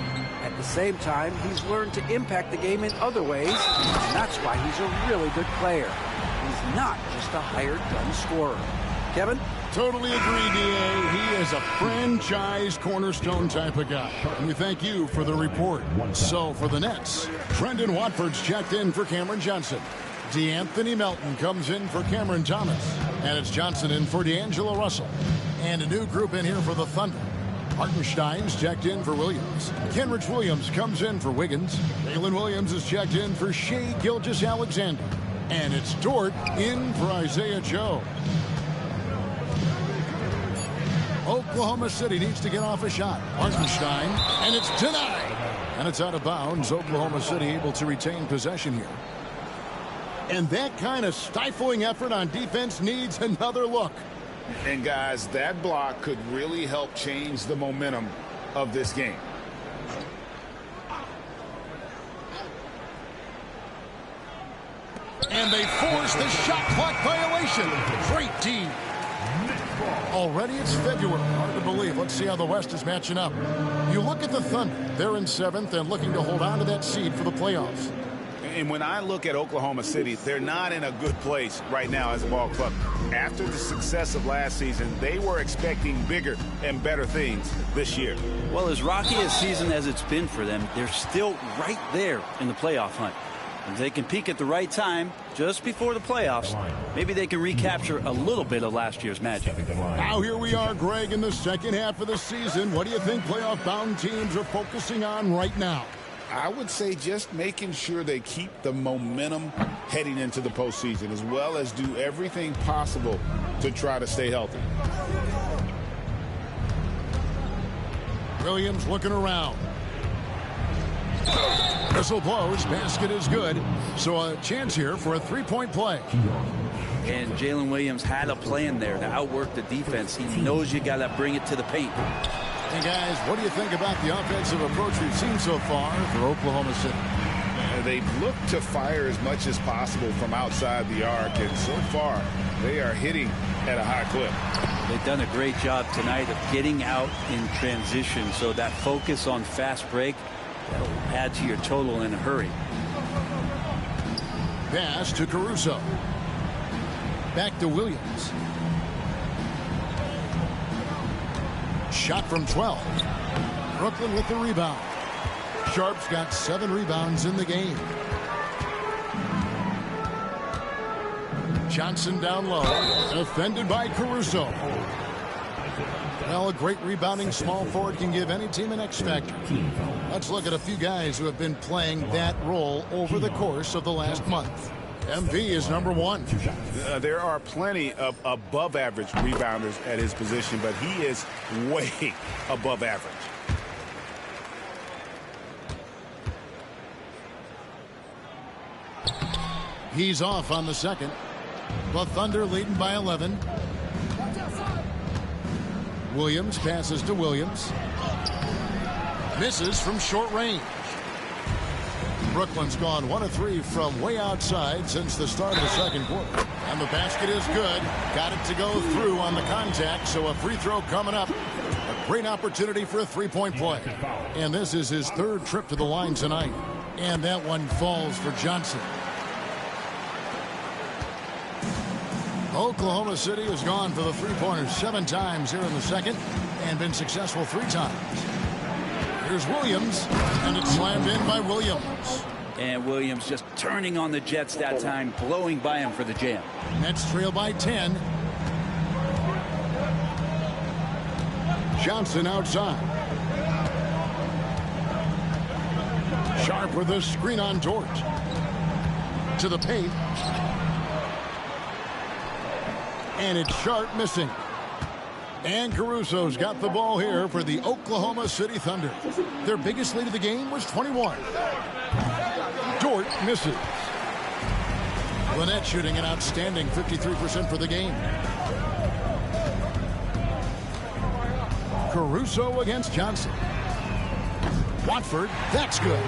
At the same time, he's learned to impact the game in other ways, and that's why he's a really good player. He's not just a hired gun scorer. Kevin? Totally agree, D.A. He is a franchise cornerstone type of guy. And we thank you for the report. So for the Nets, Trendon Watford's checked in for Cameron Johnson. DeAnthony Melton comes in for Cameron Thomas. And it's Johnson in for D'Angelo Russell. And a new group in here for the Thunder. Hartenstein's checked in for Williams. Kenrich Williams comes in for Wiggins. Jalen Williams is checked in for Shai Gilgeous-Alexander. And it's Dort in for Isaiah Joe. Oklahoma City needs to get off a shot. Hartenstein, and it's denied. And it's out of bounds. Oklahoma City able to retain possession here. And that kind of stifling effort on defense needs another look. And guys, that block could really help change the momentum of this game. And they force the shot clock violation. Great D. Already it's February. Hard to believe. Let's see how the West is matching up. You look at the Thunder. They're in 7th and looking to hold on to that seed for the playoffs. And when I look at Oklahoma City, they're not in a good place right now as a ball club. After the success of last season, they were expecting bigger and better things this year. Well, as rocky a season as it's been for them, they're still right there in the playoff hunt. If they can peak at the right time, just before the playoffs, maybe they can recapture a little bit of last year's magic. Now here we are, Greg, in the second half of the season. What do you think playoff-bound teams are focusing on right now? I would say just making sure they keep the momentum heading into the postseason, as well as do everything possible to try to stay healthy. Williams looking around. Whistle blows. Basket is good. So a chance here for a three-point play. And Jalen Williams had a plan there to outwork the defense. He knows you got to bring it to the paint. Hey, guys, what do you think about the offensive approach we've seen so far for Oklahoma City? They've looked to fire as much as possible from outside the arc, and so far they are hitting at a high clip. They've done a great job tonight of getting out in transition, so that focus on fast break will add to your total in a hurry. Pass to Caruso. Back to Williams. Shot from 12. Brooklyn with the rebound. Sharp's got 7 rebounds in the game. Johnson down low. Defended by Caruso. Well, a great rebounding small forward can give any team an X factor. Let's look at a few guys who have been playing that role over the course of the last month. MV is number 1. There are plenty of above-average rebounders at his position, but he is way above average. He's off on the second. The Thunder leading by 11. Williams passes to Williams. Misses from short range. Brooklyn's gone 1 of 3 from way outside since the start of the second quarter. And the basket is good. Got it to go through on the contact, so a free throw coming up. A great opportunity for a three-point play. And this is his third trip to the line tonight. And that one falls for Johnson. Oklahoma City has gone for the three-pointers 7 times here in the second and been successful 3 times. Here's Williams, and it's slammed in by Williams. And Williams just turning on the Jets that time, blowing by him for the jam. Nets trail by 10. Johnson outside. Sharp with a screen on Dort. To the paint. And it's Sharp missing. And Caruso's got the ball here for the Oklahoma City Thunder. Their biggest lead of the game was 21. Dort misses. Lynette shooting an outstanding 53% for the game. Caruso against Johnson. Watford, that's good.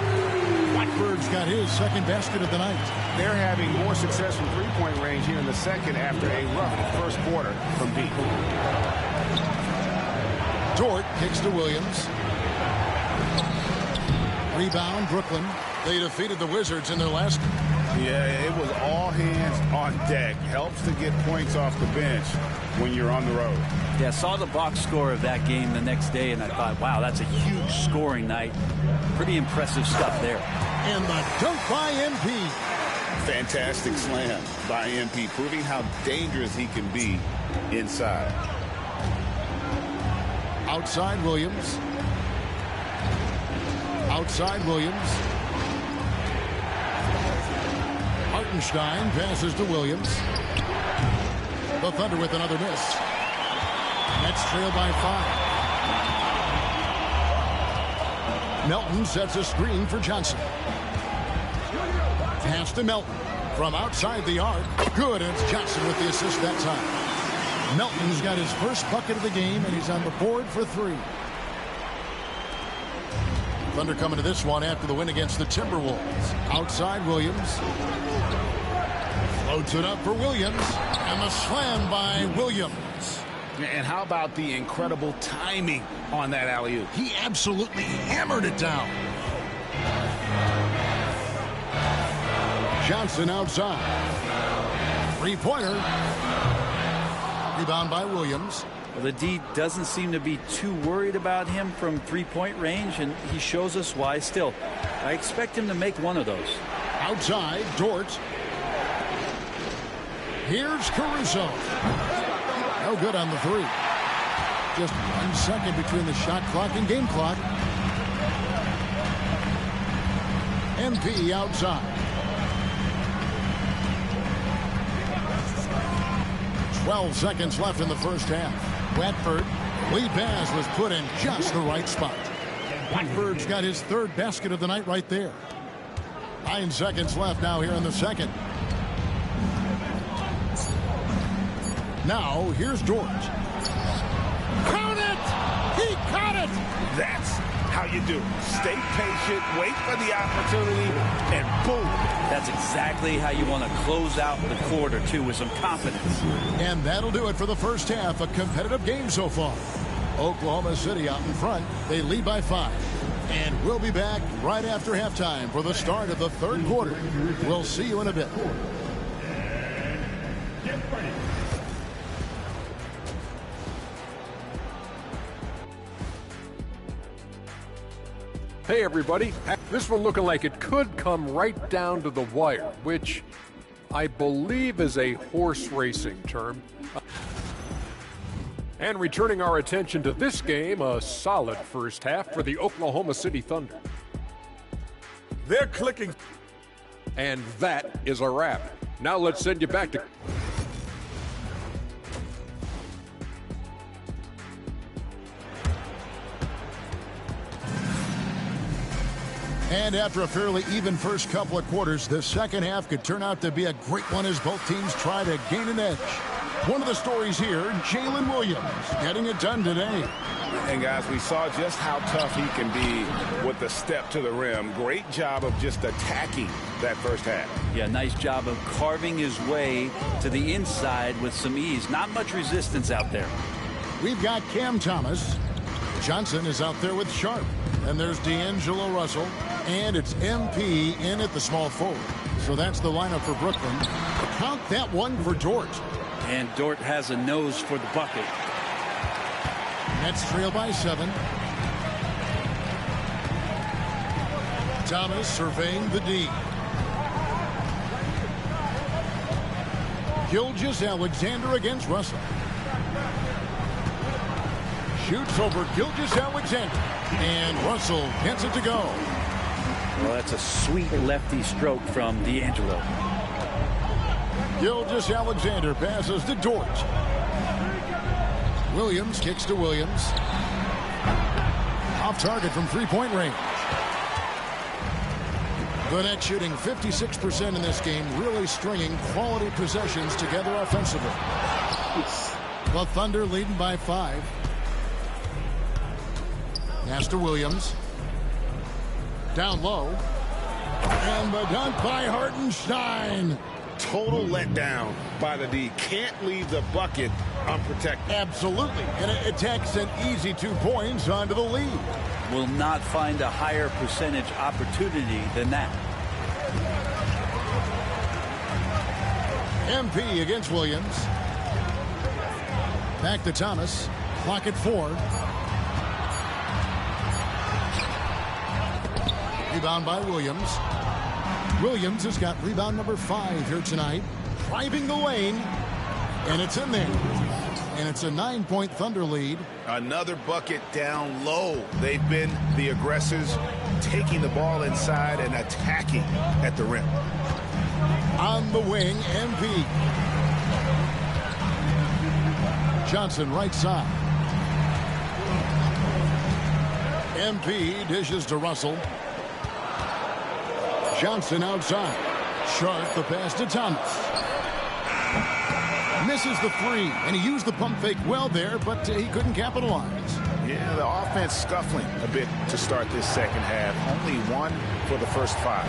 Watford's got his second basket of the night. They're having more success from three-point range here in the second after a rough first quarter from deep. Dort kicks to Williams. Rebound, Brooklyn. They defeated the Wizards in their last. Yeah, it was all hands on deck. Helps to get points off the bench when you're on the road. Yeah, I saw the box score of that game the next day, and I thought, wow, that's a huge scoring night. Pretty impressive stuff there. And the dunk by MP. Fantastic slam by MP, proving how dangerous he can be inside. Outside Williams. Outside Williams. Hartenstein passes to Williams. The Thunder with another miss. Nets trail by 5. Melton sets a screen for Johnson. Pass to Melton from outside the arc. Good, and it's Johnson with the assist that time. Melton's got his first bucket of the game, and he's on the board for 3. Thunder coming to this one after the win against the Timberwolves. Outside Williams. Floats it up for Williams. And the slam by Williams. And how about the incredible timing on that alley-oop? He absolutely hammered it down. Johnson outside. Three-pointer. Rebound by Williams. Well, the D doesn't seem to be too worried about him from three-point range, and he shows us why still. I expect him to make one of those. Outside, Dort. Here's Caruso. No good on the 3. Just 1 second between the shot clock and game clock. MP outside. 12 seconds left in the first half. Watford, lead pass was put in just the right spot. Watford's got his third basket of the night right there. 9 seconds left now here in the second. Now here's Dort. Count it! He caught it! That's how you do it. Stay patient, wait for the opportunity, and boom. That's exactly how you want to close out the quarter, too, with some confidence. And that'll do it for the first half. A competitive game so far. Oklahoma City out in front. They lead by 5. And we'll be back right after halftime for the start of the third quarter. We'll see you in a bit. Hey everybody, this one looking like it could come right down to the wire, which I believe is a horse racing term. And returning our attention to this game, a solid first half for the Oklahoma City Thunder. They're clicking. And that is a wrap. Now let's send you back to... And after a fairly even first couple of quarters, the second half could turn out to be a great one as both teams try to gain an edge. One of the stories here, Jalen Williams getting it done today. And guys, we saw just how tough he can be with the step to the rim. Great job of just attacking that first half. Yeah, nice job of carving his way to the inside with some ease. Not much resistance out there. We've got Cam Thomas. Johnson is out there with Sharp. And there's D'Angelo Russell. And it's MP in at the small forward. So that's the lineup for Brooklyn. Count that one for Dort. And Dort has a nose for the bucket. Nets trail by 7. Thomas surveying the D. Gilgeous-Alexander against Russell. Shoots over Gilgeous-Alexander. And Russell gets it to go. Well, that's a sweet lefty stroke from D'Angelo. Gilgeous-Alexander passes to Dort. Williams kicks to Williams. Off target from three-point range. The Nets shooting 56% in this game, really stringing quality possessions together offensively. The Thunder leading by 5. Pass to Williams. Down low. And the dunk by Hartenstein. Total letdown by the D. Can't leave the bucket unprotected. Absolutely. And it takes an easy 2 points onto the lead. Will not find a higher percentage opportunity than that. MP against Williams. Back to Thomas. Clock at 4. Rebound by Williams. Williams has got rebound number 5 here tonight. Driving the lane. And it's in there. And it's a 9-point Thunder lead. Another bucket down low. They've been the aggressors, taking the ball inside and attacking at the rim. On the wing, MP. Johnson right side. MP dishes to Russell. Johnson outside. Sharp the pass to Thomas. Misses the 3, and he used the pump fake well there, but he couldn't capitalize. Yeah, the offense scuffling a bit to start this second half. Only 1 for the first 5.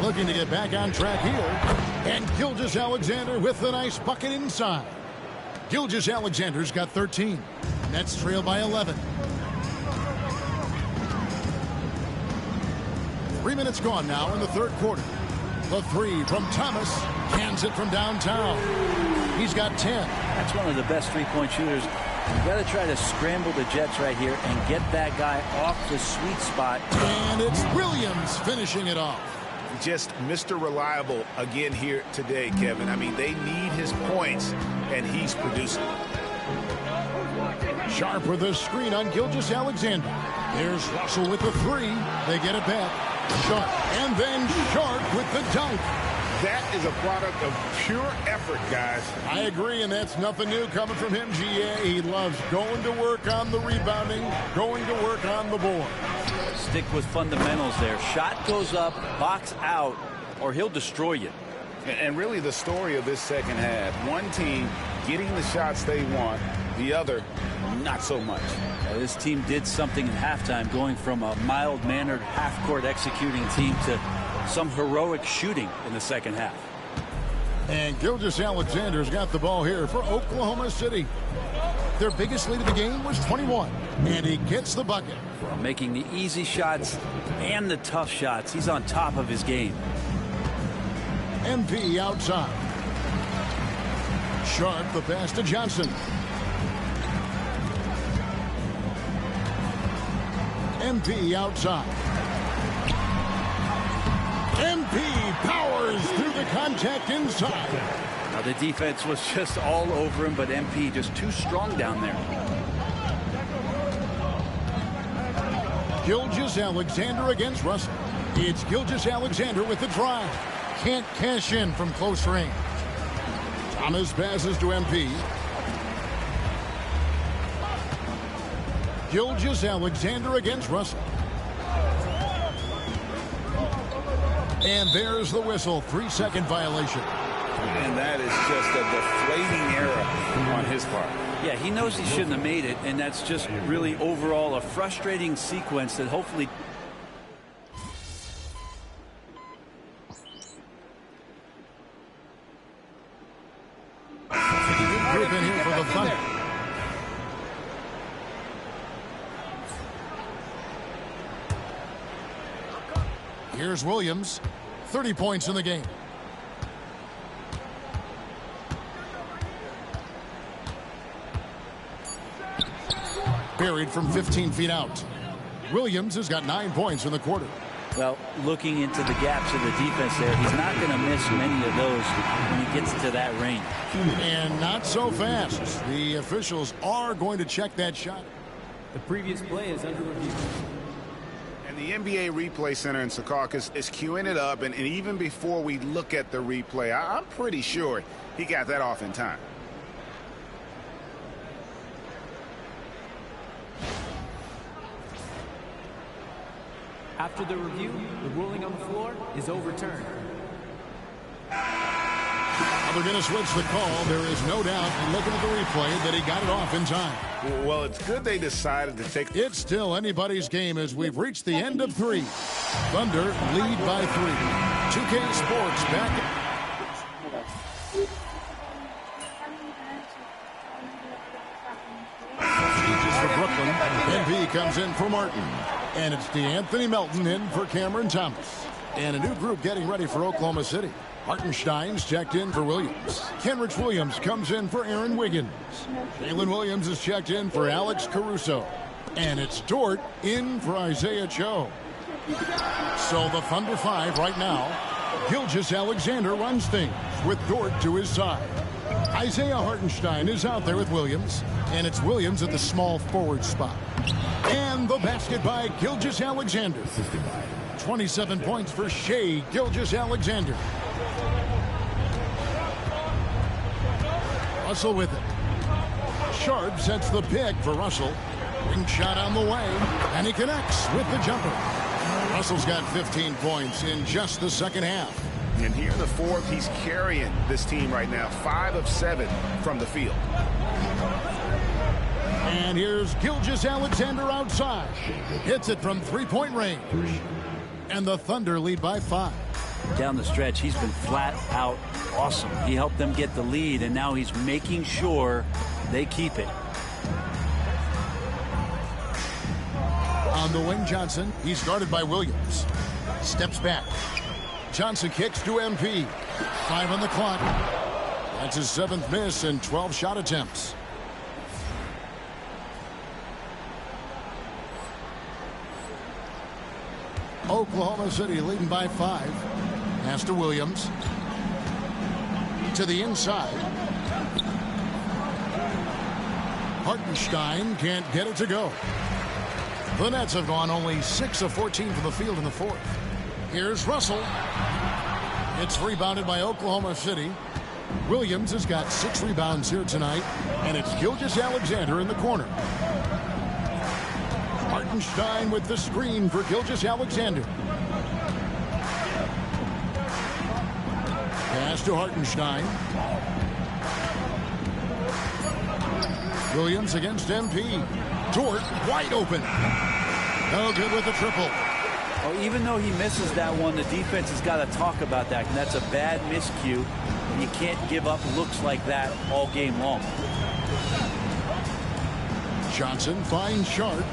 Looking to get back on track here. And Gilgeous-Alexander with a nice bucket inside. Gilgeous-Alexander's got 13. Nets trail by 11. 3 minutes gone now in the third quarter. The 3 from Thomas. Cans it from downtown. He's got 10. That's one of the best three-point shooters. You've got to try to scramble the Jets right here and get that guy off the sweet spot. And it's Williams finishing it off. Just Mr. Reliable again here today, Kevin. I mean, they need his points, and he's producing. Sharp with a screen on Gilgeous-Alexander. There's Russell with the 3. They get it back. Sharp. And then Sharp with the dunk. That is a product of pure effort, guys. I agree, and that's nothing new coming from him, GA. He loves going to work on the rebounding, going to work on the board. Stick with fundamentals there. Shot goes up, box out, or he'll destroy you. And really the story of this second half, one team getting the shots they want, the other not so much. This team did something in halftime, going from a mild-mannered half-court executing team to some heroic shooting in the second half. And Gilgeous-Alexander's got the ball here for Oklahoma City. Their biggest lead of the game was 21, and he gets the bucket. Making the easy shots and the tough shots. He's on top of his game. MP outside. Sharp the pass to Johnson. MP outside. MP powers through the contact inside. Now the defense was just all over him, but MP just too strong down there. Gilgeous-Alexander against Russell. It's Gilgeous-Alexander with the drive. Can't cash in from close range. Thomas passes to MP. Gilgeous-Alexander against Russell. And there's the whistle. 3-second violation. And that is just a deflating error on his part. Yeah, he knows he shouldn't have made it, and that's just really overall a frustrating sequence that hopefully... Group in here for the Thunder. Here's Williams. 30 points in the game. Buried from 15 feet out. Williams has got 9 points in the quarter. Well, looking into the gaps of the defense there, he's not going to miss many of those when he gets to that range. And not so fast. The officials are going to check that shot. The previous play is under review. And the NBA Replay Center in Secaucus is queuing it up, and even before we look at the replay, I'm pretty sure he got that off in time. After the review, the ruling on the floor is overturned. They're going to switch the call. There is no doubt, looking at the replay, that he got it off in time. Well, it's good they decided to take... It's still anybody's game as we've reached the end of 3. Thunder lead by 3. 2K Sports back. For Brooklyn, MV comes in for Martin. And it's DeAnthony Melton in for Cameron Thomas. And a new group getting ready for Oklahoma City. Hartenstein's checked in for Williams. Kenrich Williams comes in for Aaron Wiggins. Jalen Williams is checked in for Alex Caruso. And it's Dort in for Isaiah Cho. So the Thunder 5 right now. Gilgeous-Alexander runs things with Dort to his side. Isaiah Hartenstein is out there with Williams. And it's Williams at the small forward spot. And the basket by Gilgeous-Alexander. 27 points for Shai Gilgeous-Alexander. Russell with it. Sharp sets the pick for Russell. Wing shot on the way. And he connects with the jumper. Russell's got 15 points in just the second half. And here in the fourth, he's carrying this team right now. 5 of 7 from the field. And here's Gilgeous-Alexander outside. Hits it from three-point range. And the Thunder lead by 5. Down the stretch, he's been flat out awesome. He helped them get the lead, and now he's making sure they keep it. On the wing, Johnson. He's guarded by Williams. Steps back. Johnson kicks to MP. 5 on the clock. That's his 7th miss in 12 shot attempts. Oklahoma City leading by 5. Pass to Williams. To the inside. Hartenstein can't get it to go. The Nets have gone only 6 of 14 from the field in the fourth. Here's Russell. It's rebounded by Oklahoma City. Williams has got 6 rebounds here tonight, and it's Gilgeous-Alexander in the corner. Hartenstein with the screen for Gilgeous-Alexander. Pass to Hartenstein. Williams against MP. Dort wide open. No good with the triple. Oh, even though he misses that one, the defense has got to talk about that, and that's a bad miscue. You can't give up looks like that all game long. Johnson finds Sharp.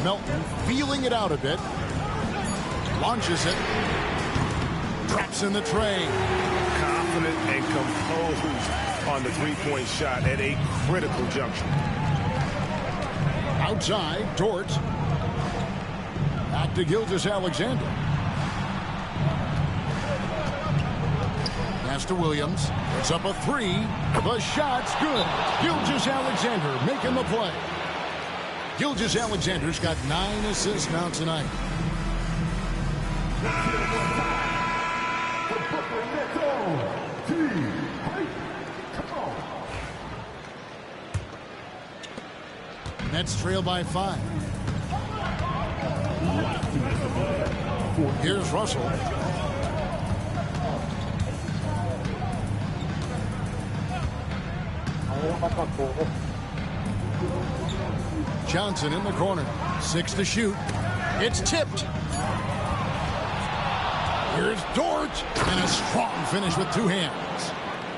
Melton feeling it out a bit. Launches it. Drops in the tray. Confident and composed on the three-point shot at a critical juncture. Outside, Dort. Back to Gilgeous-Alexander. Pass to Williams. It's up a 3. The shot's good. Gilgeous-Alexander making the play. Gilgeous-Alexander's got 9 assists now tonight. Nets trail by 5. Here's Russell. Johnson in the corner. 6 to shoot. It's tipped. Here's Dort. And a strong finish with 2 hands.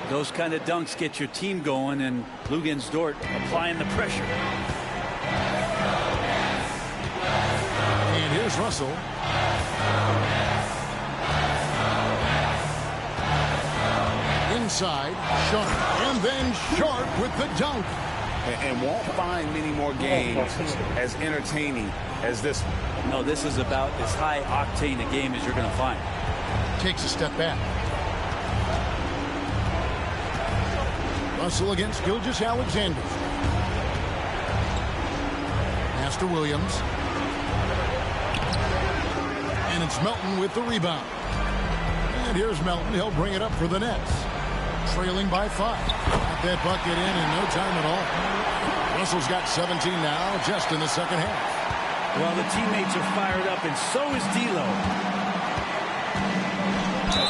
Those kind of dunks get your team going, and Lugens Dort applying the pressure. And here's Russell. Inside, Sharp. And then Sharp with the dunk. And won't find many more games as entertaining as this one. No, this is about as high octane a game as you're going to find. Takes a step back. Russell against Gilgeous-Alexander. Pass to Williams. And it's Melton with the rebound. And here's Melton. He'll bring it up for the Nets. Trailing by 5. Got that bucket in no time at all. Russell's got 17 now, just in the second half. Well, the teammates are fired up, and so is D'Lo.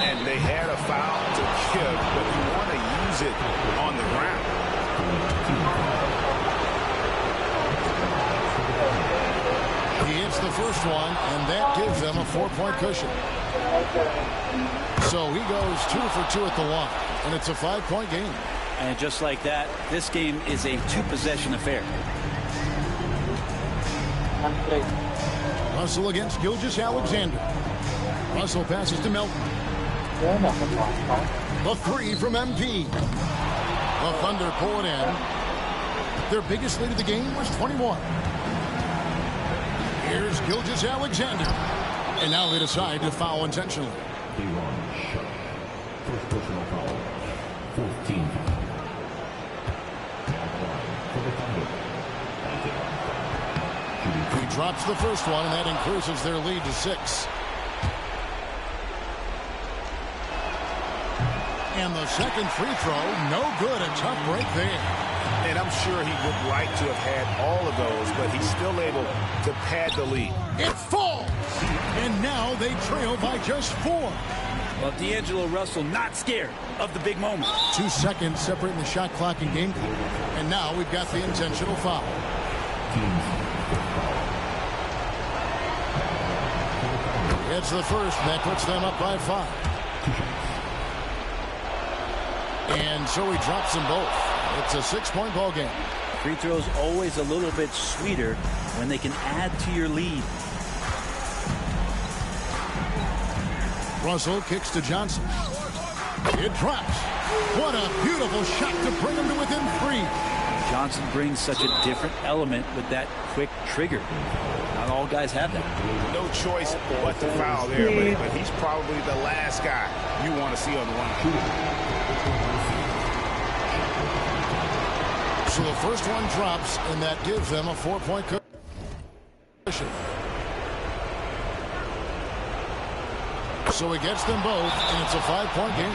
And they had a foul to give, but you want to use it on the ground. He hits the first one, and that gives them a 4-point cushion. So he goes 2 for 2 at the line, and it's a 5-point game. And just like that, this game is a 2-possession affair. Russell against Gilgeous-Alexander. Russell passes to Melton. The 3 from MP. The Thunder pull it in. Their biggest lead of the game was 21. Here's Gilgeous-Alexander. And now they decide to foul intentionally. First personal foul. 14. He drops the first one, and that increases their lead to 6. And the second free throw, no good. A tough break there. And I'm sure he would like to have had all of those, but he's still able to pad the lead. It falls! And now they trail by just 4. Well, D'Angelo Russell not scared of the big moment. 2 seconds separating the shot clock and game clock. And now we've got the intentional foul. It's the first, and that puts them up by 5. And so he drops them both. It's a 6-point ball game. Free throws always a little bit sweeter when they can add to your lead. Russell kicks to Johnson. It drops. What a beautiful shot to bring him to within 3. Johnson brings such a different element with that quick trigger. Not all guys have that. No choice but to foul there, but he's probably the last guy you want to see on the line. So the first one drops, and that gives them a 4-point cushion. So he gets them both, and it's a 5-point game.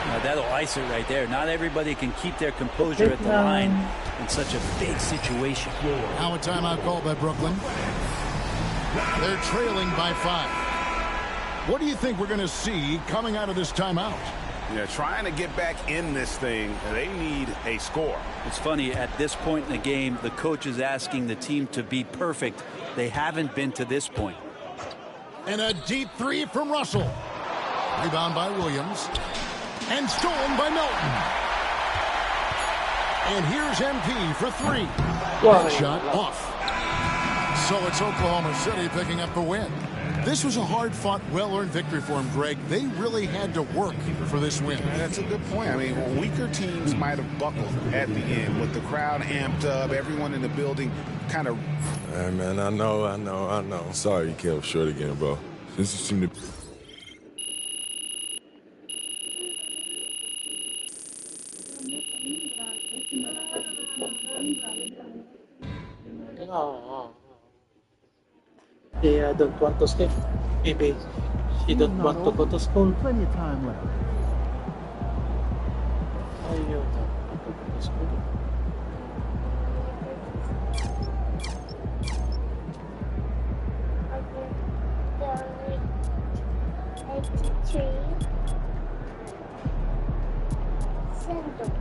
Now that'll ice it right there. Not everybody can keep their composure at the line in such a big situation. Now a timeout called by Brooklyn. They're trailing by 5. What do you think we're going to see coming out of this timeout? Yeah, trying to get back in this thing, they need a score. It's funny, at this point in the game, the coach is asking the team to be perfect. They haven't been to this point. And a deep 3 from Russell. Rebound by Williams. And stolen by Melton. And here's MP for 3. Shot off. So it's Oklahoma City picking up the win. This was a hard-fought, well-earned victory for him, Greg. They really had to work for this win. That's a good point. I mean, weaker teams might have buckled at the end with the crowd amped up, everyone in the building kind of... Hey, man, I know. Sorry you came up short again, bro. This seemed to... They don't want to stay. Maybe she don't want to go to school. Plenty of time left. Ayaw na go to school. 83. Sendoh,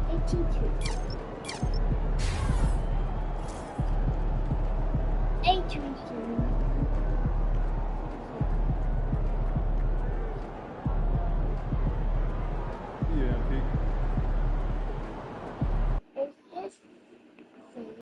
83.